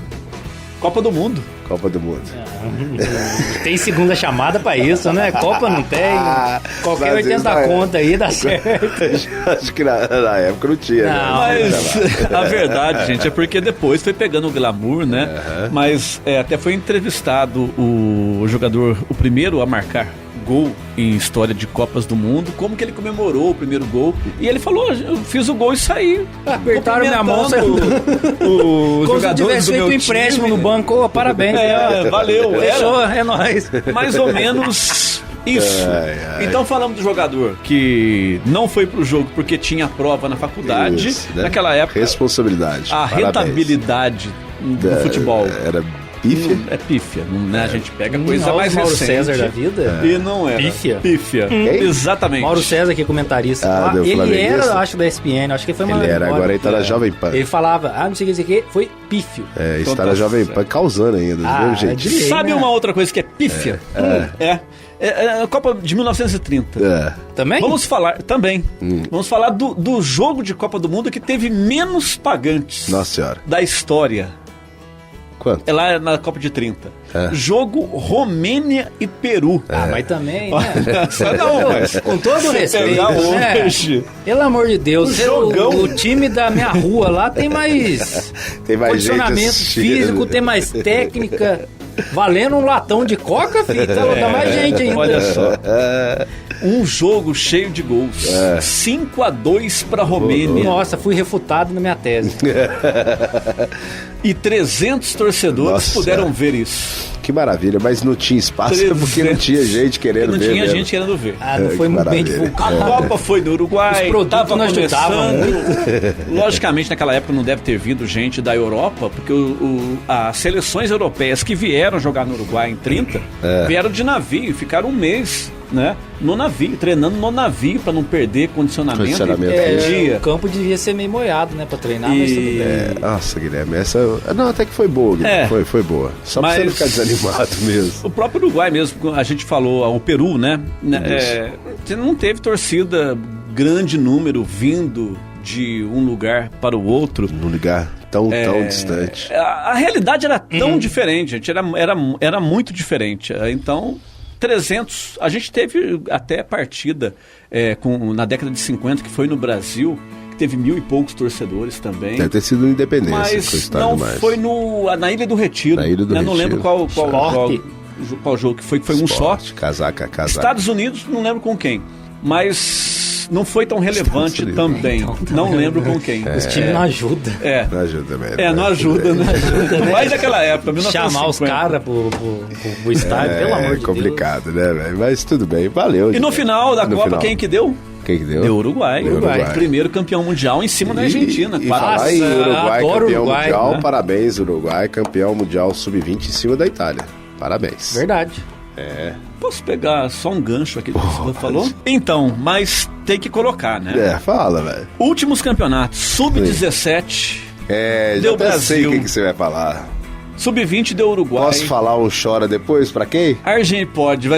Speaker 3: Copa do Mundo.
Speaker 1: Copa do Mundo.
Speaker 2: Tem segunda chamada pra isso, né? Copa não tem. Qualquer 80 conto aí dá certo.
Speaker 1: Acho que na época não tinha.
Speaker 2: Não,
Speaker 3: Mas a verdade, gente, é porque depois foi pegando o glamour, né? Mas até foi entrevistado o jogador, o primeiro a marcar gol em história de Copas do Mundo, como que ele comemorou o primeiro gol. E ele falou, eu fiz o gol e saí.
Speaker 2: Apertaram minha mão, saiu.
Speaker 3: Os
Speaker 2: Como se eu
Speaker 3: jogadores
Speaker 2: tivesse
Speaker 3: do
Speaker 2: feito um
Speaker 3: meu
Speaker 2: empréstimo
Speaker 3: time.
Speaker 2: no banco. Parabéns.
Speaker 3: Valeu.
Speaker 2: Fechou, é nóis.
Speaker 3: Mais ou menos isso. Então falamos do jogador que não foi pro jogo porque tinha prova na faculdade.
Speaker 1: Isso, né?
Speaker 3: Naquela época,
Speaker 1: responsabilidade.
Speaker 3: a
Speaker 1: Parabéns.
Speaker 3: rentabilidade do futebol
Speaker 1: Era pífia.
Speaker 3: é pífia, né? A gente pega coisa mais
Speaker 2: Mauro
Speaker 3: recente.
Speaker 2: César da vida.
Speaker 3: E não é.
Speaker 2: Pífia.
Speaker 3: Exatamente.
Speaker 2: Mauro César, que é comentarista.
Speaker 1: do
Speaker 2: Ele
Speaker 1: flamenguista.
Speaker 2: era, acho, da ESPN. Acho que ele foi
Speaker 1: Ele era, agora ele tá na Jovem Pan.
Speaker 2: Ele falava, não sei o que, foi pífio.
Speaker 1: Está
Speaker 3: Então
Speaker 1: na
Speaker 3: tá
Speaker 1: Jovem
Speaker 3: certo.
Speaker 1: Pan causando ainda, do mesmo jeito.
Speaker 2: de lei,
Speaker 3: Sabe
Speaker 2: né?
Speaker 3: uma outra coisa que é pífia? É a Copa de 1930.
Speaker 2: Também?
Speaker 3: Vamos falar, também. Vamos falar do jogo de Copa do Mundo que teve menos pagantes
Speaker 1: Nossa senhora.
Speaker 3: da história.
Speaker 1: Quanto?
Speaker 3: É lá na Copa de 30. Jogo Romênia e Peru.
Speaker 2: Mas também, né?
Speaker 3: Não, mas
Speaker 2: Com todo o respeito,
Speaker 3: pegar
Speaker 2: né?
Speaker 3: hoje.
Speaker 2: Pelo amor de Deus,
Speaker 3: Um jogão.
Speaker 2: o time da minha rua lá tem mais
Speaker 1: Tem mais gente
Speaker 2: condicionamento
Speaker 1: assistindo.
Speaker 2: físico, tem mais técnica. Valendo um latão de coca, filho, dá mais gente ainda.
Speaker 3: Olha só. Um jogo cheio de gols. 5-2 pra Romênia.
Speaker 2: Nossa, fui refutado na minha tese.
Speaker 3: E 300 torcedores
Speaker 1: Nossa.
Speaker 3: puderam ver isso.
Speaker 1: Que maravilha, mas não tinha espaço porque não tinha gente querendo
Speaker 3: Não
Speaker 1: ver.
Speaker 3: tinha
Speaker 1: mesmo.
Speaker 3: gente querendo ver.
Speaker 2: Não foi
Speaker 1: que
Speaker 2: muito bem
Speaker 1: maravilha.
Speaker 2: divulgado.
Speaker 3: A Copa foi no Uruguai,
Speaker 2: Os produtos
Speaker 3: tava
Speaker 2: nós
Speaker 3: começando.
Speaker 2: ajudávamos
Speaker 3: Logicamente, naquela época não deve ter vindo gente da Europa, porque as seleções europeias que vieram jogar no Uruguai em 30 vieram de navio, ficaram um mês, né, no navio, treinando no navio para não perder condicionamento.
Speaker 1: Condicionamento.
Speaker 3: Dia.
Speaker 2: O campo devia ser meio molhado, né, pra treinar, mas tudo bem.
Speaker 1: Nossa, Guilherme, essa. Não, até que foi boa, Guilherme. Foi boa. Só pra você não ficar desanimado mesmo.
Speaker 3: O próprio Uruguai mesmo, a gente falou, o Peru, né? Não teve torcida, grande número vindo de um lugar para o outro.
Speaker 1: Num lugar tão distante.
Speaker 3: A realidade era tão diferente, gente. Era muito diferente. Então, 300... A gente teve até partida na década de 50, que foi no Brasil, que teve 1.000 e poucos torcedores também.
Speaker 1: Deve ter sido Independência.
Speaker 3: Mas
Speaker 1: foi o estádio
Speaker 3: não
Speaker 1: mais.
Speaker 3: foi na Ilha do Retiro.
Speaker 1: Na Ilha do
Speaker 3: Não lembro
Speaker 1: Retiro.
Speaker 3: qual jogo que foi um só.
Speaker 1: Casaca.
Speaker 3: Estados Unidos, não lembro com quem. Mas não foi tão relevante
Speaker 1: Estados Unidos.
Speaker 3: também. Não lembro com quem.
Speaker 2: Os times não ajudam.
Speaker 1: Não ajuda mesmo.
Speaker 3: Não ajuda, né? Mais daquela época, 1950.
Speaker 2: Chamar os caras pro estádio, pelo amor de Deus.
Speaker 1: É complicado, né, velho? Mas tudo bem, valeu.
Speaker 3: E no final da
Speaker 1: No
Speaker 3: Copa,
Speaker 1: final.
Speaker 3: quem que deu?
Speaker 1: Quem que deu?
Speaker 3: Deu Uruguai.
Speaker 1: Deu Uruguai.
Speaker 3: Primeiro campeão mundial em cima da Argentina.
Speaker 1: E
Speaker 3: Quase.
Speaker 1: falar em Uruguai,
Speaker 2: adoro
Speaker 1: campeão
Speaker 2: Uruguai,
Speaker 1: mundial,
Speaker 2: né?
Speaker 1: parabéns, Uruguai, campeão mundial sub-20 em cima da Itália. Parabéns.
Speaker 2: Verdade.
Speaker 3: Posso pegar só um gancho aqui do que você falou? Então, mas tem que colocar, né?
Speaker 1: Fala, velho.
Speaker 3: Últimos campeonatos, Sub-17,
Speaker 1: Já
Speaker 3: Deu
Speaker 1: até sei
Speaker 3: Brasil.
Speaker 1: o que você vai falar.
Speaker 3: Sub-20 deu Uruguai.
Speaker 1: Posso falar um chora depois pra quem?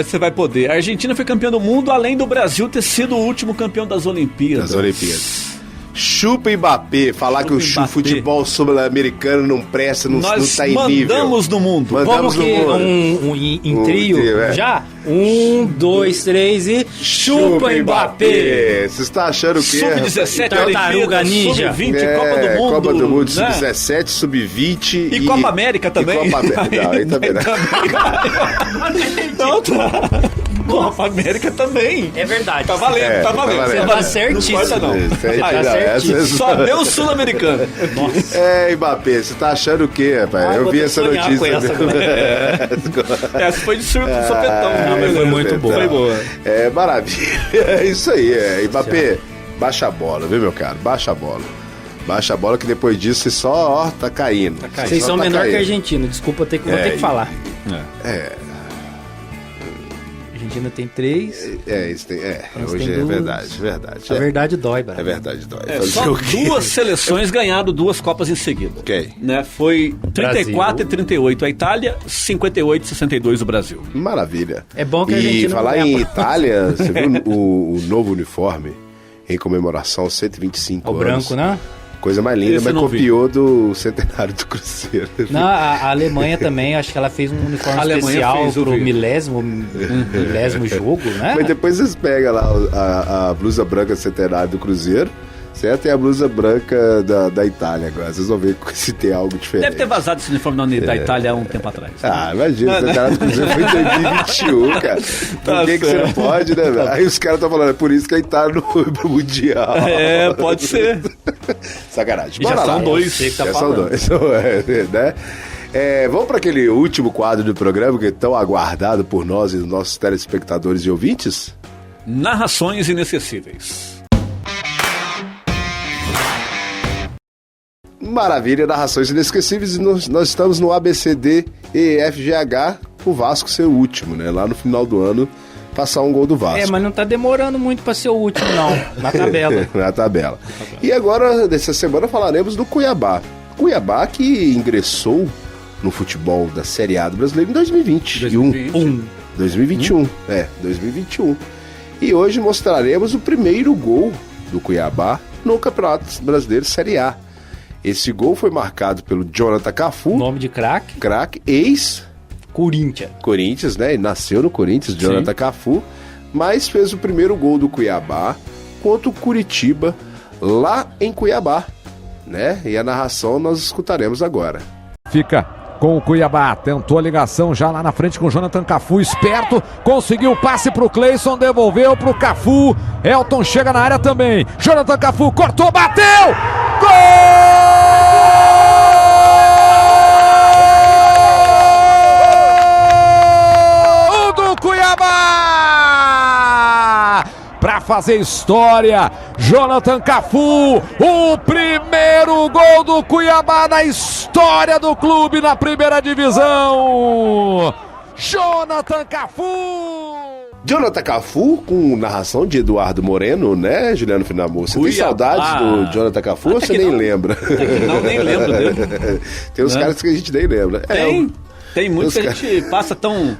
Speaker 3: Você vai poder. A Argentina foi campeã do mundo, além do Brasil ter sido o último campeão das Olimpíadas.
Speaker 1: Das Olimpíadas. Chupa Mbappé, falar que o
Speaker 3: Mbappé.
Speaker 1: futebol sul-americano não presta, não
Speaker 3: Nós
Speaker 1: tá em nível.
Speaker 3: mandamos no mundo.
Speaker 1: Mandamos
Speaker 2: Vamos
Speaker 1: no
Speaker 2: que
Speaker 1: mundo.
Speaker 2: em trio,
Speaker 1: trio,
Speaker 2: já? 1, 2, 3 e chupa Mbappé!
Speaker 1: Você está achando o quê?
Speaker 3: Sub-17,
Speaker 2: Tartaruga
Speaker 3: Olimpíadas,
Speaker 2: Ninja.
Speaker 3: Sub-20, Copa do Mundo.
Speaker 1: Copa do Mundo,
Speaker 3: né?
Speaker 1: Sub-17, Sub-20
Speaker 3: E Copa América também.
Speaker 1: E Copa América, não, aí também não.
Speaker 3: Não, tá. Copa América também.
Speaker 2: É verdade.
Speaker 3: Tá valendo, tá valendo.
Speaker 1: valendo.
Speaker 2: Você tá certíssimo.
Speaker 3: Não importa, não.
Speaker 1: Aí,
Speaker 2: Tá
Speaker 1: não,
Speaker 2: certíssimo.
Speaker 1: essas-
Speaker 3: Só deu o sul-americano.
Speaker 1: Mbappé, você tá achando o quê, rapaz? Eu
Speaker 2: vou
Speaker 1: vi
Speaker 2: ter
Speaker 1: essa
Speaker 2: que sonhar
Speaker 1: notícia.
Speaker 2: com essa
Speaker 3: Essa foi de sopetão.
Speaker 2: Não, mas foi muito boa.
Speaker 3: Foi boa.
Speaker 1: Maravilha. É isso aí. Mbappé, baixa a bola, viu, meu cara? Baixa a bola. Baixa a bola que depois disso você só, tá caindo.
Speaker 2: Vocês
Speaker 1: Só
Speaker 2: são
Speaker 1: tá
Speaker 2: menor que a
Speaker 1: caindo.
Speaker 2: Argentina, desculpa, vou ter que falar. A Argentina tem 3.
Speaker 1: Isso tem,
Speaker 2: Nós
Speaker 1: hoje
Speaker 2: tem
Speaker 1: é
Speaker 2: duas.
Speaker 1: verdade.
Speaker 2: A verdade dói,
Speaker 1: É
Speaker 2: Barão.
Speaker 1: verdade, dói.
Speaker 3: Só duas seleções ganharam 2 Copas em seguida.
Speaker 1: Ok.
Speaker 3: Né? Foi 34
Speaker 2: Brasil.
Speaker 3: e 38 a Itália, 58 e 62 o Brasil.
Speaker 1: Maravilha.
Speaker 2: É bom que a
Speaker 1: E
Speaker 2: Argentina não
Speaker 1: falar
Speaker 2: ganha
Speaker 1: em
Speaker 2: a
Speaker 1: Itália, você viu o novo uniforme em comemoração aos 125
Speaker 2: O
Speaker 1: anos?
Speaker 2: branco, né?
Speaker 1: Coisa mais linda, mas copiou do centenário do Cruzeiro.
Speaker 2: Não, a Alemanha também, acho que ela fez um uniforme especial pro milésimo jogo, né?
Speaker 1: Mas depois vocês pegam lá a blusa branca centenário do Cruzeiro, certo? E a blusa branca da Itália agora. Vocês vão ver se tem algo diferente.
Speaker 3: Deve ter vazado esse uniforme da Itália há um tempo atrás.
Speaker 1: Ah, imagina, o centenário do Cruzeiro foi em 2021, cara. Por que você não pode, né, velho? Aí os caras estão falando, é por isso que a Itália não foi pro Mundial.
Speaker 3: Pode ser.
Speaker 1: Sacanagem.
Speaker 3: Já são dois.
Speaker 1: Já são dois, né? Vamos para aquele último quadro do programa que é tão aguardado por nós e nossos telespectadores e ouvintes?
Speaker 3: Narrações inesquecíveis.
Speaker 1: Maravilha, narrações inesquecíveis. Nós estamos no ABCD e FGH, o Vasco ser o último, né? Lá no final do ano, passar um gol do Vasco.
Speaker 2: Mas não tá demorando muito para ser o último, não, na tabela.
Speaker 1: Na tabela. E agora, dessa semana, falaremos do Cuiabá. Cuiabá que ingressou no futebol da Série A do Brasileiro em 2021. 2021. E hoje mostraremos o primeiro gol do Cuiabá no Campeonato Brasileiro Série A. Esse gol foi marcado pelo Jonathan Cafu.
Speaker 2: Nome de craque.
Speaker 1: Craque, Corinthians, né? Ele nasceu no Corinthians, Jonathan Cafu. Mas fez o primeiro gol do Cuiabá contra o Curitiba, lá em Cuiabá, né? E a narração nós escutaremos agora.
Speaker 6: Fica com o Cuiabá, tentou a ligação já lá na frente com o Jonathan Cafu, esperto, conseguiu o passe pro Cleison, devolveu pro Cafu, Elton chega na área também, Jonathan Cafu cortou, bateu, gol! Do Cuiabá! Pra fazer história, Jonathan Cafu, o primeiro gol do Cuiabá na história do clube na primeira divisão. Jonathan
Speaker 1: Cafu, com narração de Eduardo Moreno, né, Juliano Finamor? Você tem saudades do Jonathan Cafu ou você nem lembra?
Speaker 3: Não, nem lembro dele.
Speaker 1: Tem uns caras que a gente nem lembra.
Speaker 3: Tem muitos que a gente passa tão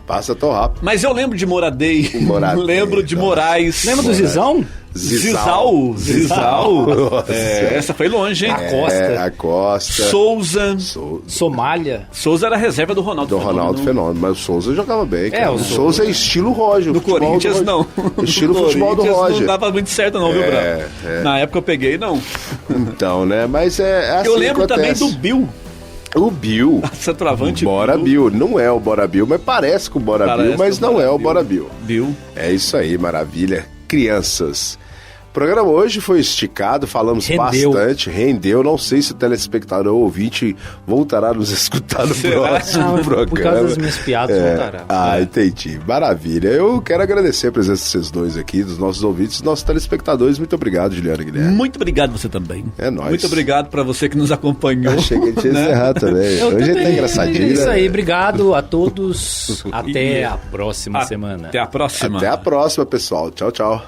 Speaker 3: rápido. Mas eu lembro de Moradei. Lembro de Moraes.
Speaker 2: Lembra do Zizão?
Speaker 3: Zizal. Essa foi longe, hein?
Speaker 1: A Costa.
Speaker 3: Souza.
Speaker 2: Somália.
Speaker 3: Souza era reserva do Ronaldo
Speaker 1: Fenômeno. Mas o Souza jogava bem.
Speaker 2: O
Speaker 1: Souza é estilo Roger.
Speaker 3: No Corinthians, não.
Speaker 1: Estilo futebol do Roger.
Speaker 3: Não dava muito certo, não, viu, Bruno? Na época eu peguei, não.
Speaker 1: Então, né? Mas é assim.
Speaker 3: Eu lembro também do Bill.
Speaker 1: O Bill.
Speaker 3: Centroavante.
Speaker 1: Bora Bill. Não é o Bora Bill, mas parece com o Bora Bill, mas não é o Bora Bill. É isso aí, maravilha. Crianças. O programa hoje foi esticado, falamos bastante, rendeu. Não sei se o telespectador ou ouvinte voltará a nos escutar no próximo programa.
Speaker 2: Por causa das minhas piadas, voltará.
Speaker 1: Entendi. Maravilha. Eu quero agradecer a presença de vocês dois aqui, dos nossos ouvintes, dos nossos telespectadores. Muito obrigado, Juliano e Guilherme.
Speaker 3: Muito obrigado você também.
Speaker 1: É nóis.
Speaker 3: Muito obrigado pra você que nos acompanhou.
Speaker 1: Achei que a gente ia encerrar também. Hoje tá engraçadinho.
Speaker 2: É isso aí, obrigado a todos. Até a próxima semana.
Speaker 3: Até a próxima.
Speaker 1: Até a próxima, pessoal. Tchau, tchau.